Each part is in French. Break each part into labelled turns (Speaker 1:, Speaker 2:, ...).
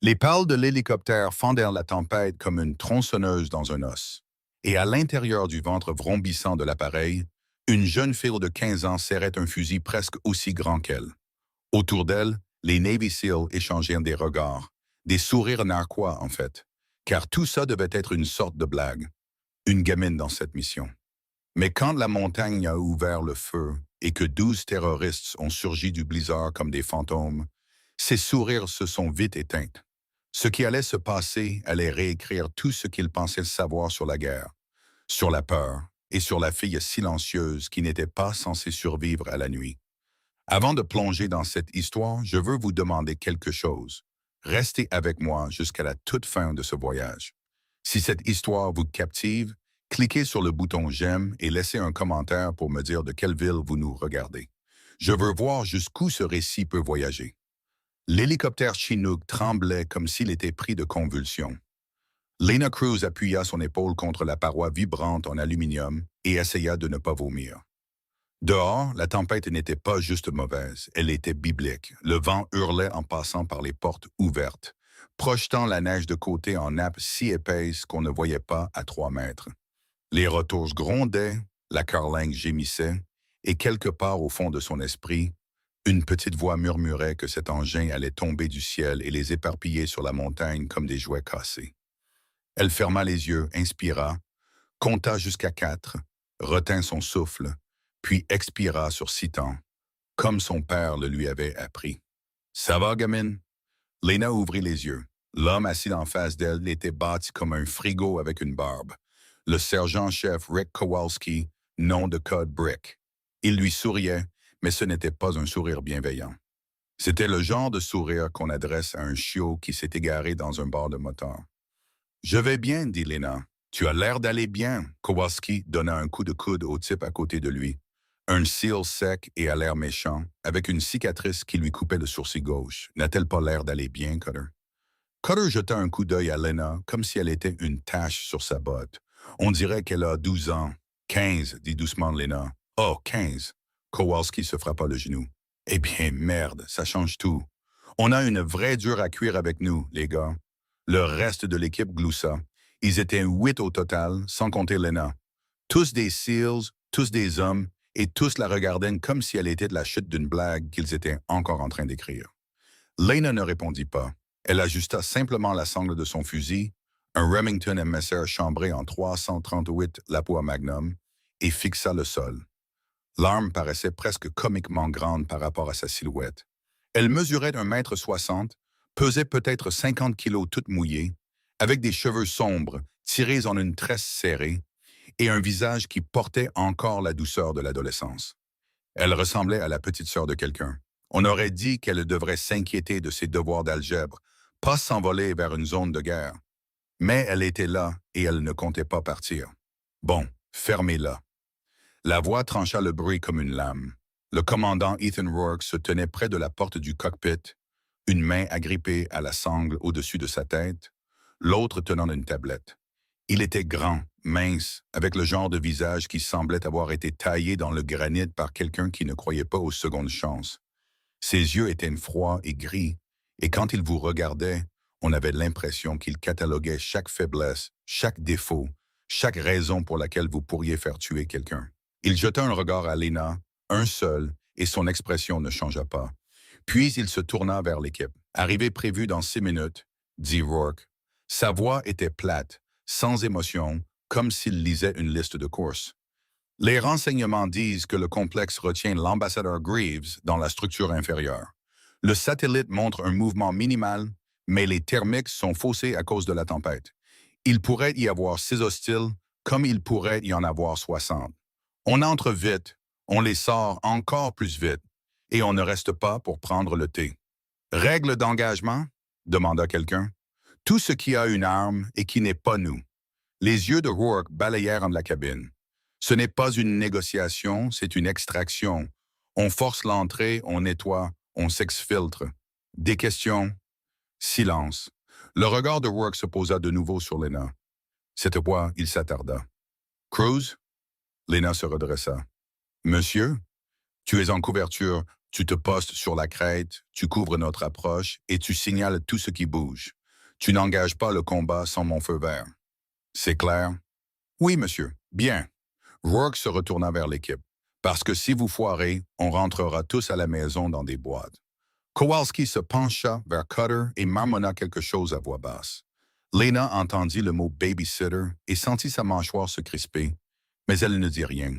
Speaker 1: Les pales de l'hélicoptère fendèrent la tempête comme une tronçonneuse dans un os. Et à l'intérieur du ventre vrombissant de l'appareil, une jeune fille de 15 ans serrait un fusil presque aussi grand qu'elle. Autour d'elle, les Navy SEAL échangèrent des regards, des sourires narquois en fait, car tout ça devait être une sorte de blague, une gamine dans cette mission. Mais quand la montagne a ouvert le feu et que 12 terroristes ont surgi du blizzard comme des fantômes, ces sourires se sont vite éteints. Ce qui allait se passer allait réécrire tout ce qu'ils pensaient savoir sur la guerre, sur la peur et sur la fille silencieuse qui n'était pas censée survivre à la nuit. Avant de plonger dans cette histoire, je veux vous demander quelque chose. Restez avec moi jusqu'à la toute fin de ce voyage. Si cette histoire vous captive, cliquez sur le bouton j'aime et laissez un commentaire pour me dire de quelle ville vous nous regardez. Je veux voir jusqu'où ce récit peut voyager. L'hélicoptère Chinook tremblait comme s'il était pris de convulsions. Lena Cruz appuya son épaule contre la paroi vibrante en aluminium et essaya de ne pas vomir. Dehors, la tempête n'était pas juste mauvaise, elle était biblique. Le vent hurlait en passant par les portes ouvertes, projetant la neige de côté en nappes si épaisses qu'on ne voyait pas à 3 mètres. Les retours grondaient, la carlingue gémissait, et quelque part au fond de son esprit, une petite voix murmurait que cet engin allait tomber du ciel et les éparpiller sur la montagne comme des jouets cassés. Elle ferma les yeux, inspira, compta jusqu'à 4, retint son souffle, puis expira sur 6 temps, comme son père le lui avait appris. « Ça va, gamine? » Lena ouvrit les yeux. L'homme assis en face d'elle était bâti comme un frigo avec une barbe. Le sergent-chef Rick Kowalski, nom de code Brick. Il lui souriait, mais ce n'était pas un sourire bienveillant. C'était le genre de sourire qu'on adresse à un chiot qui s'est égaré dans un bar de moteur. « Je vais bien, dit Lena. Tu as l'air d'aller bien. » Kowalski donna un coup de coude au type à côté de lui. Un SEAL sec et à l'air méchant, avec une cicatrice qui lui coupait le sourcil gauche. N'a-t-elle pas l'air d'aller bien, Cutter? Cutter jeta un coup d'œil à Lena comme si elle était une tache sur sa botte. On dirait qu'elle a 12 ans. 15, dit doucement Lena. Oh, 15. Kowalski se frappa le genou. Eh bien, merde, ça change tout. On a une vraie dure à cuire avec nous, les gars. Le reste de l'équipe gloussa. Ils étaient 8 au total, sans compter Lena. Tous des SEALs, tous des hommes, et tous la regardaient comme si elle était de la chute d'une blague qu'ils étaient encore en train d'écrire. Lena ne répondit pas. Elle ajusta simplement la sangle de son fusil, un Remington MSR chambré en 338 Lapua Magnum, et fixa le sol. L'arme paraissait presque comiquement grande par rapport à sa silhouette. Elle mesurait 1,60 m, pesait peut-être 50 kilos toute mouillée, avec des cheveux sombres, tirés en une tresse serrée, et un visage qui portait encore la douceur de l'adolescence. Elle ressemblait à la petite sœur de quelqu'un. On aurait dit qu'elle devrait s'inquiéter de ses devoirs d'algèbre, pas s'envoler vers une zone de guerre. Mais elle était là et elle ne comptait pas partir. Bon, fermez-la. La voix trancha le bruit comme une lame. Le commandant Ethan Rourke se tenait près de la porte du cockpit, une main agrippée à la sangle au-dessus de sa tête, l'autre tenant une tablette. Il était grand, mince, avec le genre de visage qui semblait avoir été taillé dans le granit par quelqu'un qui ne croyait pas aux secondes chances. Ses yeux étaient froids et gris, et quand il vous regardait, on avait l'impression qu'il cataloguait chaque faiblesse, chaque défaut, chaque raison pour laquelle vous pourriez faire tuer quelqu'un. Il jeta un regard à Lena, un seul, et son expression ne changea pas. Puis il se tourna vers l'équipe. « Arrivée prévue dans 6 minutes, » dit Rourke. Sa voix était plate, sans émotion, comme s'il lisait une liste de courses. Les renseignements disent que le complexe retient l'ambassadeur Greaves dans la structure inférieure. Le satellite montre un mouvement minimal, mais les thermiques sont faussés à cause de la tempête. Il pourrait y avoir 6 hostiles, comme il pourrait y en avoir 60. On entre vite, on les sort encore plus vite, et on ne reste pas pour prendre le thé. « Règle d'engagement ?» demanda quelqu'un. « Tout ce qui a une arme et qui n'est pas nous. » Les yeux de Rourke balayèrent la cabine. Ce n'est pas une négociation, c'est une extraction. On force l'entrée, on nettoie, on s'exfiltre. Des questions? Silence. Le regard de Rourke se posa de nouveau sur Lena. Cette fois, il s'attarda. « Cruz? » Lena se redressa. « Monsieur, tu es en couverture Tu te postes sur la crête, tu couvres notre approche et tu signales tout ce qui bouge. Tu n'engages pas le combat sans mon feu vert. C'est clair? Oui, monsieur. Bien. Rourke se retourna vers l'équipe. Parce que si vous foirez, on rentrera tous à la maison dans des boîtes. Kowalski se pencha vers Cutter et marmonna quelque chose à voix basse. Lena entendit le mot babysitter et sentit sa mâchoire se crisper, mais elle ne dit rien.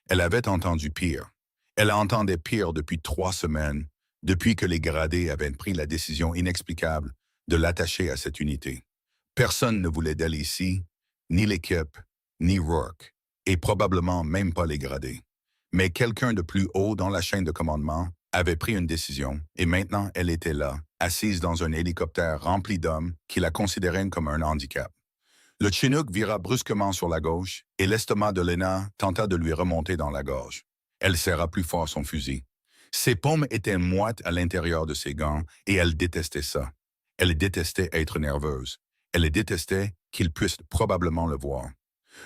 Speaker 1: Elle avait entendu pire. Elle entendait pire depuis 3 semaines, depuis que les gradés avaient pris la décision inexplicable de l'attacher à cette unité. Personne ne voulait d'elle ici, ni l'équipe, ni Rourke, et probablement même pas les gradés. Mais quelqu'un de plus haut dans la chaîne de commandement avait pris une décision, et maintenant elle était là, assise dans un hélicoptère rempli d'hommes qui la considéraient comme un handicap. Le Chinook vira brusquement sur la gauche, et l'estomac de Lena tenta de lui remonter dans la gorge. Elle serra plus fort son fusil. Ses paumes étaient moites à l'intérieur de ses gants, et elle détestait ça. Elle détestait être nerveuse. Elle détestait qu'il puisse probablement le voir.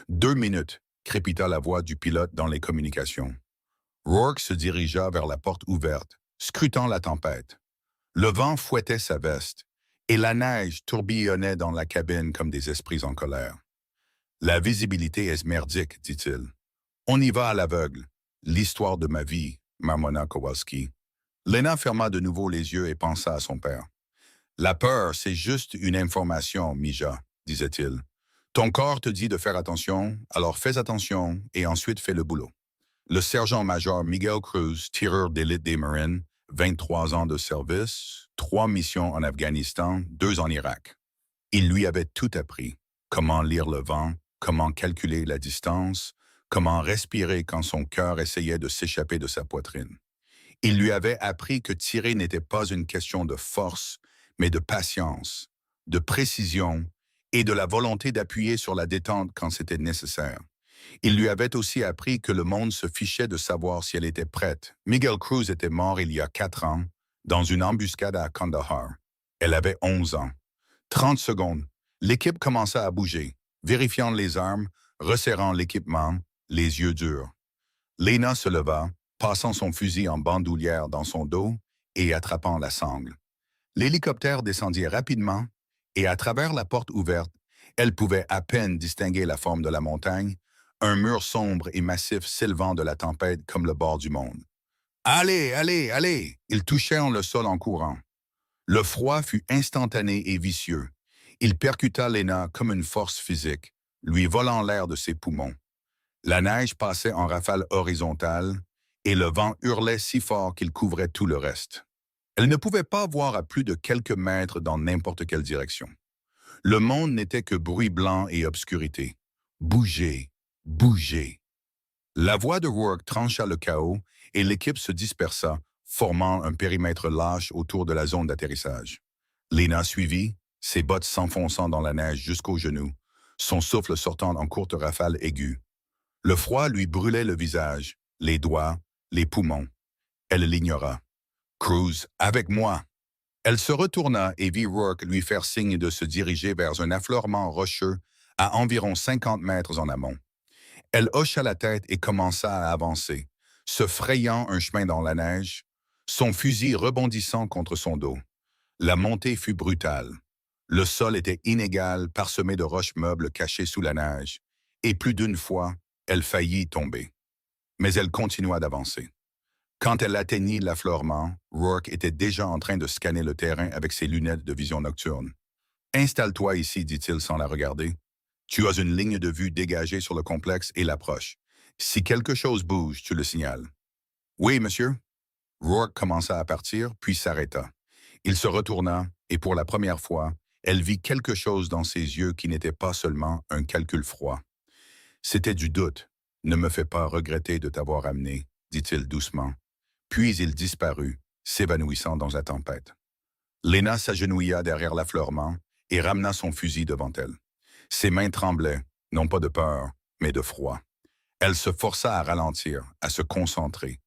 Speaker 1: 2 minutes, crépita la voix du pilote dans les communications. Rourke se dirigea vers la porte ouverte, scrutant la tempête. Le vent fouettait sa veste, et la neige tourbillonnait dans la cabine comme des esprits en colère. La visibilité est merdique, dit-il. On y va à l'aveugle. L'histoire de ma vie, marmonna Kowalski. Lena ferma de nouveau les yeux et pensa à son père. La peur, c'est juste une information, Mija, disait-il. Ton corps te dit de faire attention, alors fais attention et ensuite fais le boulot. Le sergent-major Miguel Cruz, tireur d'élite des Marines, 23 ans de service, 3 missions en Afghanistan, 2 en Irak. Il lui avait tout appris. Comment lire le vent, comment calculer la distance, comment respirer quand son cœur essayait de s'échapper de sa poitrine. Il lui avait appris que tirer n'était pas une question de force, mais de patience, de précision et de la volonté d'appuyer sur la détente quand c'était nécessaire. Il lui avait aussi appris que le monde se fichait de savoir si elle était prête. Miguel Cruz était mort il y a 4 ans, dans une embuscade à Kandahar. Elle avait 11 ans. 30 secondes, l'équipe commença à bouger, vérifiant les armes, resserrant l'équipement, les yeux durs. Lena se leva, passant son fusil en bandoulière dans son dos et attrapant la sangle. L'hélicoptère descendit rapidement et à travers la porte ouverte, elle pouvait à peine distinguer la forme de la montagne, un mur sombre et massif s'élevant de la tempête comme le bord du monde. « Allez, allez, allez !» Ils touchèrent le sol en courant. Le froid fut instantané et vicieux. Il percuta Lena comme une force physique, lui volant l'air de ses poumons. La neige passait en rafales horizontales et le vent hurlait si fort qu'il couvrait tout le reste. Elle ne pouvait pas voir à plus de quelques mètres dans n'importe quelle direction. Le monde n'était que bruit blanc et obscurité. Bougez, bougez. La voix de Rourke trancha le chaos et l'équipe se dispersa, formant un périmètre lâche autour de la zone d'atterrissage. Lena suivit, ses bottes s'enfonçant dans la neige jusqu'aux genoux, son souffle sortant en courtes rafales aiguës. Le froid lui brûlait le visage, les doigts, les poumons. Elle l'ignora. Cruz, avec moi. Elle se retourna et vit Rourke lui faire signe de se diriger vers un affleurement rocheux à environ 50 mètres en amont. Elle hocha la tête et commença à avancer, se frayant un chemin dans la neige, son fusil rebondissant contre son dos. La montée fut brutale. Le sol était inégal, parsemé de roches meubles cachées sous la neige, et plus d'une fois, elle faillit tomber. Mais elle continua d'avancer. Quand elle atteignit l'affleurement, Rourke était déjà en train de scanner le terrain avec ses lunettes de vision nocturne. « Installe-toi ici, dit-il sans la regarder. Tu as une ligne de vue dégagée sur le complexe et l'approche. Si quelque chose bouge, tu le signales. »« Oui, monsieur. » Rourke commença à partir, puis s'arrêta. Il se retourna, et pour la première fois, elle vit quelque chose dans ses yeux qui n'était pas seulement un calcul froid. C'était du doute. « Ne me fais pas regretter de t'avoir amené, » dit-il doucement. Puis il disparut, s'évanouissant dans la tempête. Lena s'agenouilla derrière l'affleurement et ramena son fusil devant elle. Ses mains tremblaient, non pas de peur, mais de froid. Elle se força à ralentir, à se concentrer.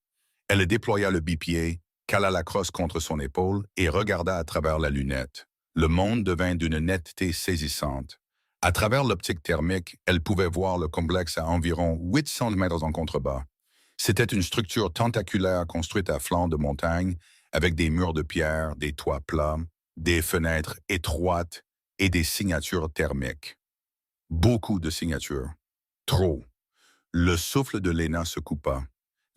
Speaker 1: Elle déploya le bipied, cala la crosse contre son épaule et regarda à travers la lunette. Le monde devint d'une netteté saisissante. À travers l'optique thermique, elle pouvait voir le complexe à environ 800 mètres en contrebas. C'était une structure tentaculaire construite à flanc de montagne avec des murs de pierre, des toits plats, des fenêtres étroites et des signatures thermiques. Beaucoup de signatures. Trop. Le souffle de Lena se coupa.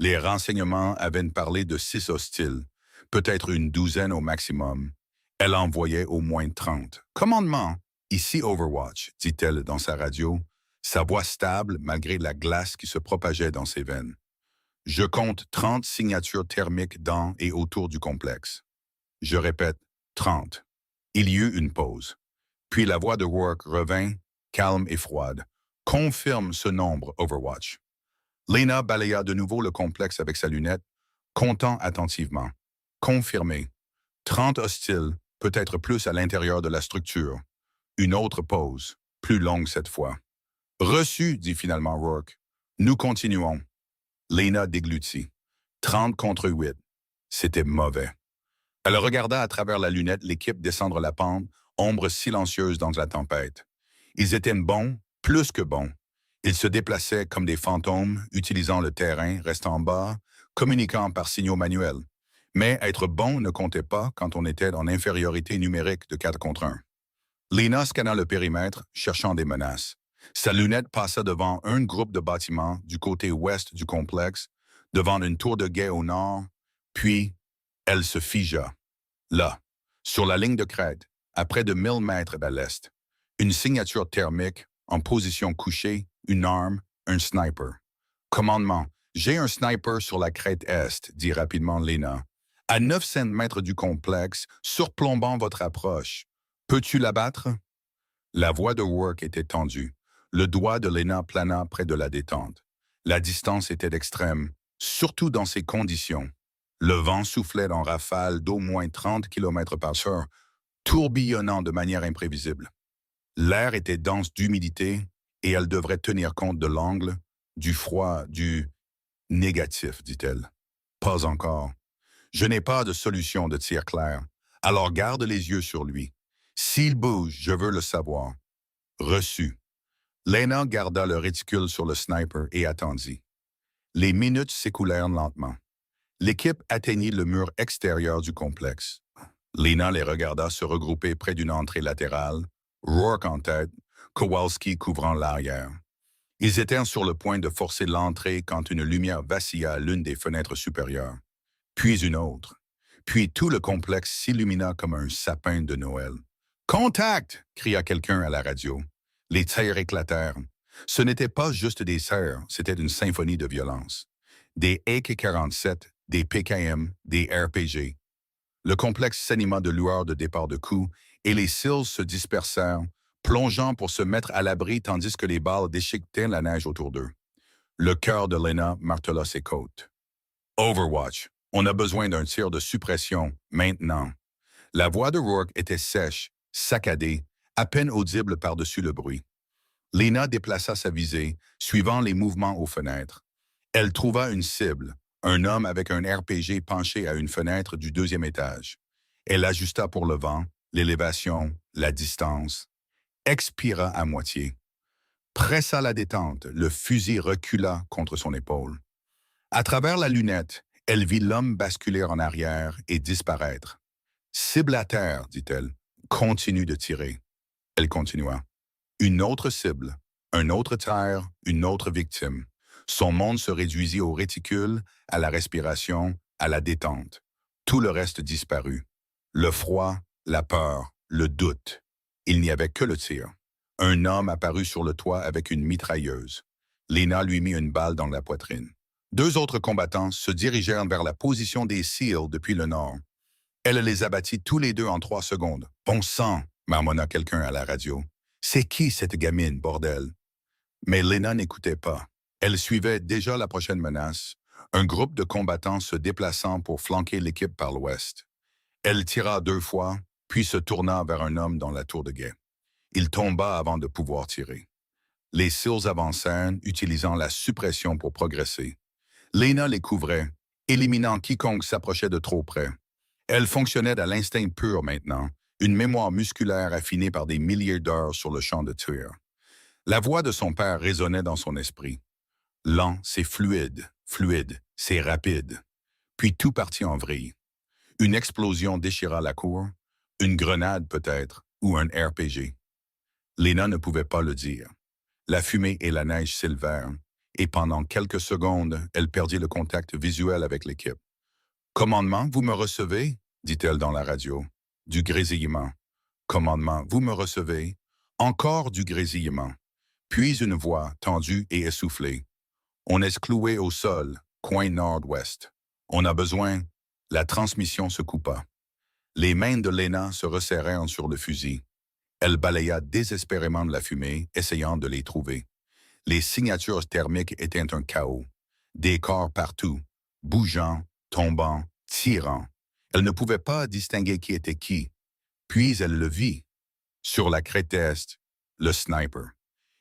Speaker 1: Les renseignements avaient parlé de 6 hostiles, peut-être une douzaine au maximum. Elle en voyait au moins 30. Commandement, ici Overwatch, dit-elle dans sa radio, sa voix stable malgré la glace qui se propageait dans ses veines. Je compte 30 signatures thermiques dans et autour du complexe. Je répète, 30. Il y eut une pause. Puis la voix de Rourke revint, calme et froide. Confirme ce nombre, Overwatch. Lena balaya de nouveau le complexe avec sa lunette, comptant attentivement. Confirmé. 30 hostiles, peut-être plus à l'intérieur de la structure. Une autre pause, plus longue cette fois. Reçu, dit finalement Rourke. Nous continuons. Lena déglutit. 30 contre 8. C'était mauvais. Elle regarda à travers la lunette l'équipe descendre la pente, ombre silencieuse dans la tempête. Ils étaient bons, plus que bons. Ils se déplaçaient comme des fantômes, utilisant le terrain, restant bas, communiquant par signaux manuels. Mais être bon ne comptait pas quand on était en infériorité numérique de 4 contre 1. Lena scanna le périmètre, cherchant des menaces. Sa lunette passa devant un groupe de bâtiments du côté ouest du complexe, devant une tour de guet au nord, puis elle se figea. Là, sur la ligne de crête, à près de 1000 mètres à l'est, une signature thermique, en position couchée, une arme, un sniper. Commandement, j'ai un sniper sur la crête est, dit rapidement Lena. À 900 mètres du complexe, surplombant votre approche. Peux-tu l'abattre? La voix de Rourke était tendue. Le doigt de Lena plana près de la détente. La distance était extrême, surtout dans ces conditions. Le vent soufflait en rafales d'au moins 30 km par heure, tourbillonnant de manière imprévisible. L'air était dense d'humidité et elle devrait tenir compte de l'angle, du froid, du négatif, dit-elle. Pas encore. Je n'ai pas de solution de tir clair, alors garde les yeux sur lui. S'il bouge, je veux le savoir. Reçu. Lena garda le réticule sur le sniper et attendit. Les minutes s'écoulèrent lentement. L'équipe atteignit le mur extérieur du complexe. Lena les regarda se regrouper près d'une entrée latérale, Rourke en tête, Kowalski couvrant l'arrière. Ils étaient sur le point de forcer l'entrée quand une lumière vacilla à l'une des fenêtres supérieures. Puis une autre. Puis tout le complexe s'illumina comme un sapin de Noël. « Contact! » cria quelqu'un à la radio. Les tirs éclatèrent. Ce n'était pas juste des tirs, c'était une symphonie de violence. Des AK-47, des PKM, des RPG. Le complexe s'anima de lueurs de départ de coups et les SEALs se dispersèrent, plongeant pour se mettre à l'abri tandis que les balles déchiquetaient la neige autour d'eux. Le cœur de Lena martela ses côtes. Overwatch, on a besoin d'un tir de suppression, maintenant. La voix de Rourke était sèche, saccadée, à peine audible par-dessus le bruit. Lena déplaça sa visée, suivant les mouvements aux fenêtres. Elle trouva une cible, un homme avec un RPG penché à une fenêtre du 2e étage. Elle ajusta pour le vent, l'élévation, la distance. Expira à moitié. Pressa la détente, le fusil recula contre son épaule. À travers la lunette, elle vit l'homme basculer en arrière et disparaître. « Cible à terre, dit-elle. Continue de tirer. » Elle continua. Une autre cible, un autre tir, une autre victime. Son monde se réduisit au réticule, à la respiration, à la détente. Tout le reste disparut. Le froid, la peur, le doute. Il n'y avait que le tir. Un homme apparut sur le toit avec une mitrailleuse. Lena lui mit une balle dans la poitrine. 2 autres combattants se dirigèrent vers la position des SEALs depuis le nord. Elle les abattit tous les deux en 3 secondes. « Bon sang !» marmonna quelqu'un à la radio. « C'est qui cette gamine, bordel? » Mais Lena n'écoutait pas. Elle suivait déjà la prochaine menace, un groupe de combattants se déplaçant pour flanquer l'équipe par l'ouest. Elle tira 2 fois, puis se tourna vers un homme dans la tour de guet. Il tomba avant de pouvoir tirer. Les SEALs avancèrent, utilisant la suppression pour progresser. Lena les couvrait, éliminant quiconque s'approchait de trop près. Elle fonctionnait à l'instinct pur maintenant, une mémoire musculaire affinée par des milliers d'heures sur le champ de tir. La voix de son père résonnait dans son esprit. Lent, c'est fluide. Fluide, c'est rapide. Puis tout partit en vrille. Une explosion déchira la cour, une grenade peut-être, ou un RPG. Lena ne pouvait pas le dire. La fumée et la neige s'élevèrent, et pendant quelques secondes, elle perdit le contact visuel avec l'équipe. Commandement, vous me recevez? Dit-elle dans la radio. Du grésillement. Commandement, vous me recevez? Encore du grésillement. Puis une voix tendue et essoufflée. On est cloué au sol, coin nord-ouest. On a besoin. La transmission se coupa. Les mains de Lena se resserrèrent sur le fusil. Elle balaya désespérément de la fumée, essayant de les trouver. Les signatures thermiques étaient un chaos. Des corps partout, bougeant, tombant, tirant. Elle ne pouvait pas distinguer qui était qui. Puis elle le vit. Sur la crête est, le sniper.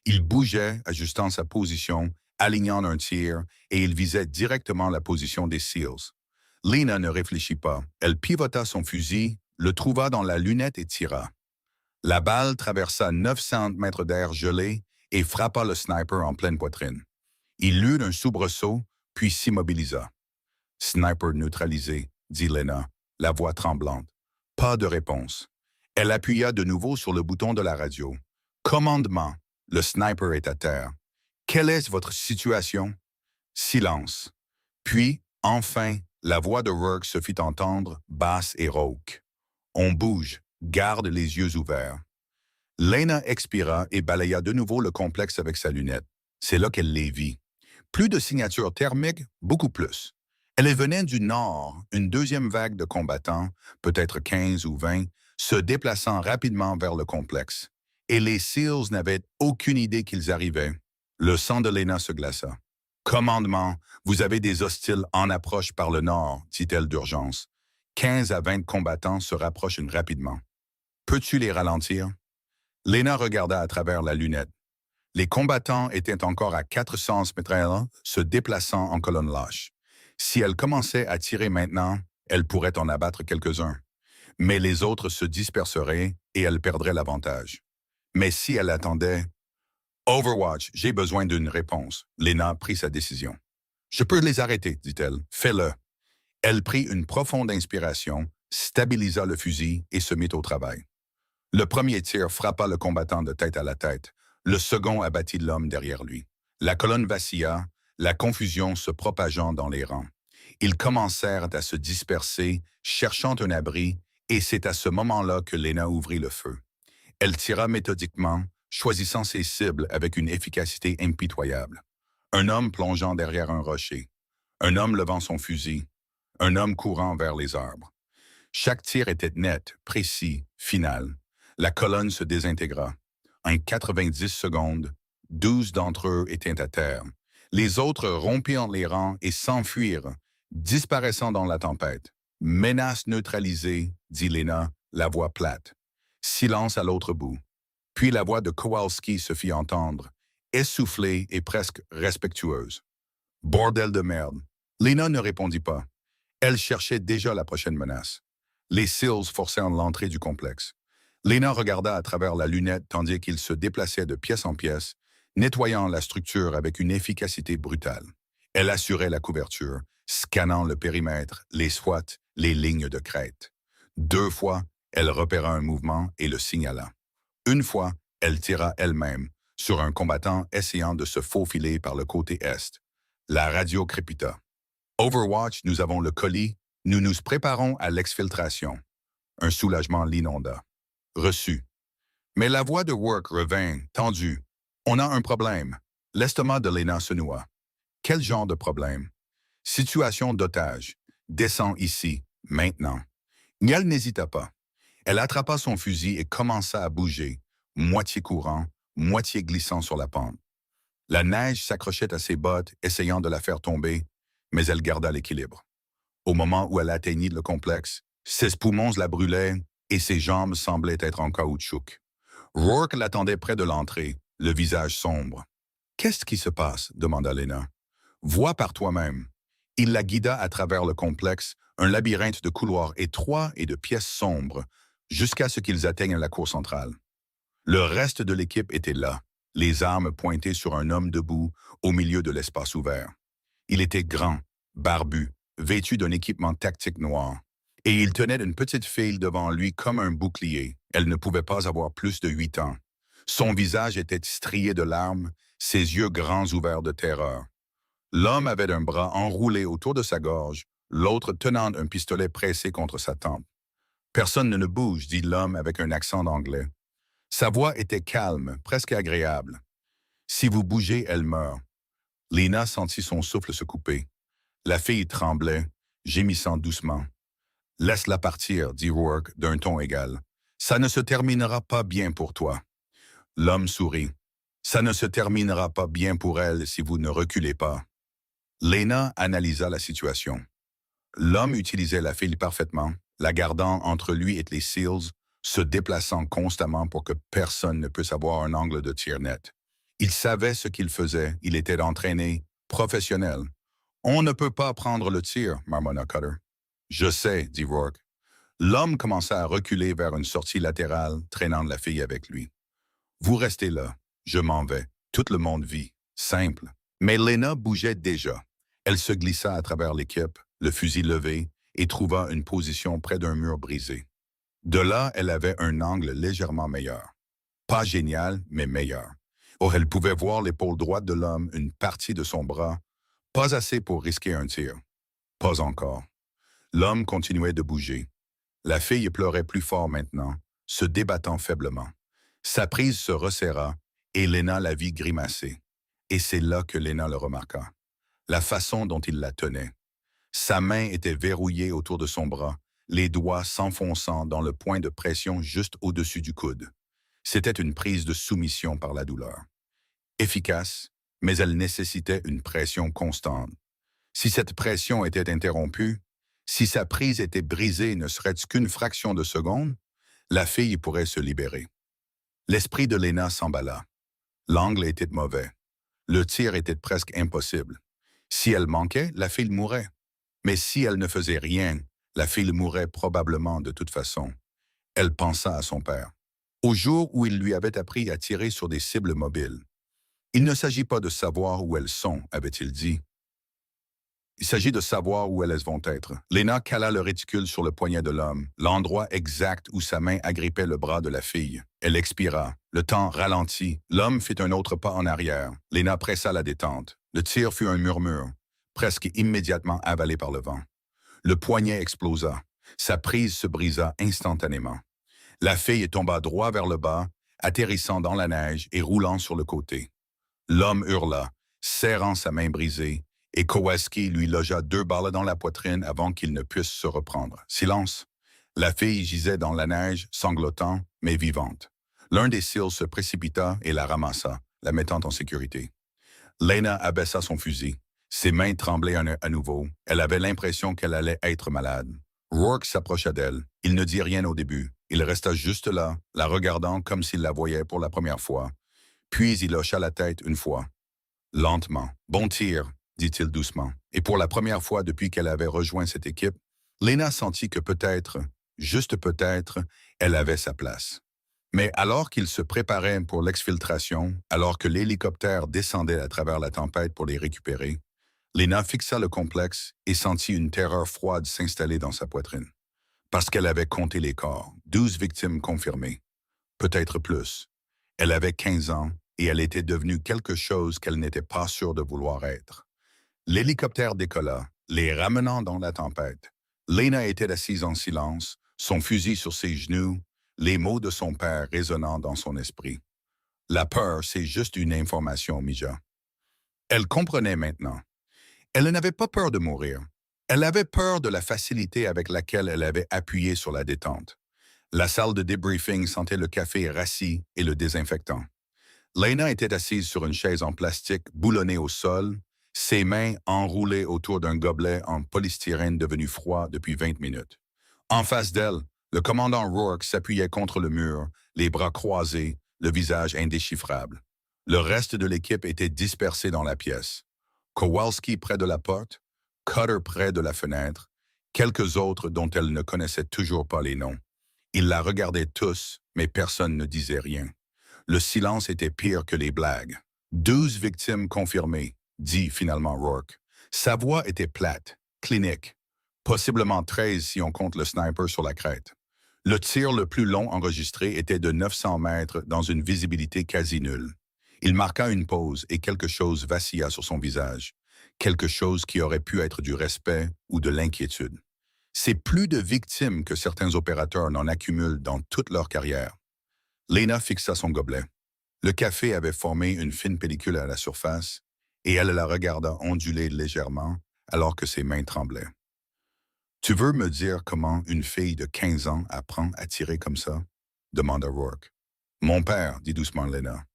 Speaker 1: Il bougeait, ajustant sa position, alignant un tir, et il visait directement la position des SEALs. Lena ne réfléchit pas. Elle pivota son fusil, le trouva dans la lunette et tira. La balle traversa 900 mètres d'air gelé et frappa le sniper en pleine poitrine. Il eut un soubresaut, puis s'immobilisa. « Sniper neutralisé », dit Lena, la voix tremblante. Pas de réponse. Elle appuya de nouveau sur le bouton de la radio. « Commandement, le sniper est à terre. Quelle est votre situation? » Silence. Puis, enfin, la voix de Rourke se fit entendre, basse et rauque. « On bouge, garde les yeux ouverts. » Lena expira et balaya de nouveau le complexe avec sa lunette. C'est là qu'elle les vit. Plus de signatures thermiques, beaucoup plus. Elle venait du nord, une deuxième vague de combattants, peut-être 15 ou 20, se déplaçant rapidement vers le complexe. Et les SEALs n'avaient aucune idée qu'ils arrivaient. Le sang de Lena se glaça. « Commandement, vous avez des hostiles en approche par le nord, dit-elle d'urgence. 15 à 20 combattants se rapprochent rapidement. Peux-tu les ralentir? » Lena regarda à travers la lunette. Les combattants étaient encore à 400 mètres, se déplaçant en colonne lâche. Si elle commençait à tirer maintenant, elle pourrait en abattre quelques-uns. Mais les autres se disperseraient et elle perdrait l'avantage. Mais si elle attendait... « Overwatch, j'ai besoin d'une réponse. » Lena prit sa décision. « Je peux les arrêter, dit-elle. Fais-le. » Elle prit une profonde inspiration, stabilisa le fusil et se mit au travail. Le premier tir frappa le combattant de tête à la tête. Le second abattit l'homme derrière lui. La colonne vacilla, la confusion se propageant dans les rangs. Ils commencèrent à se disperser, cherchant un abri, et c'est à ce moment-là que Lena ouvrit le feu. Elle tira méthodiquement, choisissant ses cibles avec une efficacité impitoyable. Un homme plongeant derrière un rocher, un homme levant son fusil, un homme courant vers les arbres. Chaque tir était net, précis, final. La colonne se désintégra. En 90 secondes, 12 d'entre eux étaient à terre. Les autres rompirent les rangs et s'enfuirent, disparaissant dans la tempête. « Menace neutralisée », dit Lena, la voix plate. Silence à l'autre bout. Puis la voix de Kowalski se fit entendre, essoufflée et presque respectueuse. « Bordel de merde !» Lena ne répondit pas. Elle cherchait déjà la prochaine menace. Les SEALs forcèrent l'entrée du complexe. Lena regarda à travers la lunette tandis qu'il se déplaçait de pièce en pièce, nettoyant la structure avec une efficacité brutale. Elle assurait la couverture, scannant le périmètre, les SWAT, les lignes de crête. 2 fois, elle repéra un mouvement et le signala. Une fois, elle tira elle-même sur un combattant essayant de se faufiler par le côté est. La radio crépita. « Overwatch, nous avons le colis. Nous nous préparons à l'exfiltration. » Un soulagement l'inonda. « Reçu. » Mais la voix de Rourke revint, tendue. « On a un problème. » L'estomac de Lena se noua. « Quel genre de problème? » « Situation d'otage. Descends ici, maintenant. » Elle n'hésita pas. Elle attrapa son fusil et commença à bouger, moitié courant, moitié glissant sur la pente. La neige s'accrochait à ses bottes, essayant de la faire tomber, mais elle garda l'équilibre. Au moment où elle atteignit le complexe, ses poumons la brûlaient et ses jambes semblaient être en caoutchouc. Rourke l'attendait près de l'entrée, le visage sombre. « Qu'est-ce qui se passe? » demanda Lena. « Vois par toi-même. » Il la guida à travers le complexe, un labyrinthe de couloirs étroits et de pièces sombres, jusqu'à ce qu'ils atteignent la cour centrale. Le reste de l'équipe était là, les armes pointées sur un homme debout au milieu de l'espace ouvert. Il était grand, barbu, vêtu d'un équipement tactique noir. Et il tenait une petite fille devant lui comme un bouclier. Elle ne pouvait pas avoir plus de 8 ans. Son visage était strié de larmes, ses yeux grands ouverts de terreur. L'homme avait un bras enroulé autour de sa gorge, l'autre tenant un pistolet pressé contre sa tempe. Personne ne bouge, dit l'homme avec un accent d'anglais. Sa voix était calme, presque agréable. Si vous bougez, elle meurt. Lena sentit son souffle se couper. La fille tremblait, gémissant doucement. Laisse-la partir, dit Rourke d'un ton égal. Ça ne se terminera pas bien pour toi. L'homme sourit. Ça ne se terminera pas bien pour elle si vous ne reculez pas. Lena analysa la situation. L'homme utilisait la fille parfaitement, la gardant entre lui et les SEALs, se déplaçant constamment pour que personne ne puisse avoir un angle de tir net. Il savait ce qu'il faisait, il était entraîné, professionnel. On ne peut pas prendre le tir, marmonna Cutter. Je sais, dit Rourke. L'homme commença à reculer vers une sortie latérale, traînant la fille avec lui. Vous restez là, je m'en vais. Tout le monde vit. Simple. Mais Lena bougeait déjà. Elle se glissa à travers l'équipe, le fusil levé, et trouva une position près d'un mur brisé. De là, elle avait un angle légèrement meilleur. Pas génial, mais meilleur. Or, elle pouvait voir l'épaule droite de l'homme, une partie de son bras, pas assez pour risquer un tir. Pas encore. L'homme continuait de bouger. La fille pleurait plus fort maintenant, se débattant faiblement. Sa prise se resserra, et Lena la vit grimacer. Et c'est là que Lena le remarqua. La façon dont il la tenait. Sa main était verrouillée autour de son bras, les doigts s'enfonçant dans le point de pression juste au-dessus du coude. C'était une prise de soumission par la douleur. Efficace, mais elle nécessitait une pression constante. Si cette pression était interrompue, si sa prise était brisée ne serait-ce qu'une fraction de seconde, la fille pourrait se libérer. L'esprit de Lena s'emballa. L'angle était mauvais. Le tir était presque impossible. Si elle manquait, la fille mourrait. Mais si elle ne faisait rien, la fille mourrait probablement de toute façon. Elle pensa à son père. Au jour où il lui avait appris à tirer sur des cibles mobiles. Il ne s'agit pas de savoir où elles sont, avait-il dit. Il s'agit de savoir où elles vont être. Lena cala le réticule sur le poignet de l'homme, l'endroit exact où sa main agrippait le bras de la fille. Elle expira. Le temps ralentit. L'homme fit un autre pas en arrière. Lena pressa la détente. Le tir fut un murmure, presque immédiatement avalé par le vent. Le poignet explosa. Sa prise se brisa instantanément. La fille tomba droit vers le bas, atterrissant dans la neige et roulant sur le côté. L'homme hurla, serrant sa main brisée, et Kowalski lui logea 2 balles dans la poitrine avant qu'il ne puisse se reprendre. Silence. La fille gisait dans la neige, sanglotant, mais vivante. L'un des SEALs se précipita et la ramassa, la mettant en sécurité. Lena abaissa son fusil. Ses mains tremblaient à nouveau. Elle avait l'impression qu'elle allait être malade. Rourke s'approcha d'elle. Il ne dit rien au début. Il resta juste là, la regardant comme s'il la voyait pour la première fois. Puis il hocha la tête une fois. Lentement. Bon tir, dit-il doucement. Et pour la première fois depuis qu'elle avait rejoint cette équipe, Lena sentit que peut-être, juste peut-être, elle avait sa place. Mais alors qu'il se préparait pour l'exfiltration, alors que l'hélicoptère descendait à travers la tempête pour les récupérer, Lena fixa le complexe et sentit une terreur froide s'installer dans sa poitrine. Parce qu'elle avait compté les corps, 12 victimes confirmées. Peut-être plus. Elle avait 15 ans et elle était devenue quelque chose qu'elle n'était pas sûre de vouloir être. L'hélicoptère décolla, les ramenant dans la tempête. Lena était assise en silence, son fusil sur ses genoux, les mots de son père résonnant dans son esprit. La peur, c'est juste une information, Mija. Elle comprenait maintenant. Elle n'avait pas peur de mourir. Elle avait peur de la facilité avec laquelle elle avait appuyé sur la détente. La salle de débriefing sentait le café rassis et le désinfectant. Lena était assise sur une chaise en plastique boulonnée au sol, ses mains enroulées autour d'un gobelet en polystyrène devenu froid depuis 20 minutes. En face d'elle, le commandant Rourke s'appuyait contre le mur, les bras croisés, le visage indéchiffrable. Le reste de l'équipe était dispersé dans la pièce. Kowalski près de la porte, Cutter près de la fenêtre, quelques autres dont elle ne connaissait toujours pas les noms. Ils la regardaient tous, mais personne ne disait rien. Le silence était pire que les blagues. 12 victimes confirmées, dit finalement Rourke. Sa voix était plate, clinique, possiblement 13 si on compte le sniper sur la crête. Le tir le plus long enregistré était de 900 mètres dans une visibilité quasi nulle. Il marqua une pause et quelque chose vacilla sur son visage. Quelque chose qui aurait pu être du respect ou de l'inquiétude. C'est plus de victimes que certains opérateurs n'en accumulent dans toute leur carrière. Lena fixa son gobelet. Le café avait formé une fine pellicule à la surface et elle la regarda onduler légèrement alors que ses mains tremblaient. Tu veux me dire comment une fille de 15 ans apprend à tirer comme ça? Demanda Rourke. Mon père, dit doucement Lena.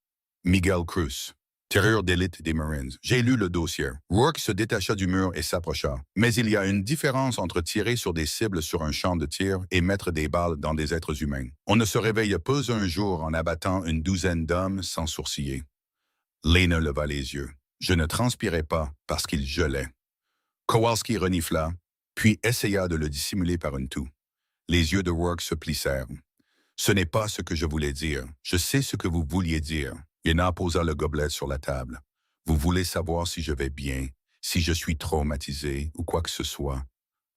Speaker 1: Miguel Cruz, tireur d'élite des Marines. J'ai lu le dossier. Rourke se détacha du mur et s'approcha. Mais il y a une différence entre tirer sur des cibles sur un champ de tir et mettre des balles dans des êtres humains. On ne se réveille pas un jour en abattant une douzaine d'hommes sans sourciller. Lena leva les yeux. Je ne transpirais pas parce qu'il gelait. Kowalski renifla, puis essaya de le dissimuler par une toux. Les yeux de Rourke se plissèrent. Ce n'est pas ce que je voulais dire. Je sais ce que vous vouliez dire. Lena posa le gobelet sur la table. Vous voulez savoir si je vais bien, si je suis traumatisé ou quoi que ce soit.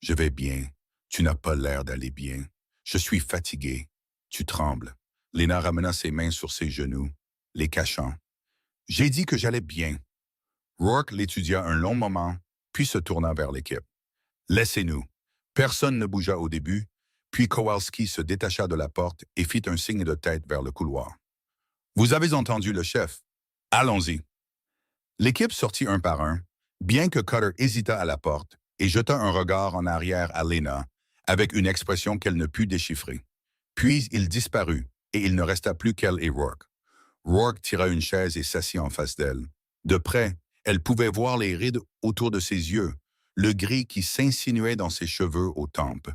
Speaker 1: Je vais bien. Tu n'as pas l'air d'aller bien. Je suis fatigué. Tu trembles. Lena ramena ses mains sur ses genoux, les cachant. J'ai dit que j'allais bien. Rourke l'étudia un long moment, puis se tourna vers l'équipe. Laissez-nous. Personne ne bougea au début, puis Kowalski se détacha de la porte et fit un signe de tête vers le couloir. Vous avez entendu le chef. Allons-y. L'équipe sortit un par un, bien que Cutter hésita à la porte et jeta un regard en arrière à Lena, avec une expression qu'elle ne put déchiffrer. Puis il disparut, et il ne resta plus qu'elle et Rourke. Rourke tira une chaise et s'assit en face d'elle. De près, elle pouvait voir les rides autour de ses yeux, le gris qui s'insinuait dans ses cheveux aux tempes.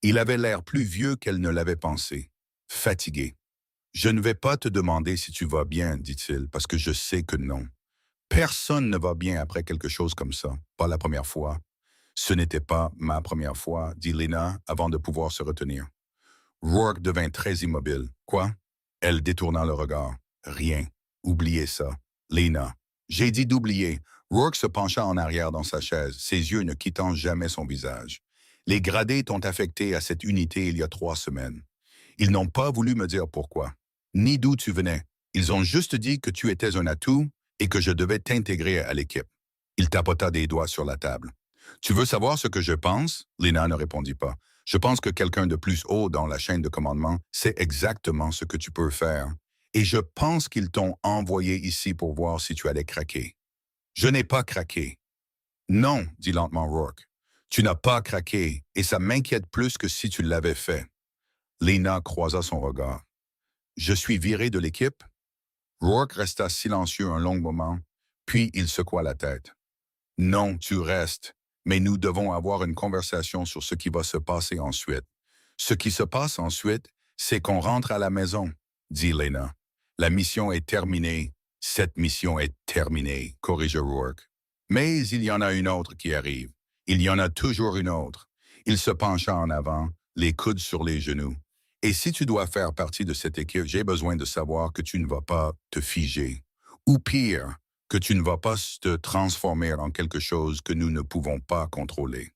Speaker 1: Il avait l'air plus vieux qu'elle ne l'avait pensé, fatigué. « Je ne vais pas te demander si tu vas bien, dit-il, parce que je sais que non. Personne ne va bien après quelque chose comme ça, pas la première fois. Ce n'était pas ma première fois, dit Lena avant de pouvoir se retenir. Rourke devint très immobile. Quoi? Elle détourna le regard. Rien. Oubliez ça. Lena. J'ai dit d'oublier. Rourke se pencha en arrière dans sa chaise, ses yeux ne quittant jamais son visage. Les gradés t'ont affecté à cette unité il y a 3 semaines. Ils n'ont pas voulu me dire pourquoi, ni d'où tu venais. Ils ont juste dit que tu étais un atout et que je devais t'intégrer à l'équipe. Il tapota des doigts sur la table. Tu veux savoir ce que je pense? Lena ne répondit pas. Je pense que quelqu'un de plus haut dans la chaîne de commandement sait exactement ce que tu peux faire. Et je pense qu'ils t'ont envoyé ici pour voir si tu allais craquer. Je n'ai pas craqué. Non, dit lentement Rourke. Tu n'as pas craqué, et ça m'inquiète plus que si tu l'avais fait. Lena croisa son regard. Je suis viré de l'équipe? Rourke resta silencieux un long moment, puis il secoua la tête. Non, tu restes, mais nous devons avoir une conversation sur ce qui va se passer ensuite. Ce qui se passe ensuite, c'est qu'on rentre à la maison, dit Lena. La mission est terminée. Cette mission est terminée, corrigea Rourke. Mais il y en a une autre qui arrive. Il y en a toujours une autre. Il se pencha en avant, les coudes sur les genoux. Et si tu dois faire partie de cette équipe, j'ai besoin de savoir que tu ne vas pas te figer. Ou pire, que tu ne vas pas te transformer en quelque chose que nous ne pouvons pas contrôler.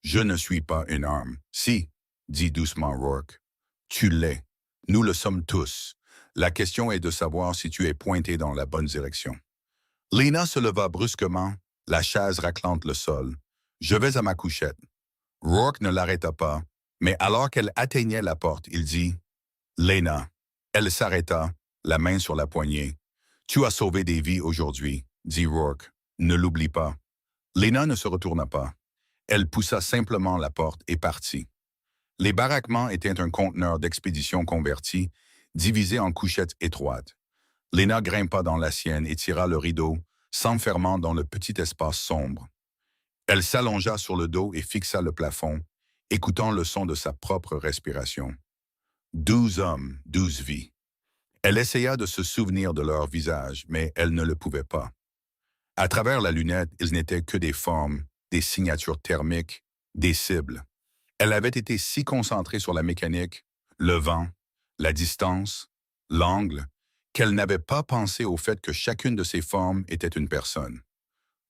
Speaker 1: Je ne suis pas une arme. Si, dit doucement Rourke. Tu l'es. Nous le sommes tous. La question est de savoir si tu es pointé dans la bonne direction. Lena se leva brusquement, la chaise raclante le sol. Je vais à ma couchette. Rourke ne l'arrêta pas, mais alors qu'elle atteignait la porte, il dit « Lena ». Elle s'arrêta, la main sur la poignée. « Tu as sauvé des vies aujourd'hui », dit Rourke. « Ne l'oublie pas ». Lena ne se retourna pas. Elle poussa simplement la porte et partit. Les baraquements étaient un conteneur d'expédition converti, divisé en couchettes étroites. Lena grimpa dans la sienne et tira le rideau, s'enfermant dans le petit espace sombre. Elle s'allongea sur le dos et fixa le plafond, écoutant le son de sa propre respiration. 12 hommes, 12 vies. Elle essaya de se souvenir de leur visage, mais elle ne le pouvait pas. À travers la lunette, ils n'étaient que des formes, des signatures thermiques, des cibles. Elle avait été si concentrée sur la mécanique, le vent, la distance, l'angle, qu'elle n'avait pas pensé au fait que chacune de ces formes était une personne.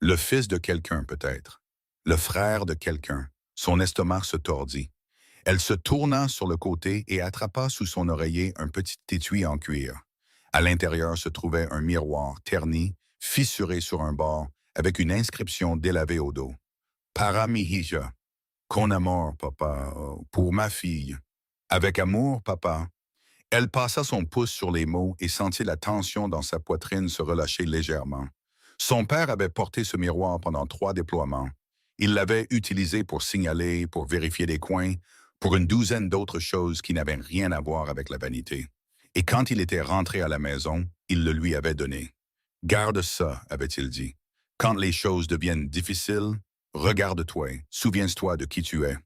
Speaker 1: Le fils de quelqu'un, peut-être. Le frère de quelqu'un. Son estomac se tordit. Elle se tourna sur le côté et attrapa sous son oreiller un petit étui en cuir. À l'intérieur se trouvait un miroir terni, fissuré sur un bord, avec une inscription délavée au dos. Para mi hija. Con amour, papa, pour ma fille. Avec amour, papa. Elle passa son pouce sur les mots et sentit la tension dans sa poitrine se relâcher légèrement. Son père avait porté ce miroir pendant 3 déploiements. Il l'avait utilisé pour signaler, pour vérifier des coins, pour une douzaine d'autres choses qui n'avaient rien à voir avec la vanité. Et quand il était rentré à la maison, il le lui avait donné. Garde ça, avait-il dit. Quand les choses deviennent difficiles, regarde-toi, souviens-toi de qui tu es.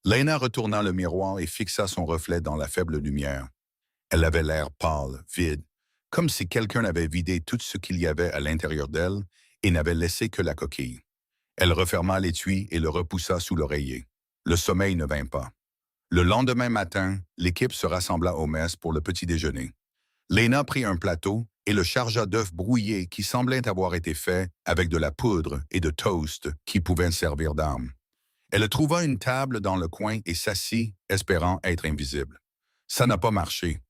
Speaker 1: Lena retourna le miroir et fixa son reflet dans la faible lumière. Elle avait l'air pâle, vide, comme si quelqu'un avait vidé tout ce qu'il y avait à l'intérieur d'elle et n'avait laissé que la coquille. Elle referma l'étui et le repoussa sous l'oreiller. Le sommeil ne vint pas. Le lendemain matin, l'équipe se rassembla au mess pour le petit déjeuner. Lena prit un plateau et le chargea d'œufs brouillés qui semblaient avoir été faits avec de la poudre et de toast qui pouvaient servir d'armes. Elle trouva une table dans le coin et s'assit, espérant être invisible. Ça n'a pas marché.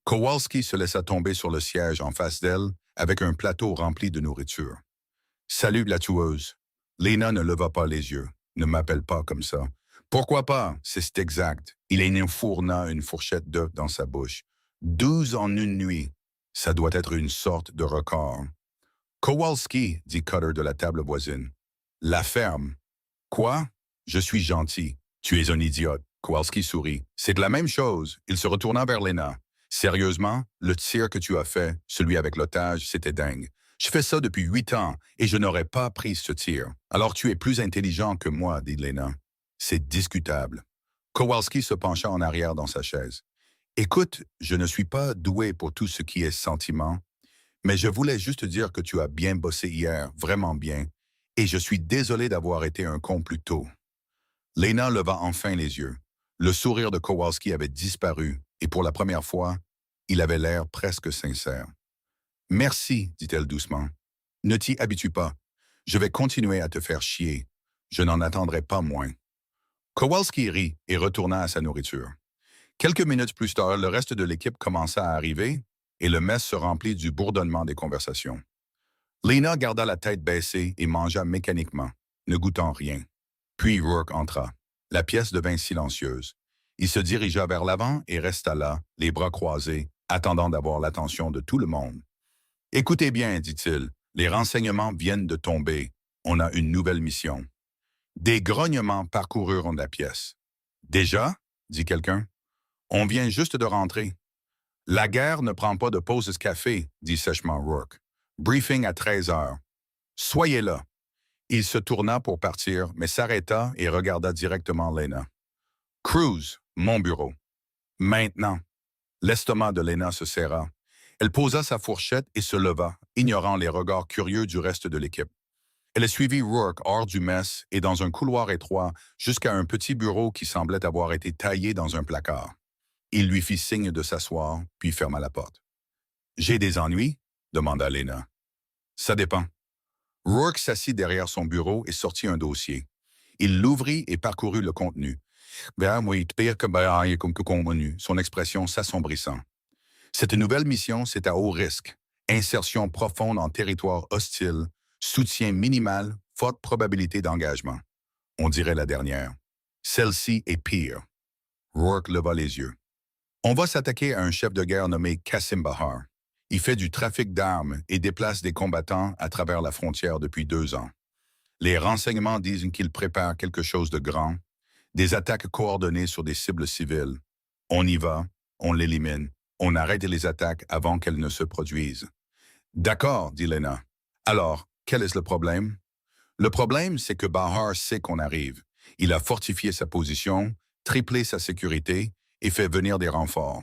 Speaker 1: Kowalski se laissa tomber sur le siège en face d'elle avec un plateau rempli de nourriture. Salut, la tueuse. Lena ne leva pas les yeux. Ne m'appelle pas comme ça. Pourquoi pas? C'est exact. Il enfourna une fourchette d'œufs dans sa bouche. 12 en une nuit. Ça doit être une sorte de record. Kowalski, dit Cutter de la table voisine. La ferme. Quoi? Je suis gentil. Tu es un idiote. Kowalski sourit. C'est de la même chose. Il se retourna vers Lena. Sérieusement, le tir que tu as fait, celui avec l'otage, c'était dingue. Je fais ça depuis 8 ans et je n'aurais pas pris ce tir. Alors tu es plus intelligent que moi, dit Lena. C'est discutable. Kowalski se pencha en arrière dans sa chaise. Écoute, je ne suis pas doué pour tout ce qui est sentiment, mais je voulais juste dire que tu as bien bossé hier, vraiment bien, et je suis désolé d'avoir été un con plus tôt. Lena leva enfin les yeux. Le sourire de Kowalski avait disparu, et pour la première fois, il avait l'air presque sincère. Merci, dit-elle doucement. Ne t'y habitue pas. Je vais continuer à te faire chier. Je n'en attendrai pas moins. Kowalski rit et retourna à sa nourriture. Quelques minutes plus tard, le reste de l'équipe commença à arriver, et le mess se remplit du bourdonnement des conversations. Lena garda la tête baissée et mangea mécaniquement, ne goûtant rien. Puis Rourke entra. La pièce devint silencieuse. Il se dirigea vers l'avant et resta là, les bras croisés, attendant d'avoir l'attention de tout le monde. « Écoutez bien, dit-il, les renseignements viennent de tomber. On a une nouvelle mission. » Des grognements parcoururent la pièce. « Déjà? » dit quelqu'un. « On vient juste de rentrer. »« La guerre ne prend pas de pause café, » dit sèchement Rourke. « Briefing à 13 heures. Soyez là. » Il se tourna pour partir, mais s'arrêta et regarda directement Lena. « Cruz, mon bureau. »« Maintenant. » L'estomac de Lena se serra. Elle posa sa fourchette et se leva, ignorant les regards curieux du reste de l'équipe. Elle suivit Rourke hors du mess et dans un couloir étroit jusqu'à un petit bureau qui semblait avoir été taillé dans un placard. Il lui fit signe de s'asseoir, puis ferma la porte. « J'ai des ennuis? » demanda Lena. « Ça dépend. » Rourke s'assit derrière son bureau et sortit un dossier. Il l'ouvrit et parcourut le contenu. Ben oui, pire que convenu, son expression s'assombrissant. Cette nouvelle mission, c'est à haut risque. Insertion profonde en territoire hostile, soutien minimal, forte probabilité d'engagement. On dirait la dernière. Celle-ci est pire. Rourke leva les yeux. On va s'attaquer à un chef de guerre nommé Qasim Bahar. Il fait du trafic d'armes et déplace des combattants à travers la frontière depuis 2 ans. Les renseignements disent qu'il prépare quelque chose de grand, des attaques coordonnées sur des cibles civiles. On y va, on l'élimine, on arrête les attaques avant qu'elles ne se produisent. D'accord, dit Lena. Alors, quel est le problème? Le problème, c'est que Bahar sait qu'on arrive. Il a fortifié sa position, triplé sa sécurité et fait venir des renforts.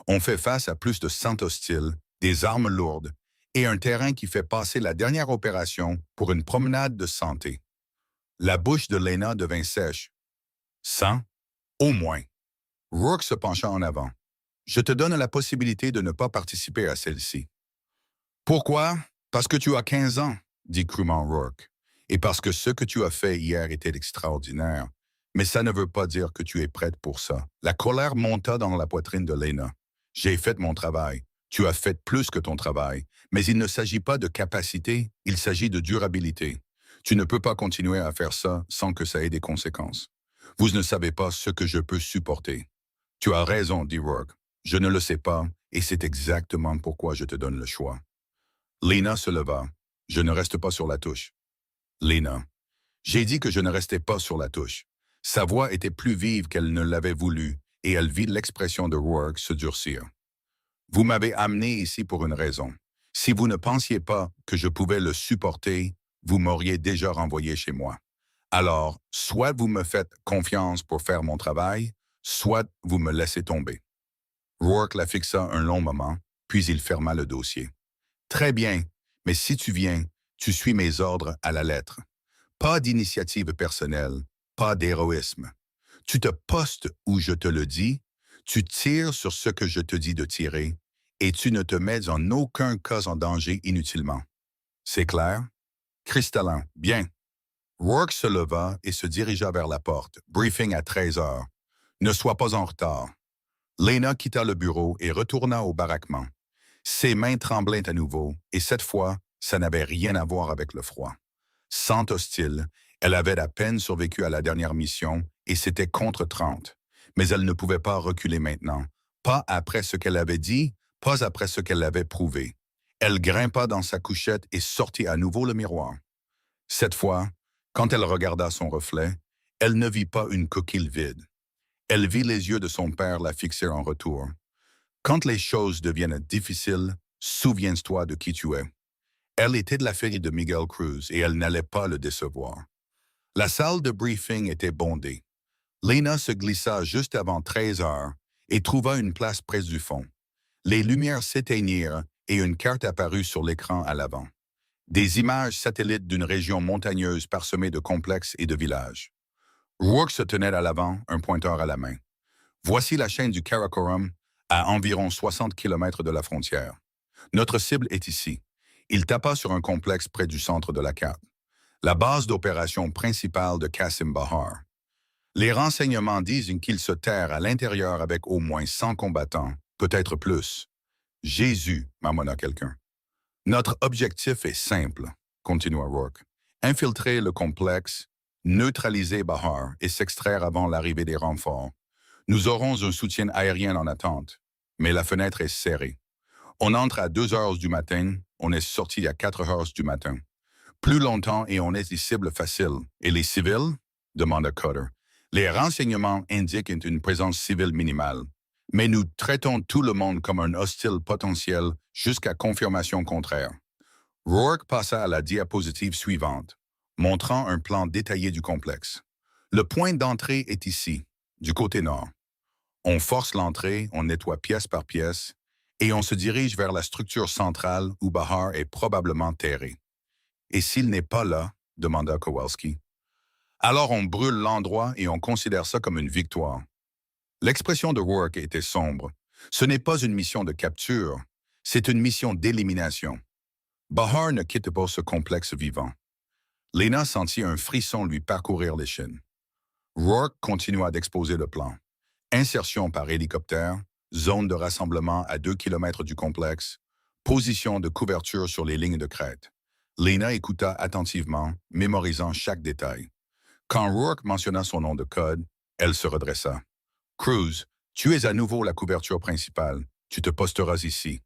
Speaker 1: On fait face à plus de 100 hostiles, des armes lourdes et un terrain qui fait passer la dernière opération pour une promenade de santé. La bouche de Lena devint sèche. 100? Au moins. Rourke se pencha en avant. Je te donne la possibilité de ne pas participer à celle-ci. Pourquoi? Parce que tu as 15 ans, dit crûment Rourke. Et parce que ce que tu as fait hier était extraordinaire, mais ça ne veut pas dire que tu es prête pour ça. La colère monta dans la poitrine de Lena. J'ai fait mon travail. Tu as fait plus que ton travail. Mais il ne s'agit pas de capacité, il s'agit de durabilité. Tu ne peux pas continuer à faire ça sans que ça ait des conséquences. Vous ne savez pas ce que je peux supporter. Tu as raison, dit Rourke. Je ne le sais pas, et c'est exactement pourquoi je te donne le choix. Lena se leva. Je ne reste pas sur la touche. Lena. J'ai dit que je ne restais pas sur la touche. Sa voix était plus vive qu'elle ne l'avait voulu, et elle vit l'expression de Rourke se durcir. Vous m'avez amené ici pour une raison. Si vous ne pensiez pas que je pouvais le supporter, vous m'auriez déjà renvoyé chez moi. Alors, soit vous me faites confiance pour faire mon travail, soit vous me laissez tomber. Rourke la fixa un long moment, puis il ferma le dossier. Très bien, mais si tu viens, tu suis mes ordres à la lettre. Pas d'initiative personnelle, pas d'héroïsme. Tu te postes où je te le dis, tu tires sur ce que je te dis de tirer, et tu ne te mets en aucun cas en danger inutilement. C'est clair? Cristallin, bien. Rourke se leva et se dirigea vers la porte. Briefing à 13 heures. Ne sois pas en retard. Lena quitta le bureau et retourna au baraquement. Ses mains tremblaient à nouveau, et cette fois, ça n'avait rien à voir avec le froid. Sans hostile, elle avait à peine survécu à la dernière mission, et c'était contre 30. Mais elle ne pouvait pas reculer maintenant. Pas après ce qu'elle avait dit, pas après ce qu'elle avait prouvé. Elle grimpa dans sa couchette et sortit à nouveau le miroir. Cette fois, quand elle regarda son reflet, elle ne vit pas une coquille vide. Elle vit les yeux de son père la fixer en retour. Quand les choses deviennent difficiles, souviens-toi de qui tu es. Elle était de la famille de Miguel Cruz et elle n'allait pas le décevoir. La salle de briefing était bondée. Lena se glissa juste avant 13 heures et trouva une place près du fond. Les lumières s'éteignirent et une carte apparut sur l'écran à l'avant. Des images satellites d'une région montagneuse parsemée de complexes et de villages. Rourke se tenait à l'avant, un pointeur à la main. Voici la chaîne du Karakoram, à environ 60 kilomètres de la frontière. Notre cible est ici. Il tapa sur un complexe près du centre de la carte. La base d'opération principale de Qasim Bahar. Les renseignements disent qu'il se terre à l'intérieur avec au moins 100 combattants, peut-être plus. Jésus, marmonna quelqu'un. Notre objectif est simple, continua Rourke. Infiltrer le complexe, neutraliser Bahar et s'extraire avant l'arrivée des renforts. Nous aurons un soutien aérien en attente, mais la fenêtre est serrée. On entre à 2 heures du matin, on est sorti à 4 heures du matin. Plus longtemps et on est des cibles faciles. Et les civils? Demanda Cutter. Les renseignements indiquent une présence civile minimale. Mais nous traitons tout le monde comme un hostile potentiel jusqu'à confirmation contraire. Rourke passa à la diapositive suivante, montrant un plan détaillé du complexe. Le point d'entrée est ici, du côté nord. On force l'entrée, on nettoie pièce par pièce, et on se dirige vers la structure centrale où Bahar est probablement terré. Et s'il n'est pas là, demanda Kowalski, alors on brûle l'endroit et on considère ça comme une victoire. L'expression de Rourke était sombre. Ce n'est pas une mission de capture, c'est une mission d'élimination. Bahar ne quitte pas ce complexe vivant. Lena sentit un frisson lui parcourir l'échine. Rourke continua d'exposer le plan. Insertion par hélicoptère, zone de rassemblement à 2 kilomètres du complexe, position de couverture sur les lignes de crête. Lena écouta attentivement, mémorisant chaque détail. Quand Rourke mentionna son nom de code, elle se redressa. « Cruz, tu es à nouveau la couverture principale. Tu te posteras ici. »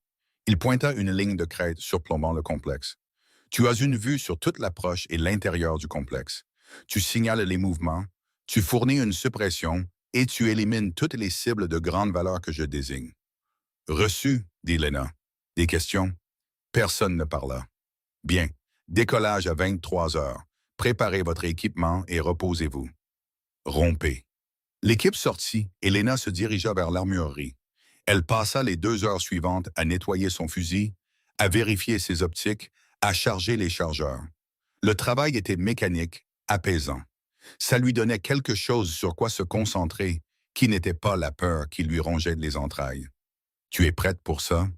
Speaker 1: Il pointa une ligne de crête surplombant le complexe. « Tu as une vue sur toute l'approche et l'intérieur du complexe. Tu signales les mouvements, tu fournis une suppression et tu élimines toutes les cibles de grande valeur que je désigne. » « Reçu, dit Lena. Des questions? Personne ne parla. « Bien. Décollage à 23 heures. Préparez votre équipement et reposez-vous. Rompez. » L'équipe sortit et Lena se dirigea vers l'armurerie. Elle passa les 2 heures suivantes à nettoyer son fusil, à vérifier ses optiques, à charger les chargeurs. Le travail était mécanique, apaisant. Ça lui donnait quelque chose sur quoi se concentrer, qui n'était pas la peur qui lui rongeait les entrailles. « Tu es prête pour ça? »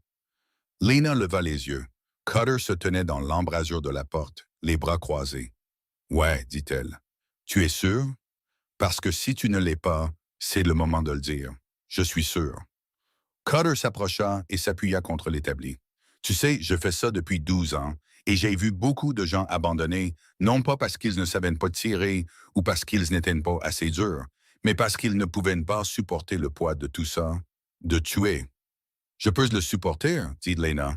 Speaker 1: Lena leva les yeux. Cutter se tenait dans l'embrasure de la porte, les bras croisés. Ouais, dit-elle. Tu es sûr? Parce que si tu ne l'es pas, c'est le moment de le dire. Je suis sûr. Cutter s'approcha et s'appuya contre l'établi. Tu sais, je fais ça depuis 12 ans et j'ai vu beaucoup de gens abandonner, non pas parce qu'ils ne savaient pas tirer ou parce qu'ils n'étaient pas assez durs, mais parce qu'ils ne pouvaient pas supporter le poids de tout ça, de tuer. Je peux le supporter, dit Lena.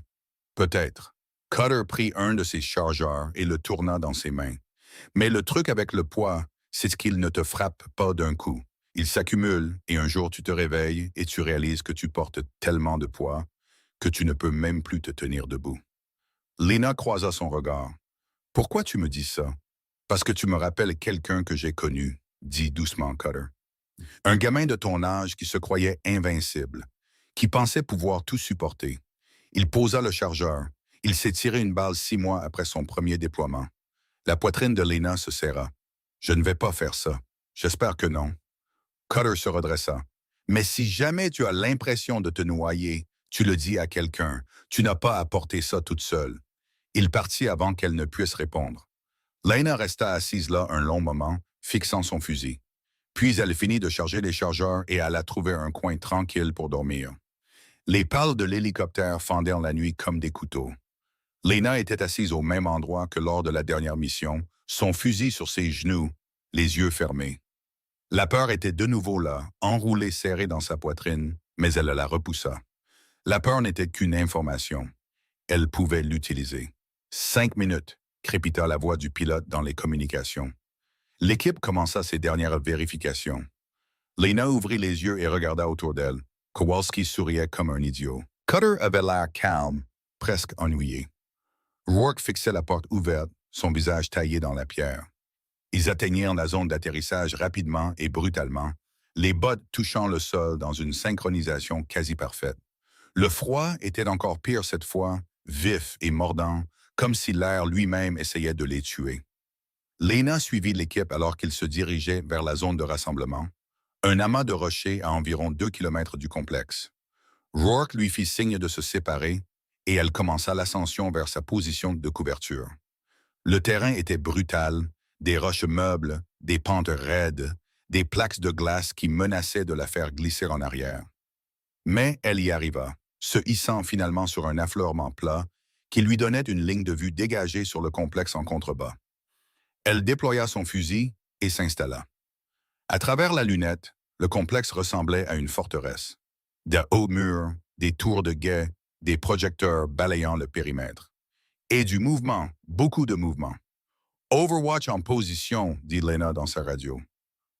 Speaker 1: Peut-être. Cutter prit un de ses chargeurs et le tourna dans ses mains. Mais le truc avec le poids, c'est qu'il ne te frappe pas d'un coup. Il s'accumule et un jour tu te réveilles et tu réalises que tu portes tellement de poids que tu ne peux même plus te tenir debout. Lena croisa son regard. Pourquoi tu me dis ça? Parce que tu me rappelles quelqu'un que j'ai connu, dit doucement Cutter. Un gamin de ton âge qui se croyait invincible, qui pensait pouvoir tout supporter. Il posa le chargeur. Il s'est tiré une balle 6 mois après son premier déploiement. La poitrine de Lena se serra. Je ne vais pas faire ça. J'espère que non. Cutter se redressa. Mais si jamais tu as l'impression de te noyer, tu le dis à quelqu'un. Tu n'as pas à porter ça toute seule. Il partit avant qu'elle ne puisse répondre. Lena resta assise là un long moment, fixant son fusil. Puis elle finit de charger les chargeurs et alla trouver un coin tranquille pour dormir. Les pales de l'hélicoptère fendaient la nuit comme des couteaux. Lena était assise au même endroit que lors de la dernière mission, son fusil sur ses genoux, les yeux fermés. La peur était de nouveau là, enroulée serrée dans sa poitrine, mais elle la repoussa. La peur n'était qu'une information. Elle pouvait l'utiliser. 5 minutes, crépita la voix du pilote dans les communications. L'équipe commença ses dernières vérifications. Lena ouvrit les yeux et regarda autour d'elle. Kowalski souriait comme un idiot. Cutter avait l'air calme, presque ennuyé. Rourke fixait la porte ouverte, son visage taillé dans la pierre. Ils atteignirent la zone d'atterrissage rapidement et brutalement, les bottes touchant le sol dans une synchronisation quasi parfaite. Le froid était encore pire cette fois, vif et mordant, comme si l'air lui-même essayait de les tuer. Lena suivit l'équipe alors qu'ils se dirigeaient vers la zone de rassemblement, un amas de rochers à environ 2 kilomètres du complexe. Rourke lui fit signe de se séparer et elle commença l'ascension vers sa position de couverture. Le terrain était brutal, des roches meubles, des pentes raides, des plaques de glace qui menaçaient de la faire glisser en arrière. Mais elle y arriva, se hissant finalement sur un affleurement plat qui lui donnait une ligne de vue dégagée sur le complexe en contrebas. Elle déploya son fusil et s'installa. À travers la lunette, le complexe ressemblait à une forteresse. De hauts murs, des tours de guet, des projecteurs balayant le périmètre. Et du mouvement, beaucoup de mouvement. Overwatch en position, dit Lena dans sa radio.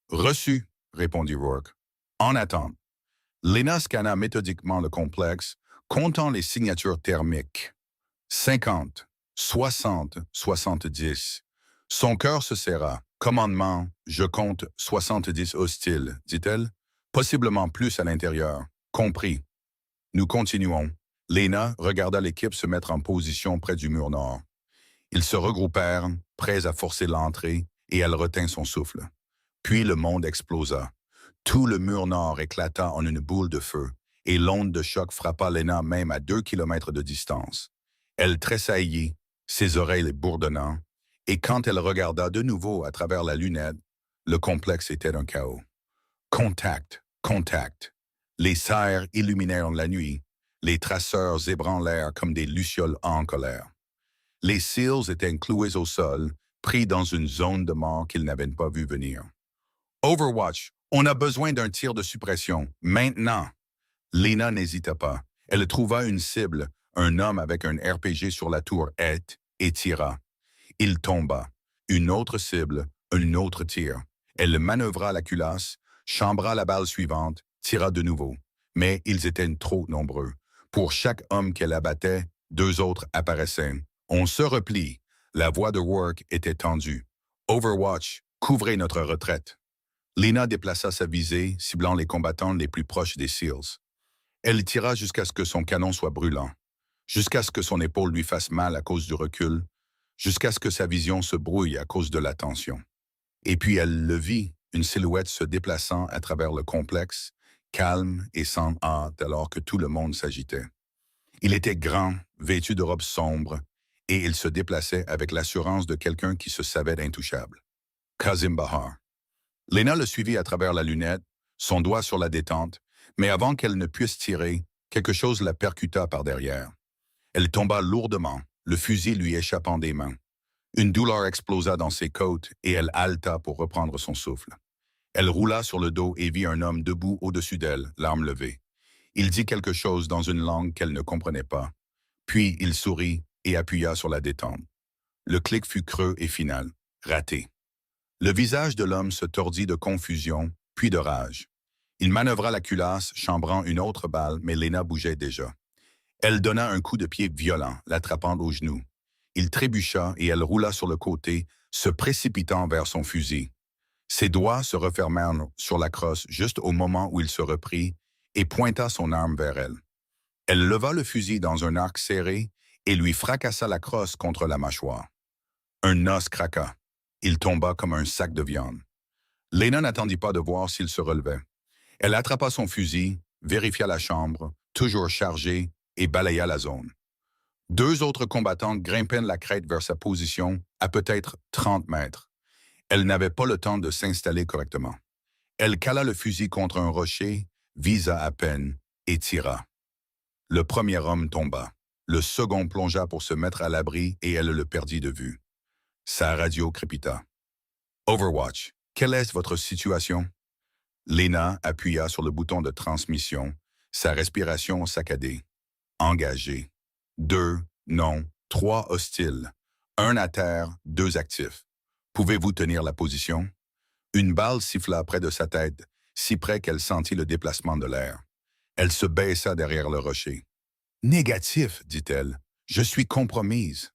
Speaker 1: Reçu, répondit Rourke. En attente. Lena scanna méthodiquement le complexe, comptant les signatures thermiques. 50, 60, 70. Son cœur se serra. Commandement, je compte 70 hostiles, dit-elle. Possiblement plus à l'intérieur. Compris. Nous continuons. Lena regarda l'équipe se mettre en position près du mur nord. Ils se regroupèrent, prêts à forcer l'entrée, et elle retint son souffle. Puis le monde explosa. Tout le mur nord éclata en une boule de feu, et l'onde de choc frappa Lena même à 2 kilomètres de distance. Elle tressaillit, ses oreilles bourdonnant, et quand elle regarda de nouveau à travers la lunette, le complexe était un chaos. Contact, contact. Les serres illuminèrent la nuit, les traceurs ébranlèrent comme des lucioles en colère. Les SEALs étaient cloués au sol, pris dans une zone de mort qu'ils n'avaient pas vu venir. Overwatch, on a besoin d'un tir de suppression, maintenant. Lena n'hésita pas. Elle trouva une cible, un homme avec un RPG sur la tour est, et tira. Il tomba. Une autre cible, un autre tir. Elle manœuvra la culasse, chambra la balle suivante, tira de nouveau. Mais ils étaient trop nombreux. Pour chaque homme qu'elle abattait, 2 autres apparaissaient. On se replie. La voix de Rourke était tendue. Overwatch, couvrez notre retraite. Lena déplaça sa visée, ciblant les combattants les plus proches des SEALs. Elle tira jusqu'à ce que son canon soit brûlant, jusqu'à ce que son épaule lui fasse mal à cause du recul, jusqu'à ce que sa vision se brouille à cause de la tension. Et puis elle le vit, une silhouette se déplaçant à travers le complexe, calme et sans hâte alors que tout le monde s'agitait. Il était grand, vêtu de robes sombres, et il se déplaçait avec l'assurance de quelqu'un qui se savait intouchable. Kazim Bahar. Lena le suivit à travers la lunette, son doigt sur la détente, mais avant qu'elle ne puisse tirer, quelque chose la percuta par derrière. Elle tomba lourdement, le fusil lui échappant des mains. Une douleur explosa dans ses côtes et elle haleta pour reprendre son souffle. Elle roula sur le dos et vit un homme debout au-dessus d'elle, l'arme levée. Il dit quelque chose dans une langue qu'elle ne comprenait pas. Puis il sourit et appuya sur la détente. Le clic fut creux et final. Raté. Le visage de l'homme se tordit de confusion, puis de rage. Il manœuvra la culasse, chambrant une autre balle, mais Lena bougeait déjà. Elle donna un coup de pied violent, l'attrapant au genou. Il trébucha et elle roula sur le côté, se précipitant vers son fusil. Ses doigts se refermèrent sur la crosse juste au moment où il se reprit et pointa son arme vers elle. Elle leva le fusil dans un arc serré et lui fracassa la crosse contre la mâchoire. Un os craqua. Il tomba comme un sac de viande. Lena n'attendit pas de voir s'il se relevait. Elle attrapa son fusil, vérifia la chambre, toujours chargée, et balaya la zone. 2 autres combattants grimpaient la crête vers sa position à peut-être 30 mètres. Elle n'avait pas le temps de s'installer correctement. Elle cala le fusil contre un rocher, visa à peine et tira. Le premier homme tomba. Le second plongea pour se mettre à l'abri et elle le perdit de vue. Sa radio crépita. Overwatch, quelle est votre situation? Lena appuya sur le bouton de transmission, sa respiration saccadée. Engagé. 2, non, 3 hostiles. 1 à terre, 2 actifs. Pouvez-vous tenir la position? Une balle siffla près de sa tête, si près qu'elle sentit le déplacement de l'air. Elle se baissa derrière le rocher. Négatif, dit-elle. Je suis compromise.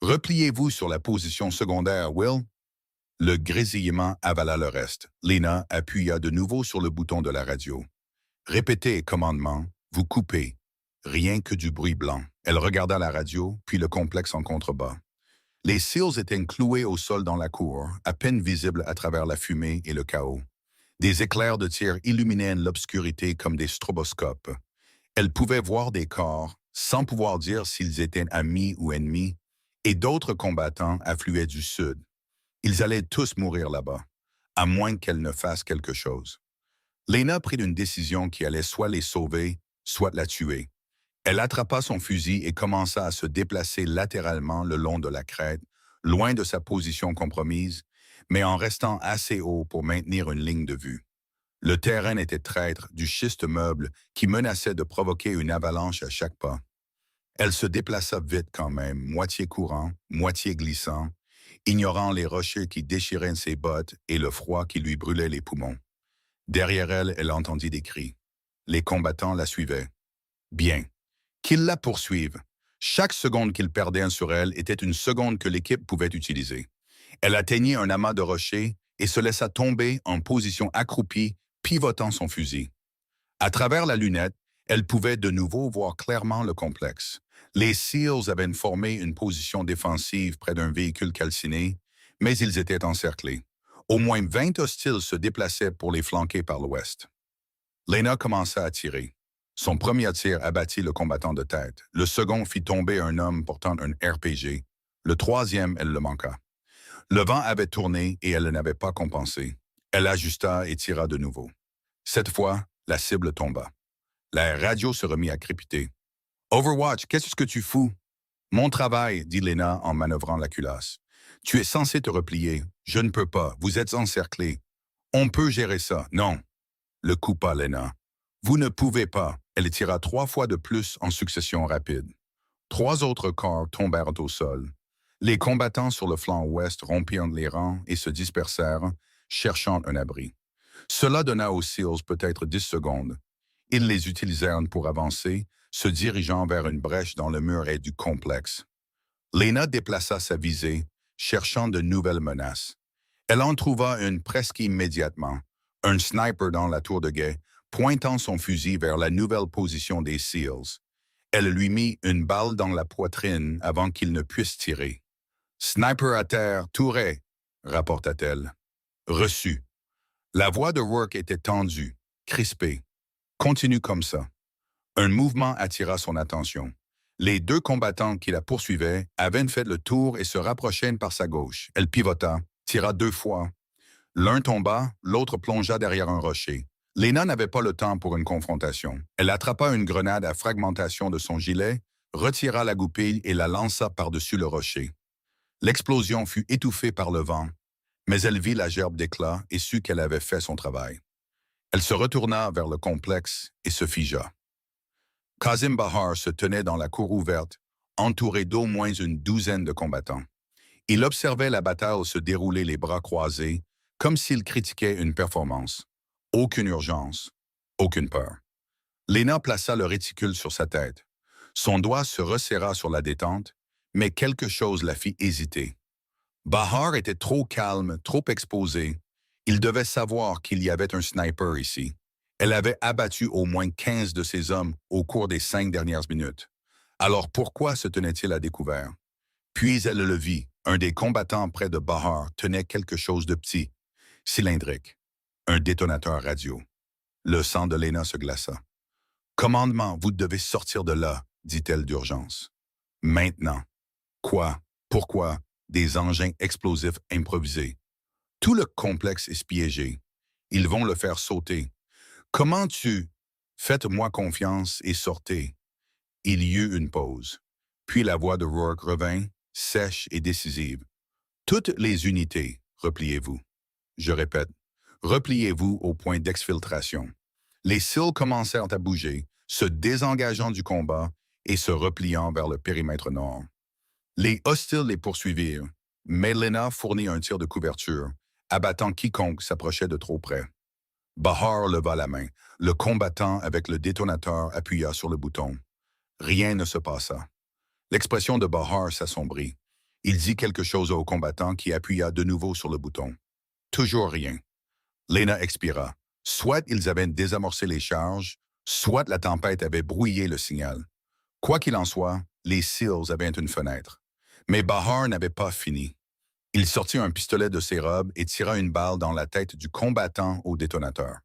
Speaker 1: Repliez-vous sur la position secondaire, Will. Le grésillement avala le reste. Lena appuya de nouveau sur le bouton de la radio. Répétez, commandement. Vous coupez. Rien que du bruit blanc. Elle regarda la radio, puis le complexe en contrebas. Les SEALs étaient cloués au sol dans la cour, à peine visibles à travers la fumée et le chaos. Des éclairs de tir illuminaient l'obscurité comme des stroboscopes. Elle pouvait voir des corps, sans pouvoir dire s'ils étaient amis ou ennemis, et d'autres combattants affluaient du sud. Ils allaient tous mourir là-bas, à moins qu'elle ne fasse quelque chose. Lena prit une décision qui allait soit les sauver, soit la tuer. Elle attrapa son fusil et commença à se déplacer latéralement le long de la crête, loin de sa position compromise, mais en restant assez haut pour maintenir une ligne de vue. Le terrain était traître, du schiste meuble qui menaçait de provoquer une avalanche à chaque pas. Elle se déplaça vite quand même, moitié courant, moitié glissant, ignorant les rochers qui déchiraient ses bottes et le froid qui lui brûlait les poumons. Derrière elle, elle entendit des cris. Les combattants la suivaient. Bien. Qu'ils la poursuivent. Chaque seconde qu'ils perdaient sur elle était une seconde que l'équipe pouvait utiliser. Elle atteignit un amas de rochers et se laissa tomber en position accroupie, pivotant son fusil. À travers la lunette, elle pouvait de nouveau voir clairement le complexe. Les SEALs avaient formé une position défensive près d'un véhicule calciné, mais ils étaient encerclés. Au moins 20 hostiles se déplaçaient pour les flanquer par l'ouest. Lena commença à tirer. Son premier tir abattit le combattant de tête. Le second fit tomber un homme portant un RPG. Le troisième, elle le manqua. Le vent avait tourné et elle n'avait pas compensé. Elle ajusta et tira de nouveau. Cette fois, la cible tomba. La radio se remit à crépiter. « Overwatch, qu'est-ce que tu fous? »« Mon travail, » dit Lena en manœuvrant la culasse. « Tu es censé te replier. Je ne peux pas. Vous êtes encerclés. On peut gérer ça. Non. » Le coupa Lena. « Vous ne pouvez pas. » Elle tira 3 fois de plus en succession rapide. 3 autres corps tombèrent au sol. Les combattants sur le flanc ouest rompirent les rangs et se dispersèrent, cherchant un abri. Cela donna aux SEALs peut-être 10 secondes. Ils les utilisèrent pour avancer, se dirigeant vers une brèche dans le muret du complexe. Lena déplaça sa visée, cherchant de nouvelles menaces. Elle en trouva une presque immédiatement, un sniper dans la tour de guet, pointant son fusil vers la nouvelle position des SEALs. Elle lui mit une balle dans la poitrine avant qu'il ne puisse tirer. « Sniper à terre, Touret !» rapporta-t-elle. Reçu. La voix de Rourke était tendue, crispée. « Continue comme ça. » Un mouvement attira son attention. Les deux combattants qui la poursuivaient avaient fait le tour et se rapprochaient par sa gauche. Elle pivota, tira 2 fois. L'un tomba, l'autre plongea derrière un rocher. Lena n'avait pas le temps pour une confrontation. Elle attrapa une grenade à fragmentation de son gilet, retira la goupille et la lança par-dessus le rocher. L'explosion fut étouffée par le vent, mais elle vit la gerbe d'éclats et sut qu'elle avait fait son travail. Elle se retourna vers le complexe et se figea. Kazim Bahar se tenait dans la cour ouverte, entouré d'au moins une douzaine de combattants. Il observait la bataille se dérouler les bras croisés, comme s'il critiquait une performance. Aucune urgence, aucune peur. Lena plaça le réticule sur sa tête. Son doigt se resserra sur la détente, mais quelque chose la fit hésiter. Bahar était trop calme, trop exposé. Il devait savoir qu'il y avait un sniper ici. Elle avait abattu au moins 15 de ses hommes au cours des 5 dernières minutes. Alors pourquoi se tenait-il à découvert? Puis elle le vit. Un des combattants près de Bahar tenait quelque chose de petit, cylindrique. Un détonateur radio. Le sang de Lena se glaça. « Commandement, vous devez sortir de là, dit-elle d'urgence. Maintenant. Quoi? Pourquoi? Des engins explosifs improvisés. Tout le complexe est piégé. Ils vont le faire sauter. Comment tu... Faites-moi confiance et sortez. Il y eut une pause. Puis la voix de Rourke revint, sèche et décisive. Toutes les unités, repliez-vous. Je répète, repliez-vous au point d'exfiltration. Les cils commencèrent à bouger, se désengageant du combat et se repliant vers le périmètre nord. Les hostiles les poursuivirent, mais Lena fournit un tir de couverture, abattant quiconque s'approchait de trop près. Bahar leva la main. Le combattant avec le détonateur appuya sur le bouton. Rien ne se passa. L'expression de Bahar s'assombrit. Il dit quelque chose au combattant qui appuya de nouveau sur le bouton. Toujours rien. Lena expira. Soit ils avaient désamorcé les charges, soit la tempête avait brouillé le signal. Quoi qu'il en soit, les SEALs avaient une fenêtre. Mais Bahar n'avait pas fini. Il sortit un pistolet de ses robes et tira une balle dans la tête du combattant au détonateur.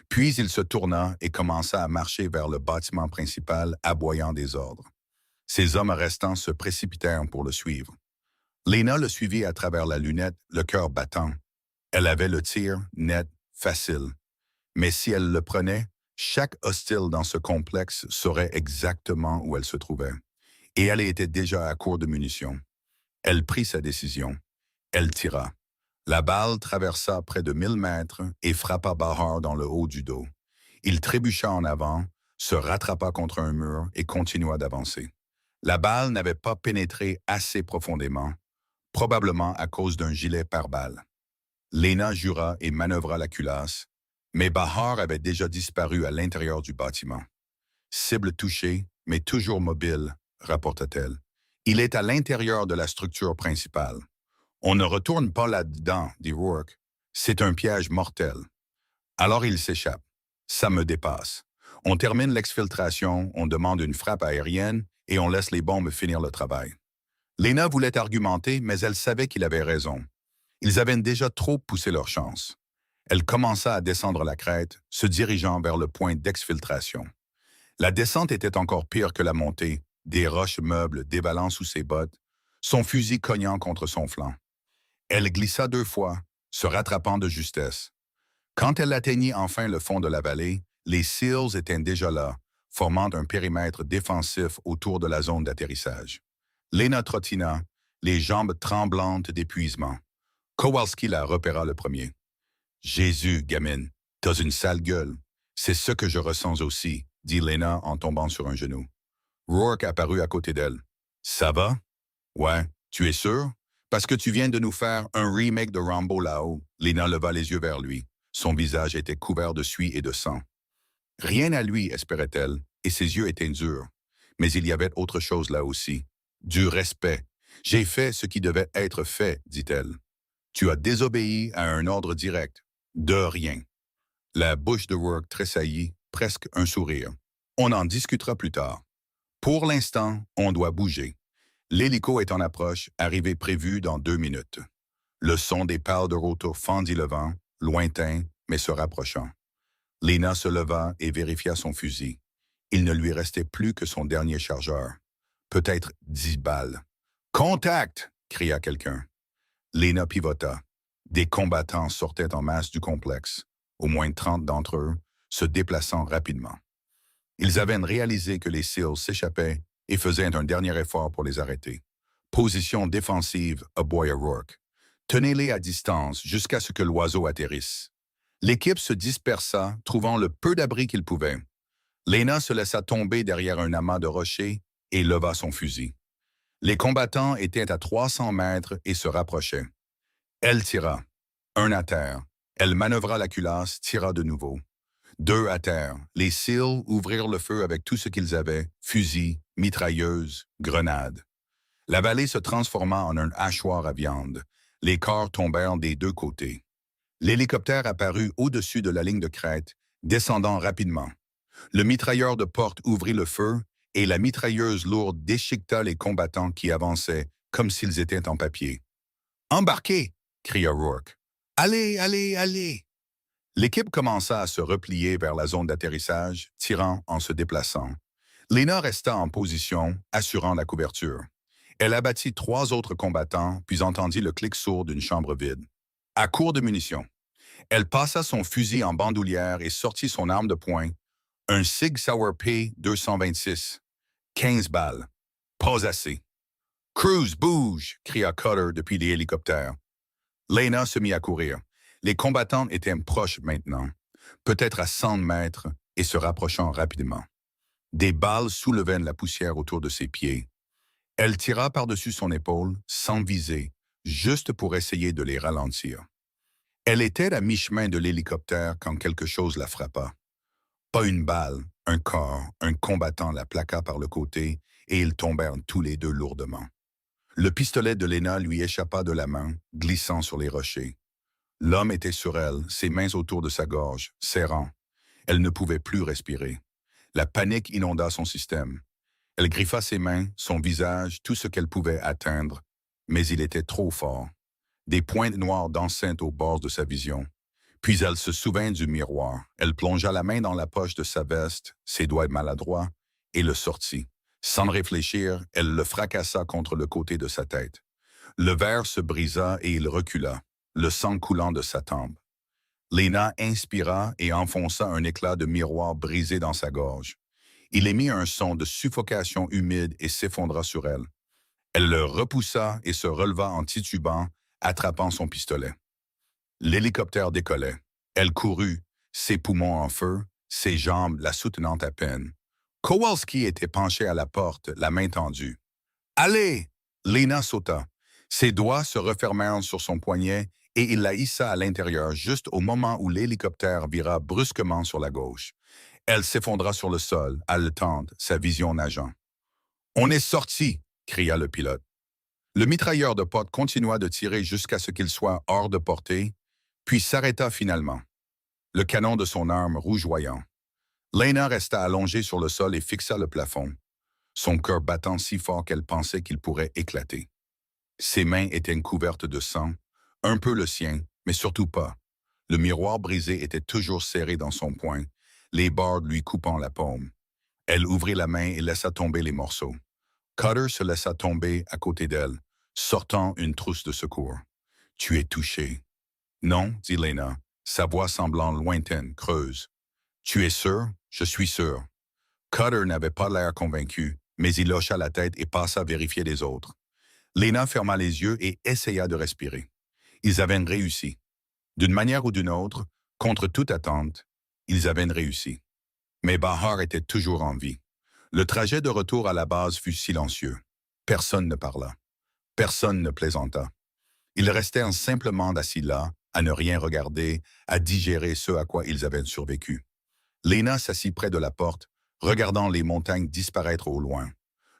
Speaker 1: Puis il se tourna et commença à marcher vers le bâtiment principal, aboyant des ordres. Ses hommes restants se précipitèrent pour le suivre. Lena le suivit à travers la lunette, le cœur battant. Elle avait le tir net, facile. Mais si elle le prenait, chaque hostile dans ce complexe saurait exactement où elle se trouvait. Et elle était déjà à court de munitions. Elle prit sa décision. Elle tira. La balle traversa près de 1000 mètres et frappa Bahar dans le haut du dos. Il trébucha en avant, se rattrapa contre un mur et continua d'avancer. La balle n'avait pas pénétré assez profondément, probablement à cause d'un gilet pare-balles. Lena jura et manœuvra la culasse, mais Bahar avait déjà disparu à l'intérieur du bâtiment. Cible touchée, mais toujours mobile, rapporta-t-elle. Il est à l'intérieur de la structure principale. On ne retourne pas là-dedans, dit Rourke. C'est un piège mortel. Alors il s'échappe. Ça me dépasse. On termine l'exfiltration, on demande une frappe aérienne et on laisse les bombes finir le travail. Lena voulait argumenter, mais elle savait qu'il avait raison. Ils avaient déjà trop poussé leur chance. Elle commença à descendre la crête, se dirigeant vers le point d'exfiltration. La descente était encore pire que la montée, des roches meubles dévalant sous ses bottes, son fusil cognant contre son flanc. Elle glissa 2 fois, se rattrapant de justesse. Quand elle atteignit enfin le fond de la vallée, les SEALs étaient déjà là, formant un périmètre défensif autour de la zone d'atterrissage. Lena trottina, les jambes tremblantes d'épuisement. Kowalski la repéra le premier. « Jésus, gamine, t'as une sale gueule. C'est ce que je ressens aussi, » dit Lena en tombant sur un genou. Rourke apparut à côté d'elle. « Ça va? »« Ouais, tu es sûr? Parce que tu viens de nous faire un remake de Rambo là-haut. » Lena leva les yeux vers lui. Son visage était couvert de suie et de sang. Rien à lui, espérait-elle, et ses yeux étaient durs. Mais il y avait autre chose là aussi. Du respect. « J'ai fait ce qui devait être fait, » dit-elle. « Tu as désobéi à un ordre direct. De rien. » La bouche de Rourke tressaillit, presque un sourire. « On en discutera plus tard. Pour l'instant, on doit bouger. L'hélico est en approche, arrivée prévue dans 2 minutes. » Le son des pales de rotor fendit le vent, lointain, mais se rapprochant. Lena se leva et vérifia son fusil. Il ne lui restait plus que son dernier chargeur. peut-être 10 balles. « Contact! » cria quelqu'un. Lena pivota. Des combattants sortaient en masse du complexe, au moins 30 d'entre eux, se déplaçant rapidement. Ils avaient réalisé que les SEALs s'échappaient et faisaient un dernier effort pour les arrêter. Position défensive, aboya Rourke. Tenez-les à distance jusqu'à ce que l'oiseau atterrisse. L'équipe se dispersa, trouvant le peu d'abri qu'il pouvait. Lena se laissa tomber derrière un amas de rochers et leva son fusil. Les combattants étaient à 300 mètres et se rapprochaient. Elle tira. Un à terre. Elle manœuvra la culasse, tira de nouveau. 2 à terre. Les SEALs ouvrirent le feu avec tout ce qu'ils avaient, fusils, mitrailleuses, grenades. La vallée se transforma en un hachoir à viande. Les corps tombèrent des 2 côtés. L'hélicoptère apparut au-dessus de la ligne de crête, descendant rapidement. Le mitrailleur de porte ouvrit le feu et la mitrailleuse lourde déchiqueta les combattants qui avançaient comme s'ils étaient en papier. « Embarquez! » cria Rourke. « Allez, allez, allez! » L'équipe commença à se replier vers la zone d'atterrissage, tirant en se déplaçant. Lena resta en position, assurant la couverture. Elle abattit 3 autres combattants, puis entendit le clic sourd d'une chambre vide. À court de munitions. Elle passa son fusil en bandoulière et sortit son arme de poing, un Sig Sauer P-226. 15 balles. Pas assez. « Cruz, bouge! » cria Cutter depuis les hélicoptères. Lena se mit à courir. Les combattants étaient proches maintenant, peut-être à 100 mètres, et se rapprochant rapidement. Des balles soulevaient la poussière autour de ses pieds. Elle tira par-dessus son épaule, sans viser, juste pour essayer de les ralentir. Elle était à mi-chemin de l'hélicoptère quand quelque chose la frappa. Pas une balle, un corps, un combattant la plaqua par le côté, et ils tombèrent tous les 2 lourdement. Le pistolet de Lena lui échappa de la main, glissant sur les rochers. L'homme était sur elle, ses mains autour de sa gorge, serrant. Elle ne pouvait plus respirer. La panique inonda son système. Elle griffa ses mains, son visage, tout ce qu'elle pouvait atteindre, mais il était trop fort. Des pointes noires dansaient au bord de sa vision. Puis elle se souvint du miroir. Elle plongea la main dans la poche de sa veste, ses doigts maladroits, et le sortit. Sans réfléchir, elle le fracassa contre le côté de sa tête. Le verre se brisa et il recula, le sang coulant de sa tempe. Lena inspira et enfonça un éclat de miroir brisé dans sa gorge. Il émit un son de suffocation humide et s'effondra sur elle. Elle le repoussa et se releva en titubant, attrapant son pistolet. L'hélicoptère décollait. Elle courut, ses poumons en feu, ses jambes la soutenant à peine. Kowalski était penché à la porte, la main tendue. « Allez! » Lena sauta. Ses doigts se refermèrent sur son poignet et il la hissa à l'intérieur juste au moment où l'hélicoptère vira brusquement sur la gauche. Elle s'effondra sur le sol, haletante, sa vision nageant. « On est sorti! » cria le pilote. Le mitrailleur de porte continua de tirer jusqu'à ce qu'il soit hors de portée, puis s'arrêta finalement, le canon de son arme rougeoyant. Lena resta allongée sur le sol et fixa le plafond, son cœur battant si fort qu'elle pensait qu'il pourrait éclater. Ses mains étaient couvertes de sang, un peu le sien, mais surtout pas. Le miroir brisé était toujours serré dans son poing, les bords lui coupant la paume. Elle ouvrit la main et laissa tomber les morceaux. Cutter se laissa tomber à côté d'elle, sortant une trousse de secours. « Tu es touché. »« Non, » dit Lena, sa voix semblant lointaine, creuse. « Tu es sûr? »« Je suis sûr. » Cutter n'avait pas l'air convaincu, mais il hocha la tête et passa vérifier les autres. Lena ferma les yeux et essaya de respirer. Ils avaient réussi. D'une manière ou d'une autre, contre toute attente, ils avaient réussi. Mais Bahar était toujours en vie. Le trajet de retour à la base fut silencieux. Personne ne parla. Personne ne plaisanta. Ils restèrent simplement assis là, à ne rien regarder, à digérer ce à quoi ils avaient survécu. Lena s'assit près de la porte, regardant les montagnes disparaître au loin.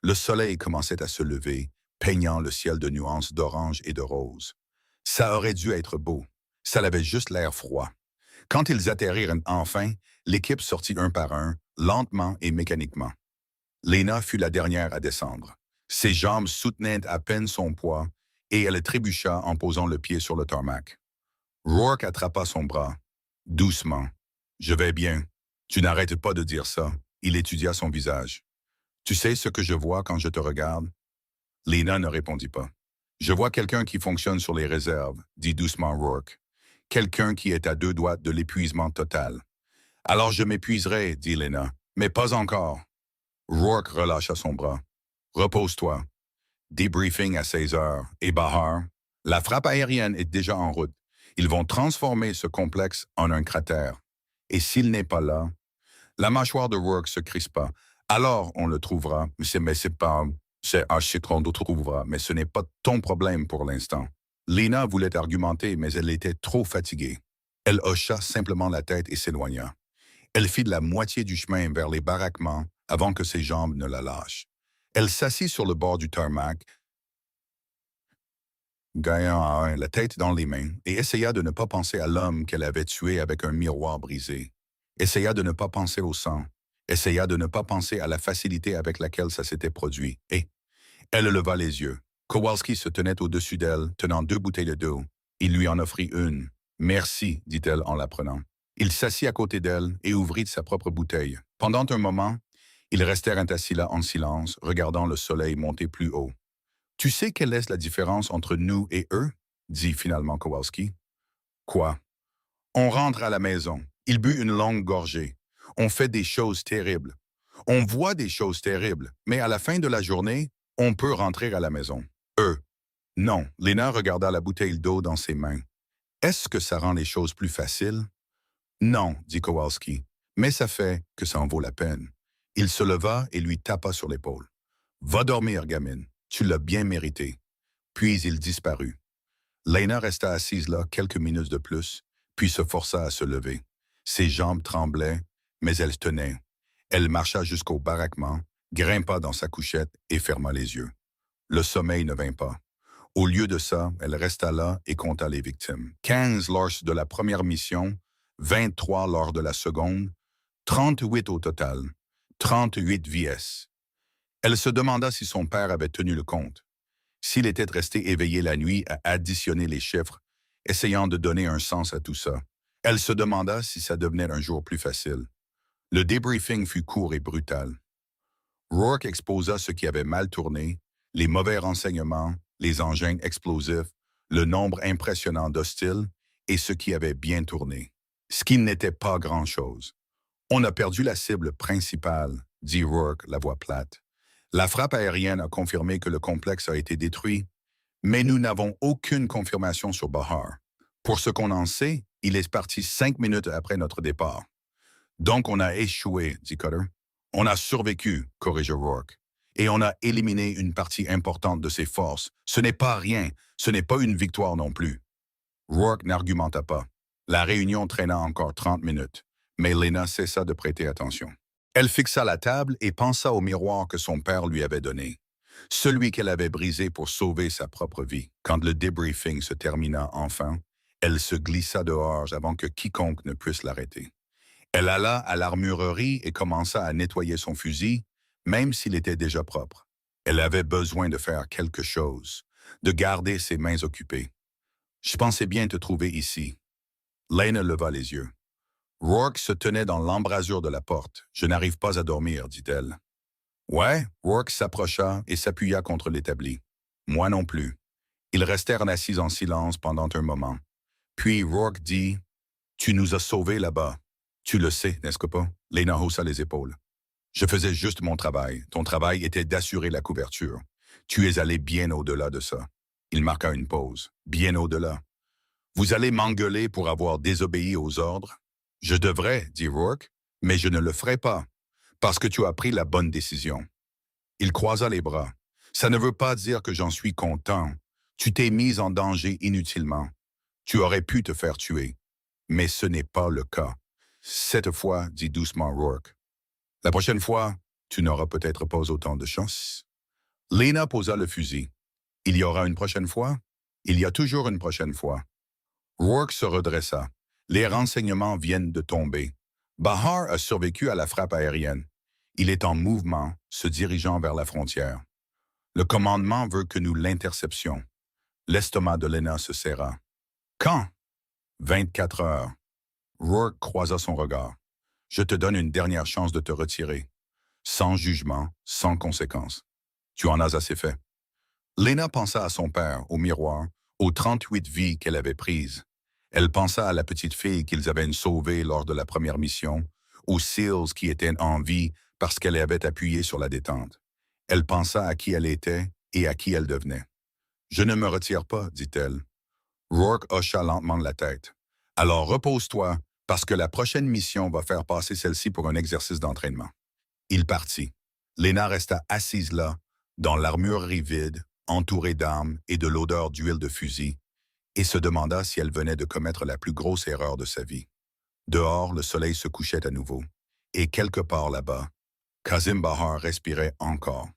Speaker 1: Le soleil commençait à se lever, peignant le ciel de nuances d'orange et de rose. Ça aurait dû être beau. Ça avait juste l'air froid. Quand ils atterrirent enfin, l'équipe sortit un par un, lentement et mécaniquement. Lena fut la dernière à descendre. Ses jambes soutenaient à peine son poids et elle trébucha en posant le pied sur le tarmac. Rourke attrapa son bras. Doucement. « Je vais bien. Tu n'arrêtes pas de dire ça. » Il étudia son visage. Tu sais ce que je vois quand je te regarde? Lena ne répondit pas. Je vois quelqu'un qui fonctionne sur les réserves, dit doucement Rourke. Quelqu'un qui est à deux doigts de l'épuisement total. Alors je m'épuiserai, dit Lena, mais pas encore. Rourke relâcha son bras. Repose-toi. Debriefing à 16 heures. Et Bahar, la frappe aérienne est déjà en route. Ils vont transformer ce complexe en un cratère. Et s'il n'est pas là, la mâchoire de Rourke se crispa. Alors on le trouvera, mais c'est pas... C'est un shit qu'on le trouvera, mais ce n'est pas ton problème pour l'instant. Lena voulait argumenter, mais elle était trop fatiguée. Elle hocha simplement la tête et s'éloigna. Elle fit de la moitié du chemin vers les baraquements avant que ses jambes ne la lâchent. Elle s'assit sur le bord du tarmac, gagnant à un, la tête dans les mains, et essaya de ne pas penser à l'homme qu'elle avait tué avec un miroir brisé. Essaya de ne pas penser au sang. Essaya de ne pas penser à la facilité avec laquelle ça s'était produit. Et elle leva les yeux. Kowalski se tenait au-dessus d'elle, tenant deux bouteilles d'eau. Il lui en offrit une. Merci, dit-elle en la prenant. Il s'assit à côté d'elle et ouvrit sa propre bouteille. Pendant un moment, ils restèrent assis là en silence, regardant le soleil monter plus haut. Tu sais quelle est la différence entre nous et eux? Dit finalement Kowalski. Quoi? On rentre à la maison. Il but une longue gorgée. On fait des choses terribles. On voit des choses terribles, mais à la fin de la journée, on peut rentrer à la maison. Eux. Non, Lena regarda la bouteille d'eau dans ses mains. Est-ce que ça rend les choses plus faciles? Non, dit Kowalski, mais ça fait que ça en vaut la peine. Il se leva et lui tapa sur l'épaule. Va dormir, gamine. Tu l'as bien mérité. Puis il disparut. Lena resta assise là quelques minutes de plus, puis se força à se lever. Ses jambes tremblaient, mais elle tenait. Elle marcha jusqu'au baraquement, grimpa dans sa couchette et ferma les yeux. Le sommeil ne vint pas. Au lieu de ça, elle resta là et compta les victimes. 15 lors de la première mission, 23 lors de la seconde, 38 au total, 38 VS. Elle se demanda si son père avait tenu le compte. S'il était resté éveillé la nuit à additionner les chiffres, essayant de donner un sens à tout ça. Elle se demanda si ça devenait un jour plus facile. Le débriefing fut court et brutal. Rourke exposa ce qui avait mal tourné, les mauvais renseignements, les engins explosifs, le nombre impressionnant d'hostiles et ce qui avait bien tourné. Ce qui n'était pas grand-chose. On a perdu la cible principale, dit Rourke, la voix plate. La frappe aérienne a confirmé que le complexe a été détruit, mais nous n'avons aucune confirmation sur Bahar. Pour ce qu'on en sait, il est parti 5 minutes après notre départ. Donc on a échoué, dit Cutter. On a survécu, corrigea Rourke. Et on a éliminé une partie importante de ses forces. Ce n'est pas rien, ce n'est pas une victoire non plus. Rourke n'argumenta pas. La réunion traîna encore 30 minutes, mais Lena cessa de prêter attention. Elle fixa la table et pensa au miroir que son père lui avait donné. Celui qu'elle avait brisé pour sauver sa propre vie. Quand le débriefing se termina enfin, elle se glissa dehors avant que quiconque ne puisse l'arrêter. Elle alla à l'armurerie et commença à nettoyer son fusil, même s'il était déjà propre. Elle avait besoin de faire quelque chose, de garder ses mains occupées. « Je pensais bien te trouver ici. » Lena leva les yeux. Rourke se tenait dans l'embrasure de la porte. « Je n'arrive pas à dormir, dit-elle. »« Ouais, » Rourke s'approcha et s'appuya contre l'établi. « Moi non plus. » Ils restèrent assis en silence pendant un moment. Puis Rourke dit, « Tu nous as sauvés là-bas. Tu le sais, n'est-ce pas? » Lena haussa les épaules. « Je faisais juste mon travail. Ton travail était d'assurer la couverture. Tu es allé bien au-delà de ça. » Il marqua une pause. « Bien au-delà. Vous allez m'engueuler pour avoir désobéi aux ordres? » « Je devrais, dit Rourke, mais je ne le ferai pas, parce que tu as pris la bonne décision. » Il croisa les bras. « Ça ne veut pas dire que j'en suis content. Tu t'es mise en danger inutilement. Tu aurais pu te faire tuer. Mais ce n'est pas le cas. Cette fois, dit doucement Rourke. La prochaine fois, tu n'auras peut-être pas autant de chance. » Lena posa le fusil. « Il y aura une prochaine fois? Il y a toujours une prochaine fois. » Rourke se redressa. Les renseignements viennent de tomber. Bahar a survécu à la frappe aérienne. Il est en mouvement, se dirigeant vers la frontière. Le commandement veut que nous l'interceptions. L'estomac de Lena se serra. Quand? 24 heures. Rourke croisa son regard. Je te donne une dernière chance de te retirer. sans jugement, sans conséquence. Tu en as assez fait. Lena pensa à son père, au miroir, aux 38 vies qu'elle avait prises. Elle pensa à la petite fille qu'ils avaient sauvée lors de la première mission, aux SEALs qui étaient en vie parce qu'elle avait appuyé sur la détente. Elle pensa à qui elle était et à qui elle devenait. « Je ne me retire pas, dit-elle. Rourke hocha lentement la tête. « Alors repose-toi, parce que la prochaine mission va faire passer celle-ci pour un exercice d'entraînement. » Il partit. Lena resta assise là, dans l'armurerie vide, entourée d'armes et de l'odeur d'huile de fusil, et se demanda si elle venait de commettre la plus grosse erreur de sa vie. Dehors, le soleil se couchait à nouveau, et quelque part là-bas, Kazim Bahar respirait encore.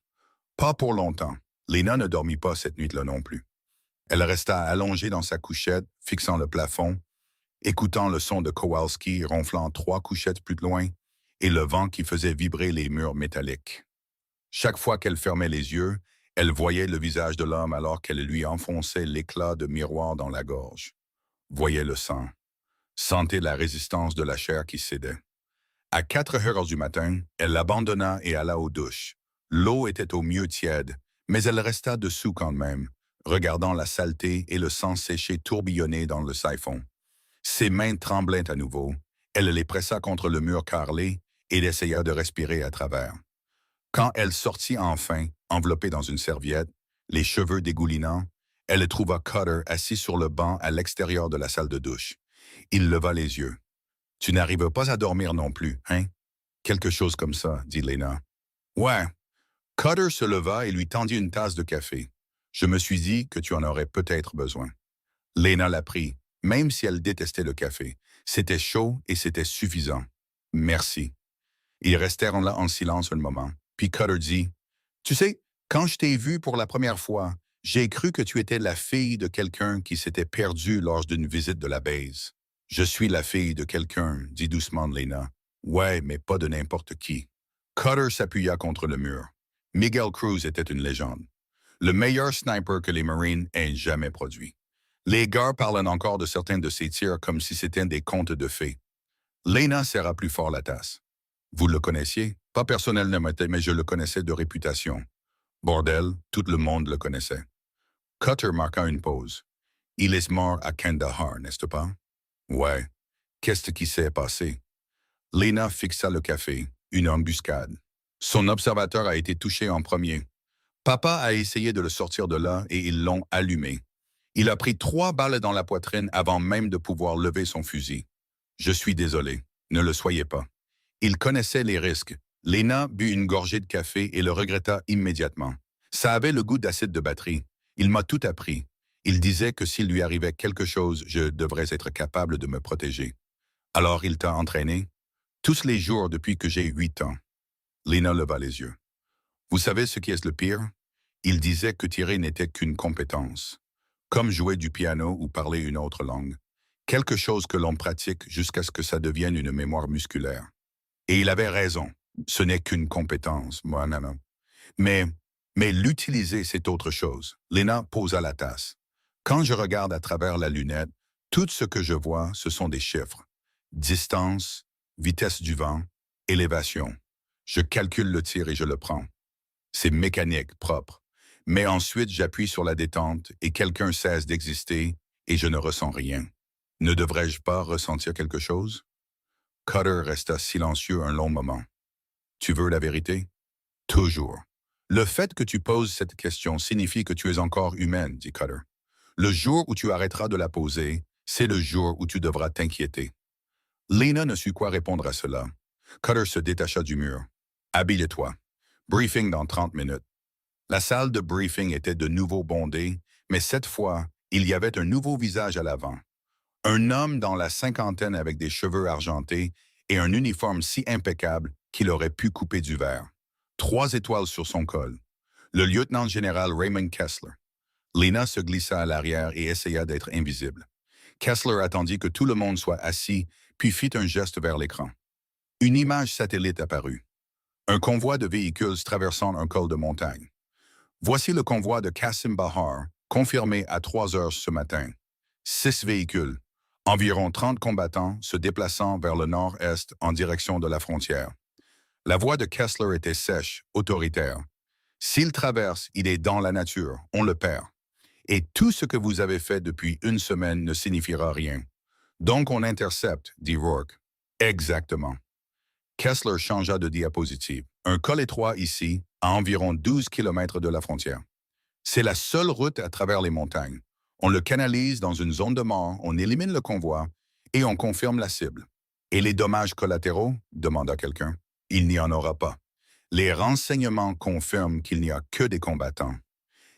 Speaker 1: Pas pour longtemps. Lena ne dormit pas cette nuit-là non plus. Elle resta allongée dans sa couchette, fixant le plafond, écoutant le son de Kowalski ronflant 3 couchettes plus loin et le vent qui faisait vibrer les murs métalliques. Chaque fois qu'elle fermait les yeux, elle voyait le visage de l'homme alors qu'elle lui enfonçait l'éclat de miroir dans la gorge. Voyait le sang. Sentait la résistance de la chair qui cédait. À 4 heures du matin, elle l'abandonna et alla aux douches. L'eau était au mieux tiède, mais elle resta dessous quand même, regardant la saleté et le sang séché tourbillonner dans le siphon. Ses mains tremblaient à nouveau. Elle les pressa contre le mur carrelé et essaya de respirer à travers. Quand elle sortit enfin, enveloppée dans une serviette, les cheveux dégoulinants, elle trouva Cutter assis sur le banc à l'extérieur de la salle de douche. Il leva les yeux. « Tu n'arrives pas à dormir non plus, hein? » « Quelque chose comme ça, dit Lena. « Ouais. » Cutter se leva et lui tendit une tasse de café. « Je me suis dit que tu en aurais peut-être besoin. » Lena la prit, même si elle détestait le café. C'était chaud et c'était suffisant. « Merci. » Ils restèrent là en silence un moment. Puis Cutter dit, « Tu sais, quand je t'ai vu pour la première fois, j'ai cru que tu étais la fille de quelqu'un qui s'était perdu lors d'une visite de la base. »« Je suis la fille de quelqu'un, » dit doucement Lena. « Ouais, mais pas de n'importe qui. » Cutter s'appuya contre le mur. Miguel Cruz était une légende. Le meilleur sniper que les Marines aient jamais produit. Les gars parlent encore de certains de ses tirs comme si c'était des contes de fées. Lena serra plus fort la tasse. « Vous le connaissiez? Pas personnellement, mais je le connaissais de réputation. Bordel, tout le monde le connaissait. » Cutter marqua une pause. « Il est mort à Kandahar, n'est-ce pas? »« Ouais. Qu'est-ce qui s'est passé? » Lena fixa le café. Une embuscade. Son observateur a été touché en premier. Papa a essayé de le sortir de là et ils l'ont allumé. Il a pris 3 balles dans la poitrine avant même de pouvoir lever son fusil. Je suis désolé. Ne le soyez pas. Il connaissait les risques. Lena but une gorgée de café et le regretta immédiatement. Ça avait le goût d'acide de batterie. Il m'a tout appris. Il disait que s'il lui arrivait quelque chose, je devrais être capable de me protéger. Alors il t'a entraîné? Tous les jours depuis que j'ai 8 ans. Lena leva les yeux. Vous savez ce qui est le pire? Il disait que tirer n'était qu'une compétence. Comme jouer du piano ou parler une autre langue. Quelque chose que l'on pratique jusqu'à ce que ça devienne une mémoire musculaire. Et il avait raison. Ce n'est qu'une compétence, moi, non. Mais l'utiliser, c'est autre chose. Lena posa la tasse. Quand je regarde à travers la lunette, tout ce que je vois, ce sont des chiffres. Distance, vitesse du vent, élévation. Je calcule le tir et je le prends. C'est mécanique, propre. Mais ensuite, j'appuie sur la détente et quelqu'un cesse d'exister et je ne ressens rien. Ne devrais-je pas ressentir quelque chose? Cutter resta silencieux un long moment. Tu veux la vérité? Toujours. Le fait que tu poses cette question signifie que tu es encore humaine, dit Cutter. Le jour où tu arrêteras de la poser, c'est le jour où tu devras t'inquiéter. Lena ne sut quoi répondre à cela. Cutter se détacha du mur. Habille-toi. Briefing dans 30 minutes. La salle de briefing était de nouveau bondée, mais cette fois, il y avait un nouveau visage à l'avant. Un homme dans la cinquantaine avec des cheveux argentés et un uniforme si impeccable qu'il aurait pu couper du verre. 3 étoiles sur son col. Le lieutenant-général Raymond Kessler. Lena se glissa à l'arrière et essaya d'être invisible. Kessler attendit que tout le monde soit assis, puis fit un geste vers l'écran. Une image satellite apparut. Un convoi de véhicules traversant un col de montagne. Voici le convoi de Qasim Bahar, confirmé à 3 heures ce matin. 6 véhicules, environ 30 combattants se déplaçant vers le nord-est en direction de la frontière. La voix de Kessler était sèche, autoritaire. S'il traverse, il est dans la nature, on le perd. Et tout ce que vous avez fait depuis une semaine ne signifiera rien. Donc on intercepte, dit Rourke. Exactement. Kessler changea de diapositive. Un col étroit ici, à environ 12 kilomètres de la frontière. C'est la seule route à travers les montagnes. On le canalise dans une zone de mort, on élimine le convoi et on confirme la cible. Et les dommages collatéraux demanda quelqu'un. Il n'y en aura pas. Les renseignements confirment qu'il n'y a que des combattants.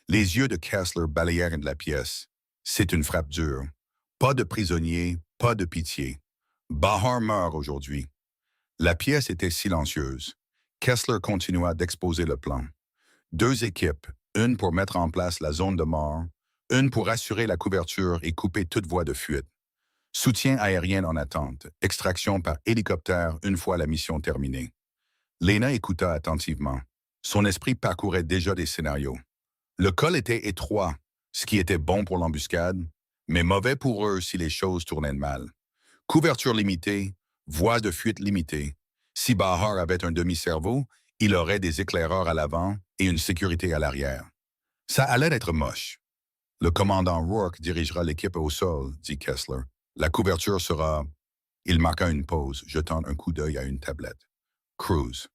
Speaker 1: Les yeux de Kessler balayèrent de la pièce. C'est une frappe dure. Pas de prisonniers, pas de pitié. Bahar meurt aujourd'hui. La pièce était silencieuse. Kessler continua d'exposer le plan. 2 équipes, une pour mettre en place la zone de mort, une pour assurer la couverture et couper toute voie de fuite. Soutien aérien en attente, extraction par hélicoptère une fois la mission terminée. Lena écouta attentivement. Son esprit parcourait déjà des scénarios. Le col était étroit, ce qui était bon pour l'embuscade, mais mauvais pour eux si les choses tournaient mal. Couverture limitée, voie de fuite limitée. Si Bahar avait un demi-cerveau, il aurait des éclaireurs à l'avant et une sécurité à l'arrière. Ça allait être moche. Le commandant Rourke dirigera l'équipe au sol, dit Kessler. La couverture sera... Il marqua une pause, jetant un coup d'œil à une tablette. Cruz.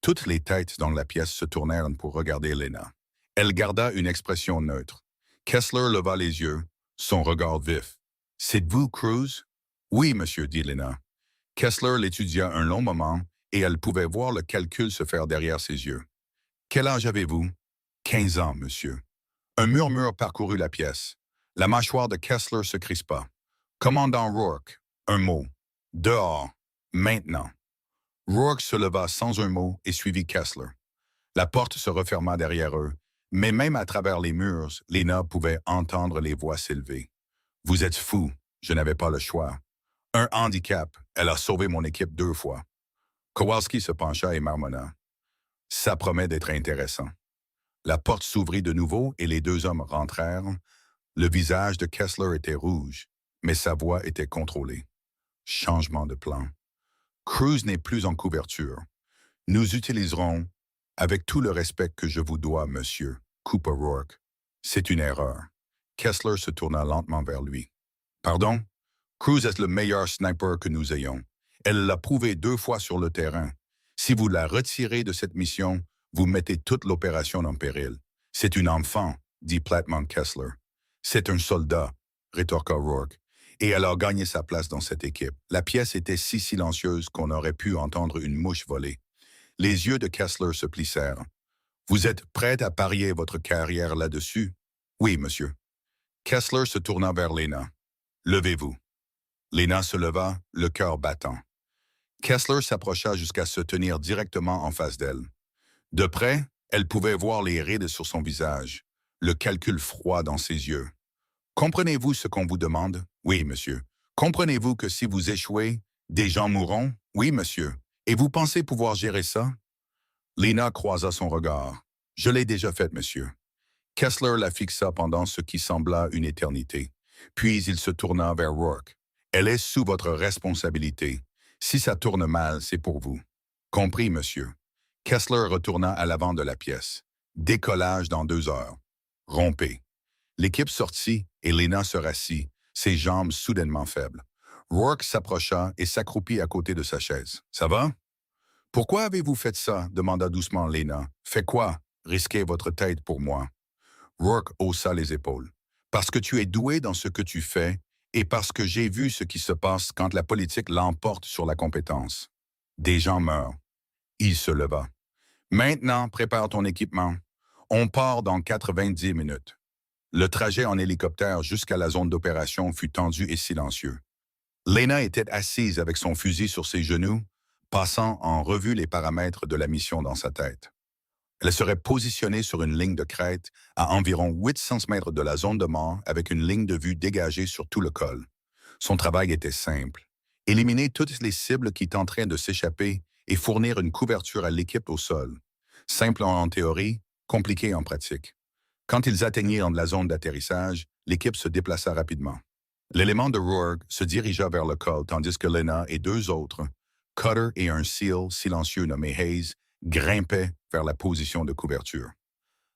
Speaker 1: Toutes les têtes dans la pièce se tournèrent pour regarder Lena. Elle garda une expression neutre. Kessler leva les yeux, son regard vif. « C'est vous, Cruz? »« Oui, monsieur, dit Lena. » Kessler l'étudia un long moment et elle pouvait voir le calcul se faire derrière ses yeux. « Quel âge avez-vous? »« 15 ans, monsieur. » Un murmure parcourut la pièce. La mâchoire de Kessler se crispa. « Commandant Rourke, un mot. Dehors. Maintenant. » Rourke se leva sans un mot et suivit Kessler. La porte se referma derrière eux, mais même à travers les murs, Lena pouvait entendre les voix s'élever. « Vous êtes fou, je n'avais pas le choix. Un handicap, elle a sauvé mon équipe 2 fois. » Kowalski se pencha et marmonna. « Ça promet d'être intéressant. » La porte s'ouvrit de nouveau et les 2 hommes rentrèrent. Le visage de Kessler était rouge, mais sa voix était contrôlée. Changement de plan. Cruz n'est plus en couverture. Nous utiliserons, avec tout le respect que je vous dois, monsieur, coupa Rourke. C'est une erreur. Kessler se tourna lentement vers lui. Pardon? Cruz est le meilleur sniper que nous ayons. Elle l'a prouvé 2 fois sur le terrain. Si vous la retirez de cette mission, vous mettez toute l'opération en péril. C'est une enfant, dit platement Kessler. C'est un soldat, rétorqua Rourke. Et elle a gagné sa place dans cette équipe. La pièce était si silencieuse qu'on aurait pu entendre une mouche voler. Les yeux de Kessler se plissèrent. « Vous êtes prête à parier votre carrière là-dessus? »« Oui, monsieur. » Kessler se tourna vers Lena. « Levez-vous. » Lena se leva, le cœur battant. Kessler s'approcha jusqu'à se tenir directement en face d'elle. De près, elle pouvait voir les rides sur son visage, le calcul froid dans ses yeux. « Comprenez-vous ce qu'on vous demande? »« Oui, monsieur. »« Comprenez-vous que si vous échouez, des gens mourront? »« Oui, monsieur. »« Et vous pensez pouvoir gérer ça? » Lena croisa son regard. « Je l'ai déjà fait, monsieur. » Kessler la fixa pendant ce qui sembla une éternité. Puis il se tourna vers Rourke. « Elle est sous votre responsabilité. Si ça tourne mal, c'est pour vous. »« Compris, monsieur. » Kessler retourna à l'avant de la pièce. « Décollage dans 2 heures. Rompez. » L'équipe sortit et Lena se rassit, ses jambes soudainement faibles. Rourke s'approcha et s'accroupit à côté de sa chaise. « Ça va? »« Pourquoi avez-vous fait ça? » demanda doucement Lena. « Fait quoi? Risquer votre tête pour moi. » Rourke haussa les épaules. « Parce que tu es doué dans ce que tu fais et parce que j'ai vu ce qui se passe quand la politique l'emporte sur la compétence. Des gens meurent. » Il se leva. « Maintenant, prépare ton équipement. On part dans 90 minutes. » Le trajet en hélicoptère jusqu'à la zone d'opération fut tendu et silencieux. Lena était assise avec son fusil sur ses genoux, passant en revue les paramètres de la mission dans sa tête. Elle serait positionnée sur une ligne de crête à environ 800 mètres de la zone de mort avec une ligne de vue dégagée sur tout le col. Son travail était simple. Éliminer toutes les cibles qui tenteraient de s'échapper et fournir une couverture à l'équipe au sol. Simple en théorie, compliqué en pratique. Quand ils atteignirent la zone d'atterrissage, l'équipe se déplaça rapidement. L'élément de Rourke se dirigea vers le col tandis que Lena et 2 autres Cutter et un SEAL silencieux nommé Hayes grimpaient vers la position de couverture.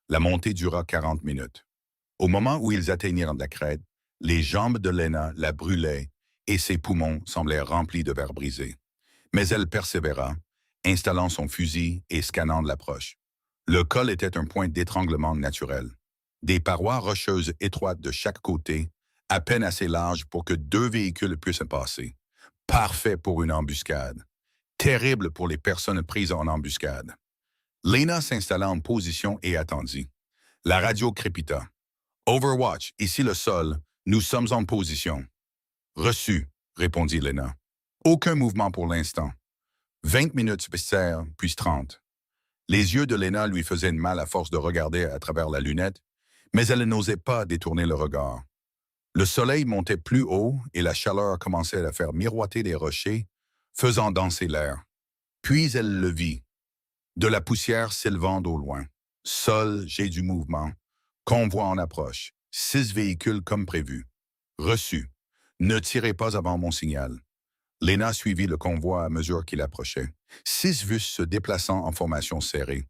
Speaker 1: La montée dura 40 minutes. Au moment où ils atteignirent la crête, les jambes de Lena la brûlaient et ses poumons semblaient remplis de verre brisé. Mais elle persévéra, installant son fusil et scannant l'approche. Le col était un point d'étranglement naturel. Des parois rocheuses étroites de chaque côté, à peine assez larges pour que deux véhicules puissent passer. Parfait pour une embuscade. Terrible pour les personnes prises en embuscade. Lena s'installa en position et attendit. La radio crépita. Overwatch, ici le sol, nous sommes en position. Reçu, répondit Lena. Aucun mouvement pour l'instant. 20 minutes passèrent, puis 30. Les yeux de Lena lui faisaient mal à force de regarder à travers la lunette, mais elle n'osait pas détourner le regard. Le soleil montait plus haut et la chaleur commençait à faire miroiter les rochers, faisant danser l'air. Puis elle le vit. De la poussière s'élevant au loin. Sol, jet du mouvement. Convoi en approche. 6 véhicules comme prévu. Reçu. Ne tirez pas avant mon signal. Lena suivit le convoi à mesure qu'il approchait. 6 bus se déplaçant en formation serrée.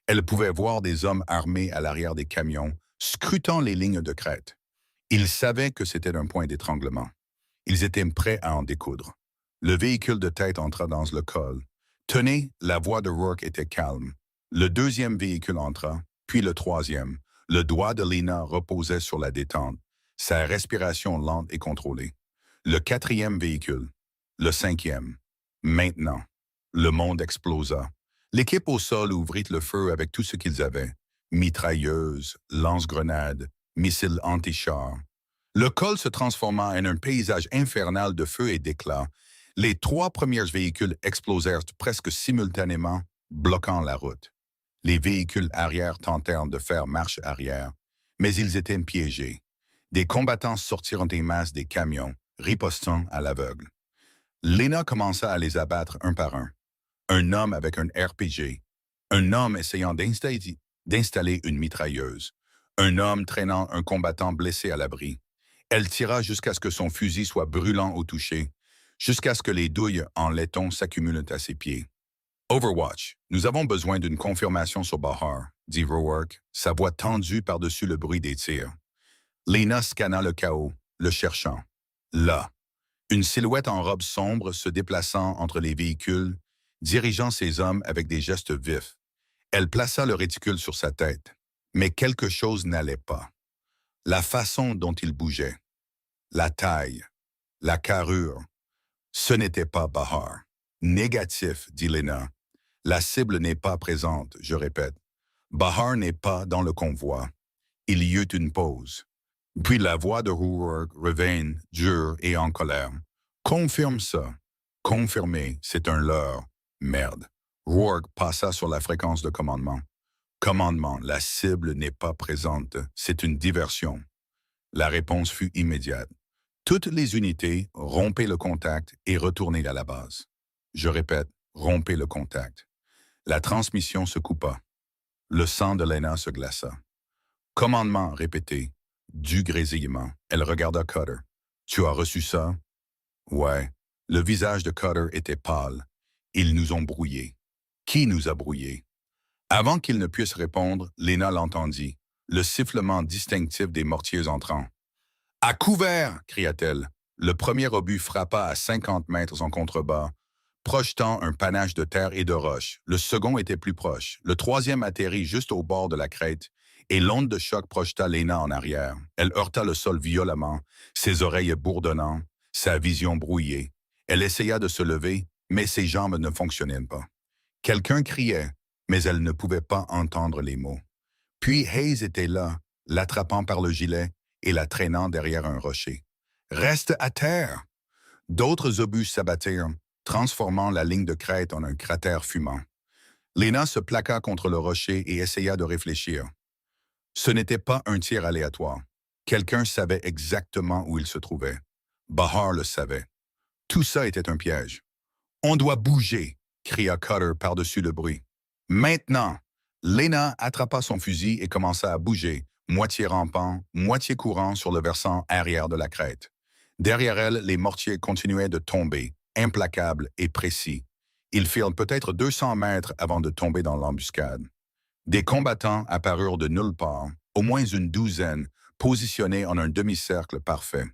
Speaker 1: Elle pouvait voir des hommes armés à l'arrière des camions, scrutant les lignes de crête. Ils savaient que c'était un point d'étranglement. Ils étaient prêts à en découdre. Le véhicule de tête entra dans le col. Tenez, la voix de Rourke était calme. Le deuxième véhicule entra, puis le troisième. Le doigt de Lena reposait sur la détente, sa respiration lente et contrôlée. Le quatrième véhicule. Le cinquième. Maintenant. Le monde explosa. L'équipe au sol ouvrit le feu avec tout ce qu'ils avaient. Mitrailleuses, lance-grenades, missiles anti-chars. Le col se transforma en un paysage infernal de feu et d'éclats. Les 3 premiers véhicules explosèrent presque simultanément, bloquant la route. Les véhicules arrière tentèrent de faire marche arrière, mais ils étaient piégés. Des combattants sortirent des masses des camions, ripostant à l'aveugle. Lena commença à les abattre un par un. Un homme avec un RPG, un homme essayant d'installer une mitrailleuse, un homme traînant un combattant blessé à l'abri. Elle tira jusqu'à ce que son fusil soit brûlant au toucher, jusqu'à ce que les douilles en laiton s'accumulent à ses pieds. Overwatch, nous avons besoin d'une confirmation sur Bahar, dit Rourke, sa voix tendue par-dessus le bruit des tirs. Lena scanna le chaos, le cherchant. Là, une silhouette en robe sombre se déplaçant entre les véhicules, dirigeant ses hommes avec des gestes vifs. Elle plaça le réticule sur sa tête, mais quelque chose n'allait pas. La façon dont il bougeait, la taille, la carrure, ce n'était pas Bahar. Négatif, dit Lena. La cible n'est pas présente, je répète. Bahar n'est pas dans le convoi. Il y eut une pause. Puis la voix de Rourke revint, dure et en colère. Confirme ça. Confirmé, c'est un leurre. Merde. Rourke passa sur la fréquence de commandement. Commandement, la cible n'est pas présente. C'est une diversion. La réponse fut immédiate. Toutes les unités rompaient le contact et retournaient à la base. Je répète, rompaient le contact. La transmission se coupa. Le sang de Lena se glaça. Commandement répété. Du grésillement. Elle regarda Cutter. Tu as reçu ça? Ouais. Le visage de Cutter était pâle. Ils nous ont brouillés. Qui nous a brouillés? Avant qu'il ne puisse répondre, Lena l'entendit. Le sifflement distinctif des mortiers entrants. À couvert! Cria-t-elle. Le premier obus frappa à 50 mètres en contrebas, projetant un panache de terre et de roches. Le second était plus proche. Le troisième atterrit juste au bord de la crête, et l'onde de choc projeta Lena en arrière. Elle heurta le sol violemment, ses oreilles bourdonnant, sa vision brouillée. Elle essaya de se lever, mais ses jambes ne fonctionnaient pas. Quelqu'un criait, mais elle ne pouvait pas entendre les mots. Puis Hayes était là, l'attrapant par le gilet et la traînant derrière un rocher. « Reste à terre! » D'autres obus s'abattirent, transformant la ligne de crête en un cratère fumant. Lena se plaqua contre le rocher et essaya de réfléchir. Ce n'était pas un tir aléatoire. Quelqu'un savait exactement où il se trouvait. Bahar le savait. Tout ça était un piège. « On doit bouger !» cria Cutter par-dessus le bruit. « Maintenant !» Lena attrapa son fusil et commença à bouger, moitié rampant, moitié courant sur le versant arrière de la crête. Derrière elle, les mortiers continuaient de tomber, implacables et précis. Ils firent peut-être 200 mètres avant de tomber dans l'embuscade. Des combattants apparurent de nulle part, au moins une douzaine, positionnés en un demi-cercle parfait.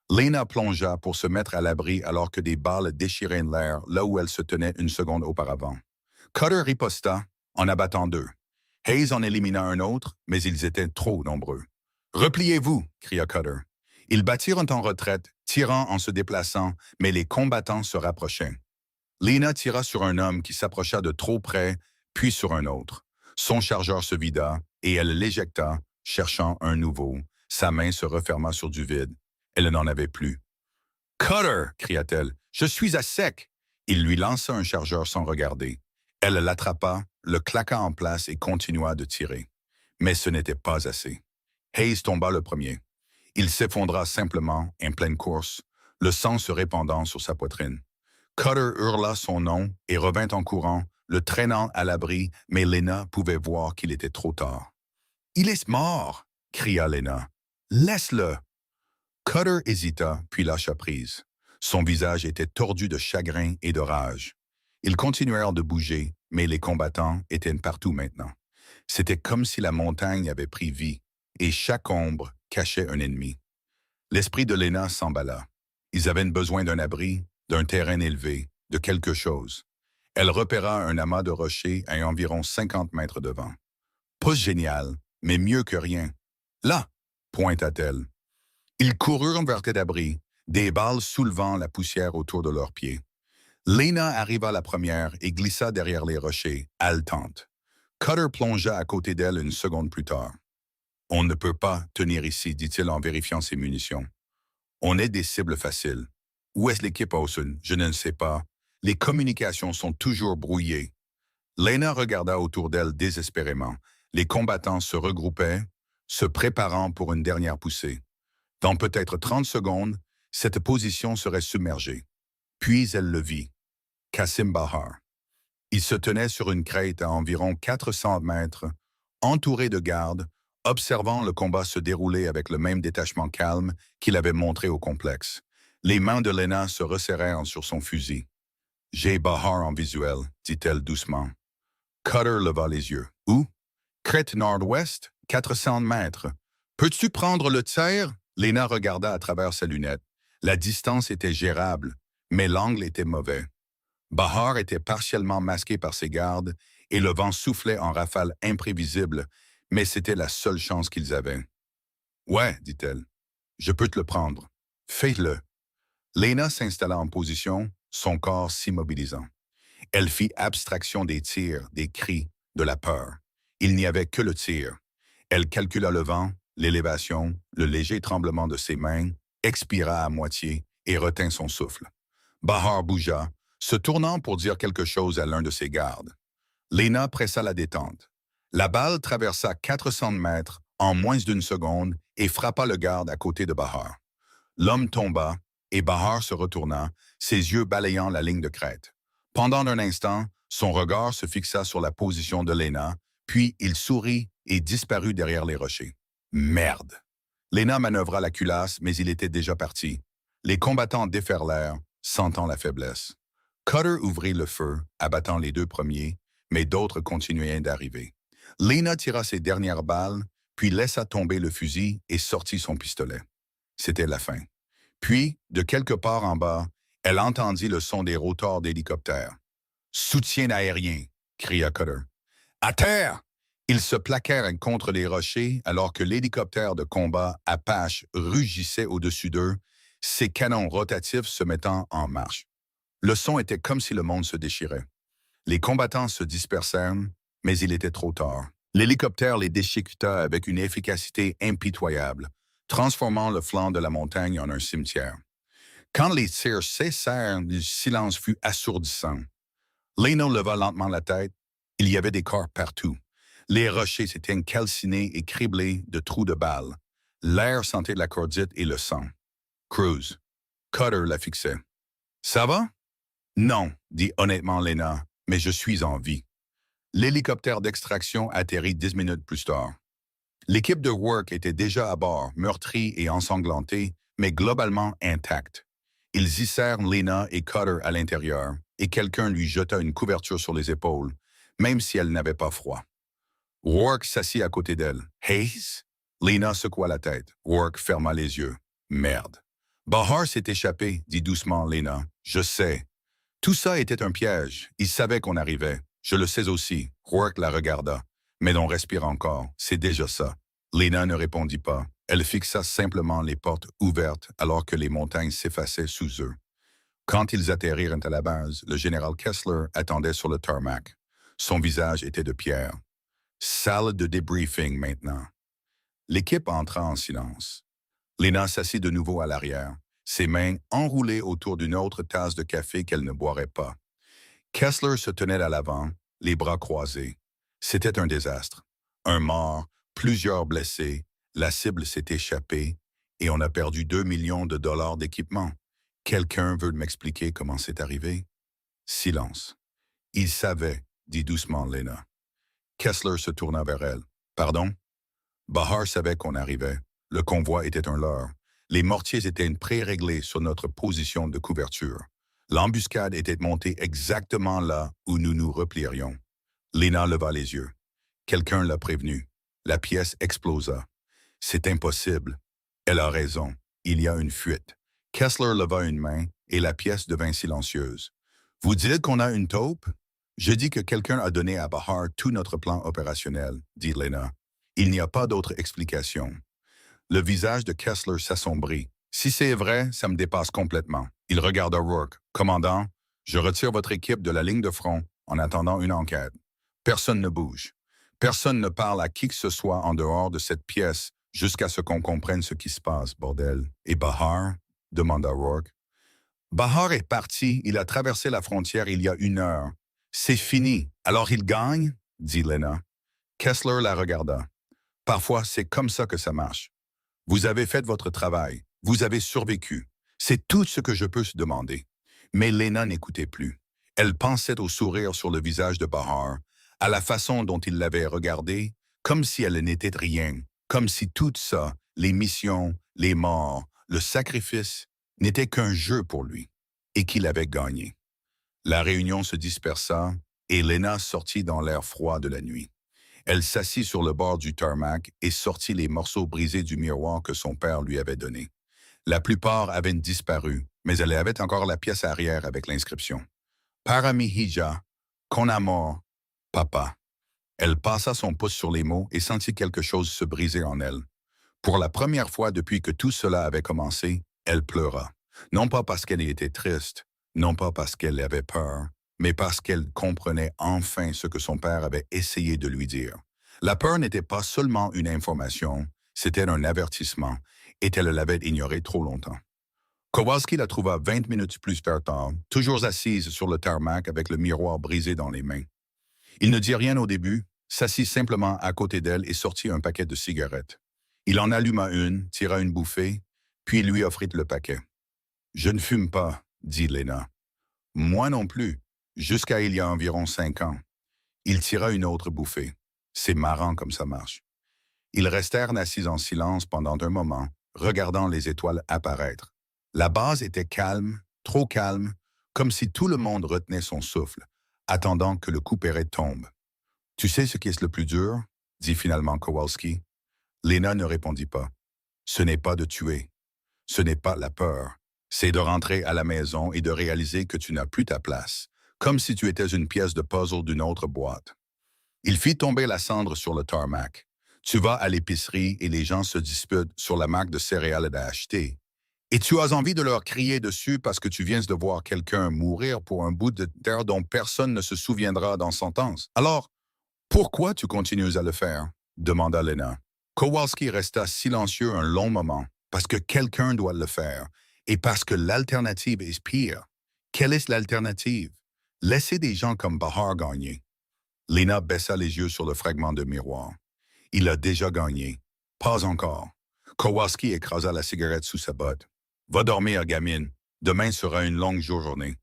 Speaker 1: Lena plongea pour se mettre à l'abri alors que des balles déchiraient l'air là où elle se tenait une seconde auparavant. Cutter riposta en abattant deux. Hayes en élimina un autre, mais ils étaient trop nombreux. « Repliez-vous » cria Cutter. Ils battirent en retraite, tirant en se déplaçant, mais les combattants se rapprochaient. Lena tira sur un homme qui s'approcha de trop près, puis sur un autre. Son chargeur se vida et elle l'éjecta, cherchant un nouveau. Sa main se referma sur du vide. Elle n'en avait plus. « Cutter » cria-t-elle. « Je suis à sec !» Il lui lança un chargeur sans regarder. Elle l'attrapa, le claqua en place et continua de tirer. Mais ce n'était pas assez. Hayes tomba le premier. Il s'effondra simplement, en pleine course, le sang se répandant sur sa poitrine. Cutter hurla son nom et revint en courant, le traînant à l'abri, mais Lena pouvait voir qu'il était trop tard. « Il est mort !» cria Lena. « Laisse-le !» Cutter hésita, puis lâcha prise. Son visage était tordu de chagrin et de rage. Ils continuèrent de bouger, mais les combattants étaient partout maintenant. C'était comme si la montagne avait pris vie, et chaque ombre cachait un ennemi. L'esprit de Lena s'emballa. Ils avaient besoin d'un abri, d'un terrain élevé, de quelque chose. Elle repéra un amas de rochers à environ 50 mètres devant. Pas génial, mais mieux que rien. Là, pointa-t-elle. Ils coururent vers cet abri, des balles soulevant la poussière autour de leurs pieds. Lena arriva la première et glissa derrière les rochers, haletante. Cutter plongea à côté d'elle une seconde plus tard. « On ne peut pas tenir ici, dit-il en vérifiant ses munitions. On est des cibles faciles. Où est l'équipe Olsen? Je ne sais pas. Les communications sont toujours brouillées. » Lena regarda autour d'elle désespérément. Les combattants se regroupaient, se préparant pour une dernière poussée. Dans peut-être 30 secondes, cette position serait submergée. Puis elle le vit. Qasim Bahar. Il se tenait sur une crête à environ 400 mètres, entouré de gardes, observant le combat se dérouler avec le même détachement calme qu'il avait montré au complexe. Les mains de Lena se resserrèrent sur son fusil. « J'ai Bahar en visuel », dit-elle doucement. Cutter leva les yeux. « Où? »« Crête nord-ouest, 400 mètres. Peux-tu prendre le tir? » Lena regarda à travers sa lunette. La distance était gérable, mais l'angle était mauvais. Bahar était partiellement masqué par ses gardes et le vent soufflait en rafales imprévisibles, mais c'était la seule chance qu'ils avaient. « Ouais, dit-elle, je peux te le prendre. Fais-le. » Lena s'installa en position, son corps s'immobilisant. Elle fit abstraction des tirs, des cris, de la peur. Il n'y avait que le tir. Elle calcula le vent, l'élévation, le léger tremblement de ses mains, expira à moitié et retint son souffle. Bahar bougea, se tournant pour dire quelque chose à l'un de ses gardes. Lena pressa la détente. La balle traversa 400 mètres en moins d'une seconde et frappa le garde à côté de Bahar. L'homme tomba et Bahar se retourna, ses yeux balayant la ligne de crête. Pendant un instant, son regard se fixa sur la position de Lena, puis il sourit et disparut derrière les rochers. Merde! Lena manœuvra la culasse, mais il était déjà parti. Les combattants déferlèrent, sentant la faiblesse. Cutter ouvrit le feu, abattant les deux premiers, mais d'autres continuaient d'arriver. Lena tira ses dernières balles, puis laissa tomber le fusil et sortit son pistolet. C'était la fin. Puis, de quelque part en bas, elle entendit le son des rotors d'hélicoptères. « Soutien aérien !» cria Cutter. « À terre !» Ils se plaquèrent contre les rochers alors que l'hélicoptère de combat Apache rugissait au-dessus d'eux, ses canons rotatifs se mettant en marche. Le son était comme si le monde se déchirait. Les combattants se dispersèrent, mais il était trop tard. L'hélicoptère les déchiqueta avec une efficacité impitoyable, transformant le flanc de la montagne en un cimetière. Quand les tirs cessèrent, le silence fut assourdissant. Lena leva lentement la tête. Il y avait des corps partout. Les rochers s'étaient calcinés et criblés de trous de balles. L'air sentait la cordite et le sang. Cruz. Cutter la fixait. « Ça va? »« Non, » dit honnêtement Lena, « mais je suis en vie. » L'hélicoptère d'extraction atterrit 10 minutes plus tard. L'équipe de Work était déjà à bord, meurtrie et ensanglantée, mais globalement intacte. Ils hissèrent Lena et Cutter à l'intérieur, et quelqu'un lui jeta une couverture sur les épaules, même si elle n'avait pas froid. Rourke s'assit à côté d'elle. Hayes? Lena secoua la tête. Rourke ferma les yeux. Merde. Bahar s'est échappé, dit doucement Lena. Je sais. Tout ça était un piège. Il savait qu'on arrivait. Je le sais aussi. Rourke la regarda. Mais on respire encore. C'est déjà ça. Lena ne répondit pas. Elle fixa simplement les portes ouvertes alors que les montagnes s'effaçaient sous eux. Quand ils atterrirent à la base, le général Kessler attendait sur le tarmac. Son visage était de pierre. Salle de débriefing maintenant. L'équipe entra en silence. Lena s'assit de nouveau à l'arrière, ses mains enroulées autour d'une autre tasse de café qu'elle ne boirait pas. Kessler se tenait à l'avant, les bras croisés. C'était un désastre. Un mort, plusieurs blessés, la cible s'est échappée et on a perdu 2 millions de dollars d'équipement. Quelqu'un veut m'expliquer comment c'est arrivé? Silence. Il savait, dit doucement Lena. Kessler se tourna vers elle. Pardon? Bahar savait qu'on arrivait. Le convoi était un leurre. Les mortiers étaient pré-réglés sur notre position de couverture. L'embuscade était montée exactement là où nous nous replierions. Lena leva les yeux. Quelqu'un l'a prévenu. La pièce explosa. C'est impossible. Elle a raison. Il y a une fuite. Kessler leva une main et la pièce devint silencieuse. Vous dites qu'on a une taupe? Je dis que quelqu'un a donné à Bahar tout notre plan opérationnel, dit Lena. Il n'y a pas d'autre explication. Le visage de Kessler s'assombrit. Si c'est vrai, ça me dépasse complètement. Il regarda Rourke. Commandant, je retire votre équipe de la ligne de front en attendant une enquête. Personne ne bouge. Personne ne parle à qui que ce soit en dehors de cette pièce jusqu'à ce qu'on comprenne ce qui se passe, bordel. Et Bahar? Demanda Rourke. Bahar est parti. Il a traversé la frontière il y a 1 heure. C'est fini. Alors il gagne? Dit Lena. Kessler la regarda. Parfois, c'est comme ça que ça marche. Vous avez fait votre travail. Vous avez survécu. C'est tout ce que je peux se demander. Mais Lena n'écoutait plus. Elle pensait au sourire sur le visage de Bahar, à la façon dont il l'avait regardée, comme si elle n'était rien, comme si tout ça, les missions, les morts, le sacrifice, n'était qu'un jeu pour lui, et qu'il avait gagné. La réunion se dispersa, et Lena sortit dans l'air froid de la nuit. Elle s'assit sur le bord du tarmac et sortit les morceaux brisés du miroir que son père lui avait donné. La plupart avaient disparu, mais elle avait encore la pièce arrière avec l'inscription. Paramihija, Konamor, Papa. Elle passa son pouce sur les mots et sentit quelque chose se briser en elle. Pour la première fois depuis que tout cela avait commencé, elle pleura. Non pas parce qu'elle était triste, non pas parce qu'elle avait peur, mais parce qu'elle comprenait enfin ce que son père avait essayé de lui dire. La peur n'était pas seulement une information, c'était un avertissement, et elle l'avait ignoré trop longtemps. Kowalski la trouva 20 minutes plus tard, toujours assise sur le tarmac avec le miroir brisé dans les mains. Il ne dit rien au début, s'assit simplement à côté d'elle et sortit un paquet de cigarettes. Il en alluma une, tira une bouffée, puis lui offrit le paquet. « Je ne fume pas, » dit Lena. « Moi non plus, jusqu'à il y a environ 5 ans. » Il tira une autre bouffée. C'est marrant comme ça marche. Ils restèrent assis en silence pendant un moment, regardant les étoiles apparaître. La base était calme, trop calme, comme si tout le monde retenait son souffle, attendant que le coup perret tombe. « Tu sais ce qui est le plus dur? » dit finalement Kowalski. Lena ne répondit pas. « Ce n'est pas de tuer. Ce n'est pas la peur. C'est de rentrer à la maison et de réaliser que tu n'as plus ta place, comme si tu étais une pièce de puzzle d'une autre boîte. » Il fit tomber la cendre sur le tarmac. Tu vas à l'épicerie et les gens se disputent sur la marque de céréales à acheter. Et tu as envie de leur crier dessus parce que tu viens de voir quelqu'un mourir pour un bout de terre dont personne ne se souviendra dans 100 ans. Alors, pourquoi tu continues à le faire? Demanda Lena. Kowalski resta silencieux un long moment, parce que quelqu'un doit le faire, et parce que l'alternative est pire. Quelle est l'alternative? Laisser des gens comme Bahar gagner. Lena baissa les yeux sur le fragment de miroir. Il a déjà gagné. Pas encore. Kowalski écrasa la cigarette sous sa botte. Va dormir, gamine. Demain sera une longue journée.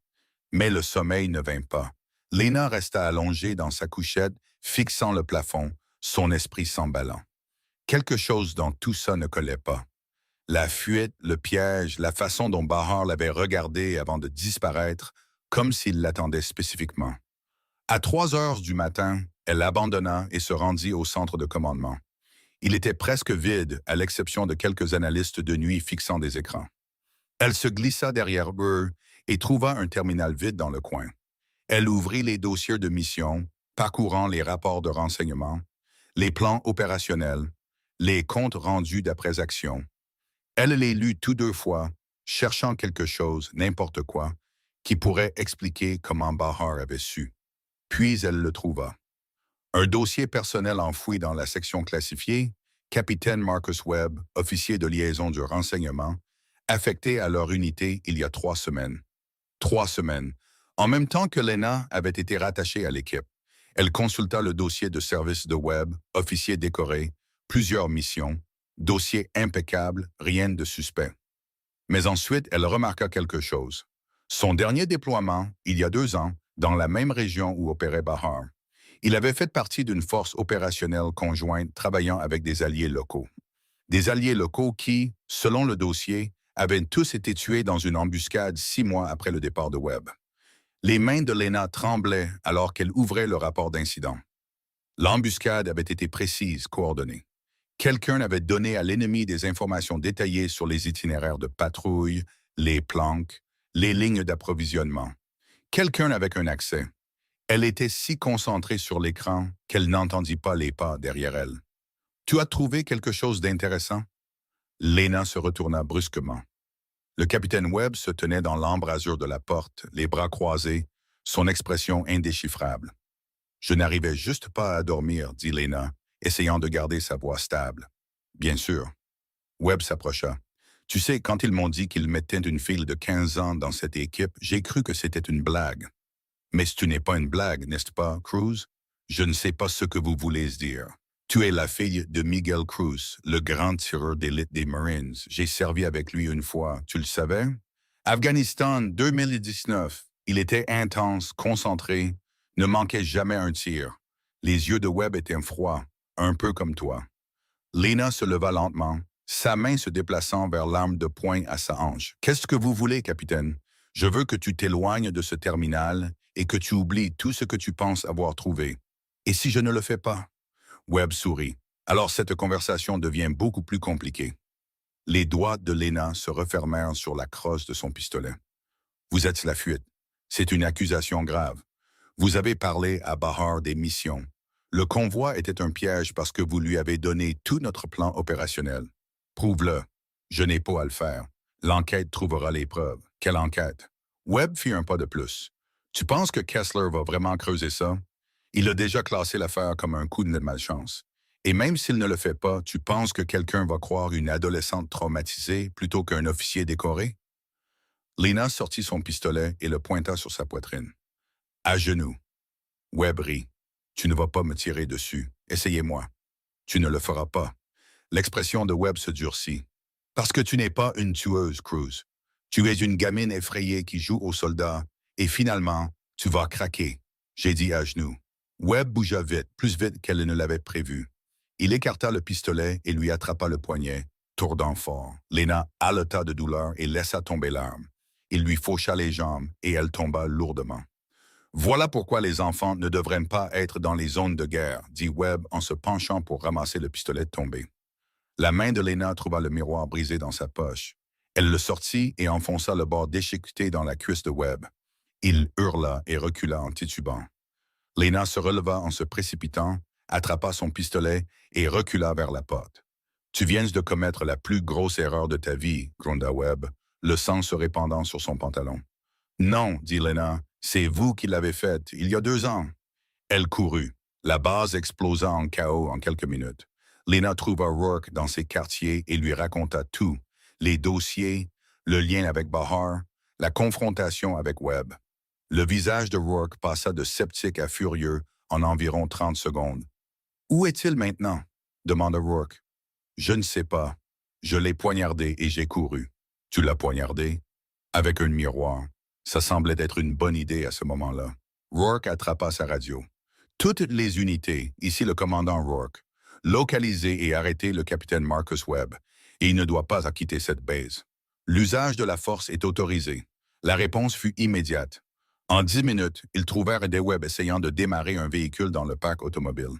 Speaker 1: Mais le sommeil ne vint pas. Lena resta allongée dans sa couchette, fixant le plafond, son esprit s'emballant. Quelque chose dans tout ça ne collait pas. La fuite, le piège, la façon dont Bahar l'avait regardée avant de disparaître, comme s'il l'attendait spécifiquement. À 3 heures du matin, elle abandonna et se rendit au centre de commandement. Il était presque vide, à l'exception de quelques analystes de nuit fixant des écrans. Elle se glissa derrière eux et trouva un terminal vide dans le coin. Elle ouvrit les dossiers de mission, parcourant les rapports de renseignement, les plans opérationnels, les comptes rendus d'après action. Elle les lut tout 2 fois, cherchant quelque chose, n'importe quoi, qui pourrait expliquer comment Bahar avait su. Puis elle le trouva. Un dossier personnel enfoui dans la section classifiée, capitaine Marcus Webb, officier de liaison du renseignement, affecté à leur unité il y a 3 semaines. 3 semaines. En même temps que Lena avait été rattachée à l'équipe, elle consulta le dossier de service de Webb, officier décoré, plusieurs missions, dossier impeccable, rien de suspect. Mais ensuite, elle remarqua quelque chose. Son dernier déploiement, il y a 2 ans, dans la même région où opérait Bahar, il avait fait partie d'une force opérationnelle conjointe travaillant avec des alliés locaux. Des alliés locaux qui, selon le dossier, avaient tous été tués dans une embuscade 6 mois après le départ de Webb. Les mains de Lena tremblaient alors qu'elle ouvrait le rapport d'incident. L'embuscade avait été précise, coordonnée. Quelqu'un avait donné à l'ennemi des informations détaillées sur les itinéraires de patrouille, les planques, les lignes d'approvisionnement. Quelqu'un avec un accès. Elle était si concentrée sur l'écran qu'elle n'entendit pas les pas derrière elle. « Tu as trouvé quelque chose d'intéressant? » Lena se retourna brusquement. Le capitaine Webb se tenait dans l'embrasure de la porte, les bras croisés, son expression indéchiffrable. « Je n'arrivais juste pas à dormir, » dit Lena, essayant de garder sa voix stable. « Bien sûr. » Webb s'approcha. « Tu sais, quand ils m'ont dit qu'ils mettaient une fille de 15 ans dans cette équipe, j'ai cru que c'était une blague. Mais ce n'est pas une blague, n'est-ce pas, Cruz? Je ne sais pas ce que vous voulez dire. Tu es la fille de Miguel Cruz, le grand tireur d'élite des Marines. J'ai servi avec lui une fois, tu le savais? Afghanistan 2019. Il était intense, concentré, ne manquait jamais un tir. Les yeux de Webb étaient froids, un peu comme toi. Lena se leva lentement, sa main se déplaçant vers l'arme de poing à sa hanche. « Qu'est-ce que vous voulez, capitaine? Je veux que tu t'éloignes de ce terminal et que tu oublies tout ce que tu penses avoir trouvé. Et si je ne le fais pas? » Webb sourit. Alors cette conversation devient beaucoup plus compliquée. Les doigts de Lena se refermèrent sur la crosse de son pistolet. « Vous êtes la fuite. C'est une accusation grave. Vous avez parlé à Bahar des missions. Le convoi était un piège parce que vous lui avez donné tout notre plan opérationnel. Prouve-le. Je n'ai pas à le faire. L'enquête trouvera les preuves. Quelle enquête? » Webb fit un pas de plus. « Tu penses que Kessler va vraiment creuser ça? Il a déjà classé l'affaire comme un coup de malchance. Et même s'il ne le fait pas, tu penses que quelqu'un va croire une adolescente traumatisée plutôt qu'un officier décoré? » Lena sortit son pistolet et le pointa sur sa poitrine. « À genoux. » Webb rit. « Tu ne vas pas me tirer dessus. Essayez-moi. » « Tu ne le feras pas. » L'expression de Webb se durcit. « Parce que tu n'es pas une tueuse, Cruz. Tu es une gamine effrayée qui joue aux soldats, et finalement, tu vas craquer. » J'ai dit à genoux. Webb bougea vite, plus vite qu'elle ne l'avait prévu. Il écarta le pistolet et lui attrapa le poignet, tordant fort. Lena haleta de douleur et laissa tomber l'arme. Il lui faucha les jambes et elle tomba lourdement. « Voilà pourquoi les enfants ne devraient pas être dans les zones de guerre, » dit Webb en se penchant pour ramasser le pistolet tombé. La main de Lena trouva le miroir brisé dans sa poche. Elle le sortit et enfonça le bord déchiqueté dans la cuisse de Webb. Il hurla et recula en titubant. Lena se releva en se précipitant, attrapa son pistolet et recula vers la porte. « Tu viens de commettre la plus grosse erreur de ta vie, » gronda Webb, le sang se répandant sur son pantalon. « Non, » dit Lena, « c'est vous qui l'avez faite, il y a 2 ans. » Elle courut. La base explosa en chaos en quelques minutes. Lena trouva Rourke dans ses quartiers et lui raconta tout, les dossiers, le lien avec Bahar, la confrontation avec Webb. Le visage de Rourke passa de sceptique à furieux en environ 30 secondes. « Où est-il maintenant? » demanda Rourke. « Je ne sais pas. Je l'ai poignardé et j'ai couru. »« Tu l'as poignardé? » Avec un miroir. Ça semblait être une bonne idée à ce moment-là. Rourke attrapa sa radio. « Toutes les unités, ici le commandant Rourke, localisez et arrêtez le capitaine Marcus Webb, et il ne doit pas quitter cette base. L'usage de la force est autorisé. » La réponse fut immédiate. En 10 minutes, ils trouvèrent des Webb essayant de démarrer un véhicule dans le parc automobile.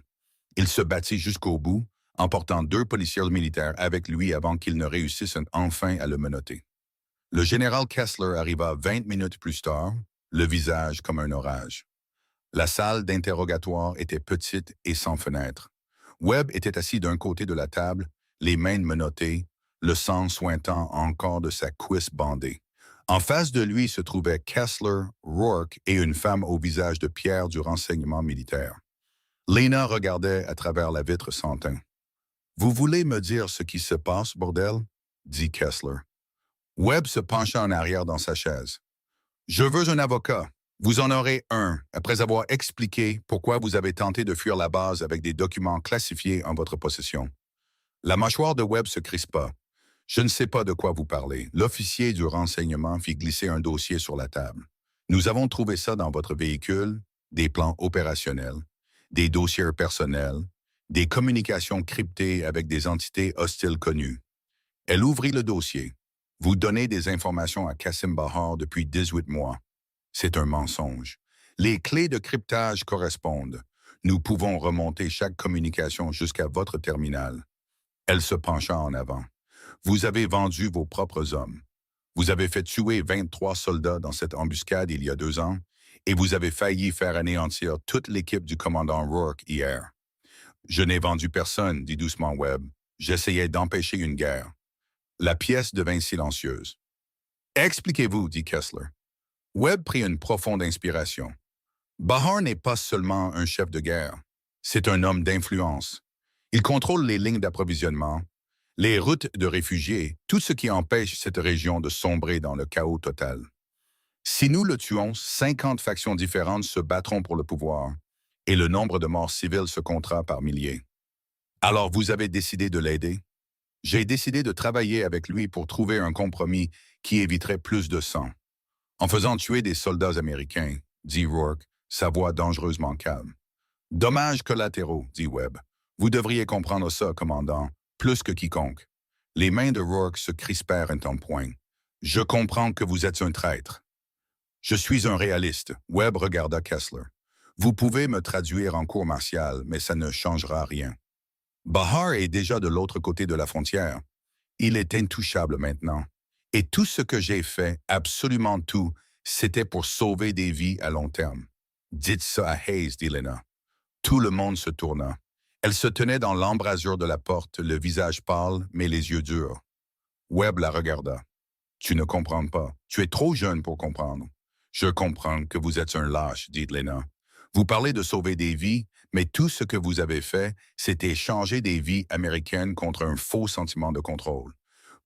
Speaker 1: Il se battit jusqu'au bout, emportant 2 policiers militaires avec lui avant qu'ils ne réussissent enfin à le menotter. Le général Kessler arriva 20 minutes plus tard, le visage comme un orage. La salle d'interrogatoire était petite et sans fenêtre. Webb était assis d'un côté de la table, les mains menottées, le sang suintant encore de sa cuisse bandée. En face de lui se trouvaient Kessler, Rourke et une femme au visage de pierre du renseignement militaire. Lena regardait à travers la vitre sans teint. « Vous voulez me dire ce qui se passe, bordel? » dit Kessler. Webb se pencha en arrière dans sa chaise. « Je veux un avocat. Vous en aurez un, après avoir expliqué pourquoi vous avez tenté de fuir la base avec des documents classifiés en votre possession. » La mâchoire de Webb se crispa. « Je ne sais pas de quoi vous parlez. » L'officier du renseignement fit glisser un dossier sur la table. « Nous avons trouvé ça dans votre véhicule, des plans opérationnels, des dossiers personnels, des communications cryptées avec des entités hostiles connues. » Elle ouvrit le dossier. « Vous donnez des informations à Kassim Bahar depuis 18 mois. C'est un mensonge. Les clés de cryptage correspondent. Nous pouvons remonter chaque communication jusqu'à votre terminal. » Elle se pencha en avant. « Vous avez vendu vos propres hommes. Vous avez fait tuer 23 soldats dans cette embuscade il y a 2 ans et vous avez failli faire anéantir toute l'équipe du commandant Rourke hier. »« Je n'ai vendu personne, » dit doucement Webb. « J'essayais d'empêcher une guerre. » La pièce devint silencieuse. « Expliquez-vous, » dit Kessler. Webb prit une profonde inspiration. « Bahar n'est pas seulement un chef de guerre. C'est un homme d'influence. Il contrôle les lignes d'approvisionnement, les routes de réfugiés, tout ce qui empêche cette région de sombrer dans le chaos total. Si nous le tuons, 50 factions différentes se battront pour le pouvoir, et le nombre de morts civiles se comptera par milliers. Alors vous avez décidé de l'aider? J'ai décidé de travailler avec lui pour trouver un compromis qui éviterait plus de sang. En faisant tuer des soldats américains, dit Rourke, sa voix dangereusement calme. Dommages collatéraux, dit Webb. Vous devriez comprendre ça, commandant, plus que quiconque. Les mains de Rourke se crispèrent en poing. Je comprends que vous êtes un traître. Je suis un réaliste. Webb regarda Kessler. Vous pouvez me traduire en cour martiale, mais ça ne changera rien. Bahar est déjà de l'autre côté de la frontière. Il est intouchable maintenant. Et tout ce que j'ai fait, absolument tout, c'était pour sauver des vies à long terme. Dites ça à Hayes, dit Lena. Tout le monde se tourna. Elle se tenait dans l'embrasure de la porte, le visage pâle, mais les yeux durs. Webb la regarda. Tu ne comprends pas. Tu es trop jeune pour comprendre. Je comprends que vous êtes un lâche, dit Lena. Vous parlez de sauver des vies, mais tout ce que vous avez fait, c'était échanger des vies américaines contre un faux sentiment de contrôle.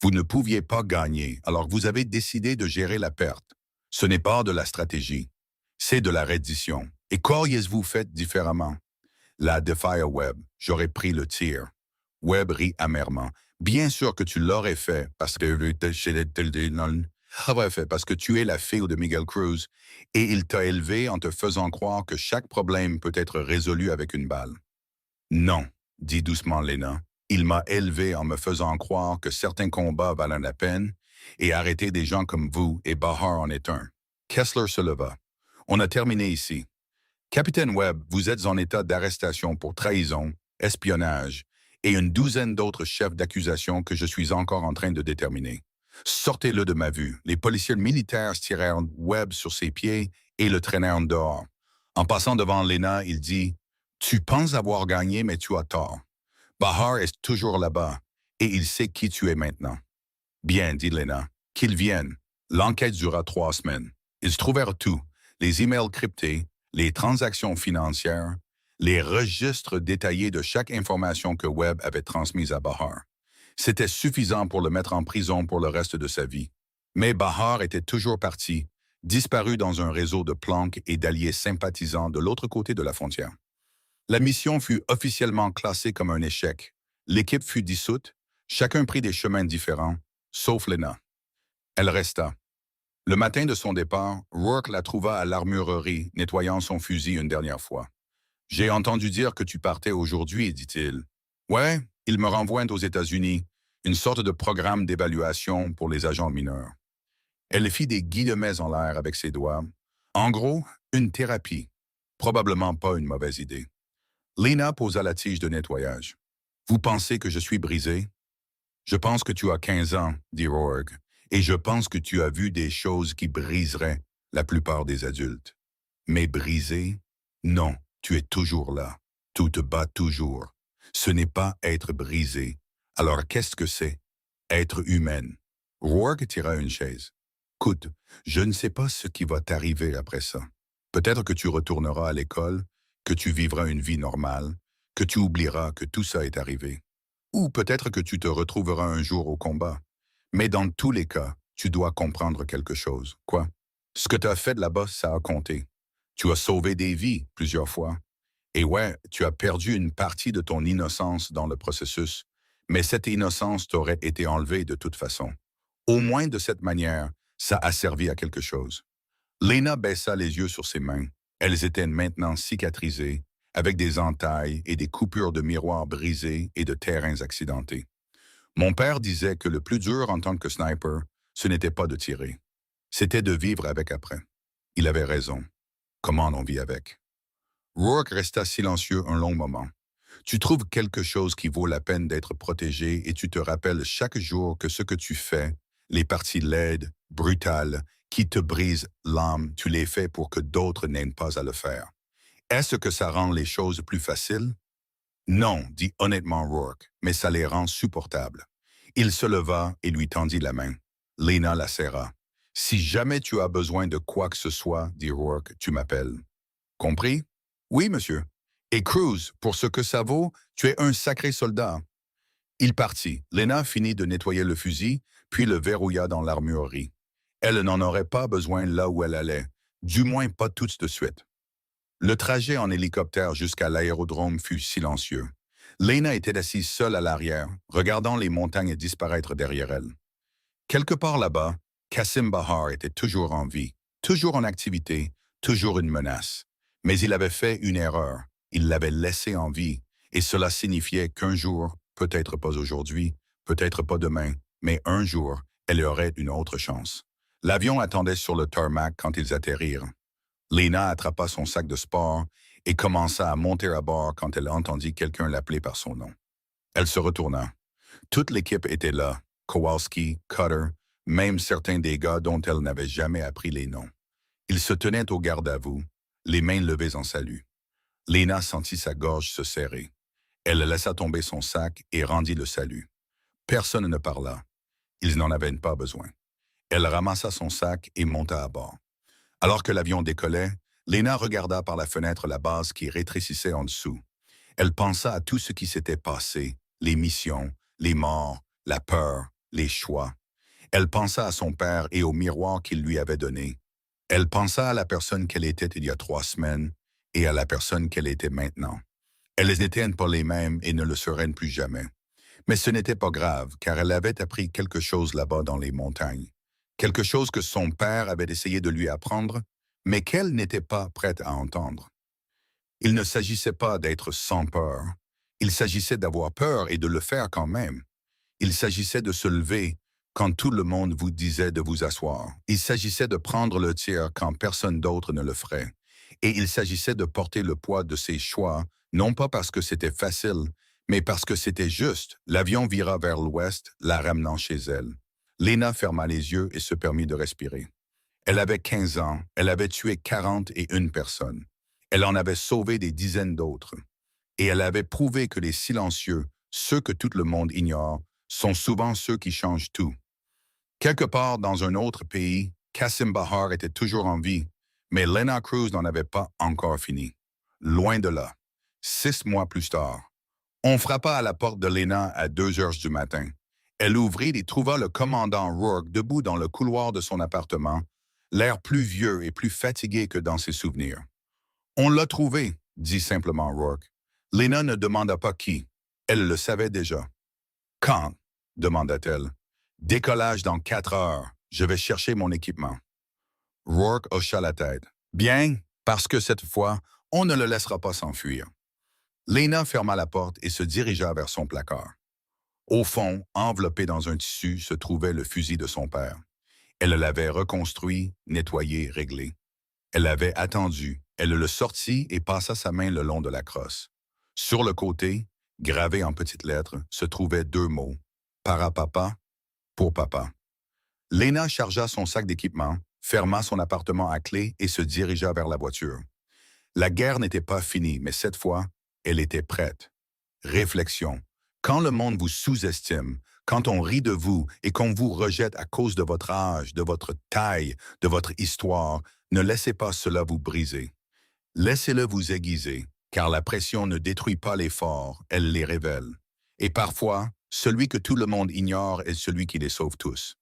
Speaker 1: Vous ne pouviez pas gagner, alors vous avez décidé de gérer la perte. Ce n'est pas de la stratégie, c'est de la reddition. Et qu'auriez-vous fait différemment? La défia Webb. J'aurais pris le tir. Webb rit amèrement. Bien sûr que tu l'aurais fait parce que tu es la fille de Miguel Cruz et il t'a élevé en te faisant croire que chaque problème peut être résolu avec une balle. Non, dit doucement Lena. Il m'a élevé en me faisant croire que certains combats valent la peine et arrêter des gens comme vous et Bahar en est un. Kessler se leva. On a terminé ici. Capitaine Webb, vous êtes en état d'arrestation pour trahison, espionnage et une douzaine d'autres chefs d'accusation que je suis encore en train de déterminer. Sortez-le de ma vue. Les policiers militaires tirèrent Webb sur ses pieds et le traînèrent dehors. En passant devant Lena, il dit « Tu penses avoir gagné, mais tu as tort. Bahar est toujours là-bas, et il sait qui tu es maintenant. » Bien, dit Lena, qu'il vienne. L'enquête dura 3 semaines. Ils trouvèrent tout, les emails cryptés, les transactions financières, les registres détaillés de chaque information que Webb avait transmise à Bahar. C'était suffisant pour le mettre en prison pour le reste de sa vie. Mais Bahar était toujours parti, disparu dans un réseau de planques et d'alliés sympathisants de l'autre côté de la frontière. La mission fut officiellement classée comme un échec. L'équipe fut dissoute, chacun prit des chemins différents, sauf Lena. Elle resta. Le matin de son départ, Rourke la trouva à l'armurerie, nettoyant son fusil une dernière fois. « J'ai entendu dire que tu partais aujourd'hui, dit-il. »« Ouais, il me renvoie aux États-Unis, une sorte de programme d'évaluation pour les agents mineurs. » Elle fit des guillemets en l'air avec ses doigts. « En gros, une thérapie. Probablement pas une mauvaise idée. Lena posa la tige de nettoyage. Vous pensez que je suis brisé? Je pense que tu as 15 ans, dit Rourke, et je pense que tu as vu des choses qui briseraient la plupart des adultes. Mais brisé? Non, tu es toujours là. Tout te bat toujours. Ce n'est pas être brisé. Alors qu'est-ce que c'est? Être humaine. Rourke tira une chaise. Écoute, je ne sais pas ce qui va t'arriver après ça. Peut-être que tu retourneras à l'école, que tu vivras une vie normale, que tu oublieras que tout ça est arrivé. Ou peut-être que tu te retrouveras un jour au combat. Mais dans tous les cas, tu dois comprendre quelque chose. Quoi? Ce que tu as fait là-bas, ça a compté. Tu as sauvé des vies plusieurs fois. Et ouais, tu as perdu une partie de ton innocence dans le processus, mais cette innocence t'aurait été enlevée de toute façon. Au moins de cette manière, ça a servi à quelque chose. Lena baissa les yeux sur ses mains. Elles étaient maintenant cicatrisées, avec des entailles et des coupures de miroirs brisés et de terrains accidentés. Mon père disait que le plus dur en tant que sniper, ce n'était pas de tirer. C'était de vivre avec après. Il avait raison. Comment on vit avec? Rourke resta silencieux un long moment. Tu trouves quelque chose qui vaut la peine d'être protégé et tu te rappelles chaque jour que ce que tu fais, les parties laides, brutales, qui te brisent l'âme, tu les fais pour que d'autres n'aient pas à le faire. Est-ce que ça rend les choses plus faciles? Non, dit honnêtement Rourke, mais ça les rend supportables. Il se leva et lui tendit la main. Lena la serra. Si jamais tu as besoin de quoi que ce soit, dit Rourke, tu m'appelles. Compris? Oui, monsieur. Et Cruz, pour ce que ça vaut, tu es un sacré soldat. Il partit. Lena finit de nettoyer le fusil, puis le verrouilla dans l'armurerie. Elle n'en aurait pas besoin là où elle allait, du moins pas tout de suite. Le trajet en hélicoptère jusqu'à l'aérodrome fut silencieux. Lena était assise seule à l'arrière, regardant les montagnes disparaître derrière elle. Quelque part là-bas, Kassim Bahar était toujours en vie, toujours en activité, toujours une menace. Mais il avait fait une erreur. Il l'avait laissée en vie, et cela signifiait qu'un jour, peut-être pas aujourd'hui, peut-être pas demain, mais un jour, elle aurait une autre chance. L'avion attendait sur le tarmac quand ils atterrirent. Lena attrapa son sac de sport et commença à monter à bord quand elle entendit quelqu'un l'appeler par son nom. Elle se retourna. Toute l'équipe était là, Kowalski, Cutter, même certains des gars dont elle n'avait jamais appris les noms. Ils se tenaient au garde à vous, les mains levées en salut. Lena sentit sa gorge se serrer. Elle laissa tomber son sac et rendit le salut. Personne ne parla. Ils n'en avaient pas besoin. Elle ramassa son sac et monta à bord. Alors que l'avion décollait, Lena regarda par la fenêtre la base qui rétrécissait en dessous. Elle pensa à tout ce qui s'était passé, les missions, les morts, la peur, les choix. Elle pensa à son père et au miroir qu'il lui avait donné. Elle pensa à la personne qu'elle était il y a 3 semaines et à la personne qu'elle était maintenant. Elles n'étaient pas les mêmes et ne le seraient plus jamais. Mais ce n'était pas grave, car elle avait appris quelque chose là-bas dans les montagnes. Quelque chose que son père avait essayé de lui apprendre, mais qu'elle n'était pas prête à entendre. Il ne s'agissait pas d'être sans peur. Il s'agissait d'avoir peur et de le faire quand même. Il s'agissait de se lever quand tout le monde vous disait de vous asseoir. Il s'agissait de prendre le tir quand personne d'autre ne le ferait. Et il s'agissait de porter le poids de ses choix, non pas parce que c'était facile, mais parce que c'était juste. L'avion vira vers l'ouest, la ramenant chez elle. Lena ferma les yeux et se permit de respirer. Elle avait 15 ans, elle avait tué 41 personnes. Elle en avait sauvé des dizaines d'autres. Et elle avait prouvé que les silencieux, ceux que tout le monde ignore, sont souvent ceux qui changent tout. Quelque part dans un autre pays, Kassim Bahar était toujours en vie, mais Lena Cruz n'en avait pas encore fini. Loin de là. 6 mois plus tard, on frappa à la porte de Lena à 2 heures du matin. Elle ouvrit et trouva le commandant Rourke debout dans le couloir de son appartement, l'air plus vieux et plus fatigué que dans ses souvenirs. « On l'a trouvé », dit simplement Rourke. Lena ne demanda pas qui. Elle le savait déjà. « Quand ?» demanda-t-elle. « Décollage dans 4 heures. Je vais chercher mon équipement. » Rourke hocha la tête. « Bien, parce que cette fois, on ne le laissera pas s'enfuir. » Lena ferma la porte et se dirigea vers son placard. Au fond, enveloppé dans un tissu, se trouvait le fusil de son père. Elle l'avait reconstruit, nettoyé, réglé. Elle avait attendu. Elle le sortit et passa sa main le long de la crosse. Sur le côté, gravés en petites lettres, se trouvaient deux mots. Para papa, pour papa. Lena chargea son sac d'équipement, ferma son appartement à clé et se dirigea vers la voiture. La guerre n'était pas finie, mais cette fois, elle était prête. Réflexion. Quand le monde vous sous-estime, quand on rit de vous et qu'on vous rejette à cause de votre âge, de votre taille, de votre histoire, ne laissez pas cela vous briser. Laissez-le vous aiguiser, car la pression ne détruit pas les forts, elle les révèle. Et parfois, celui que tout le monde ignore est celui qui les sauve tous.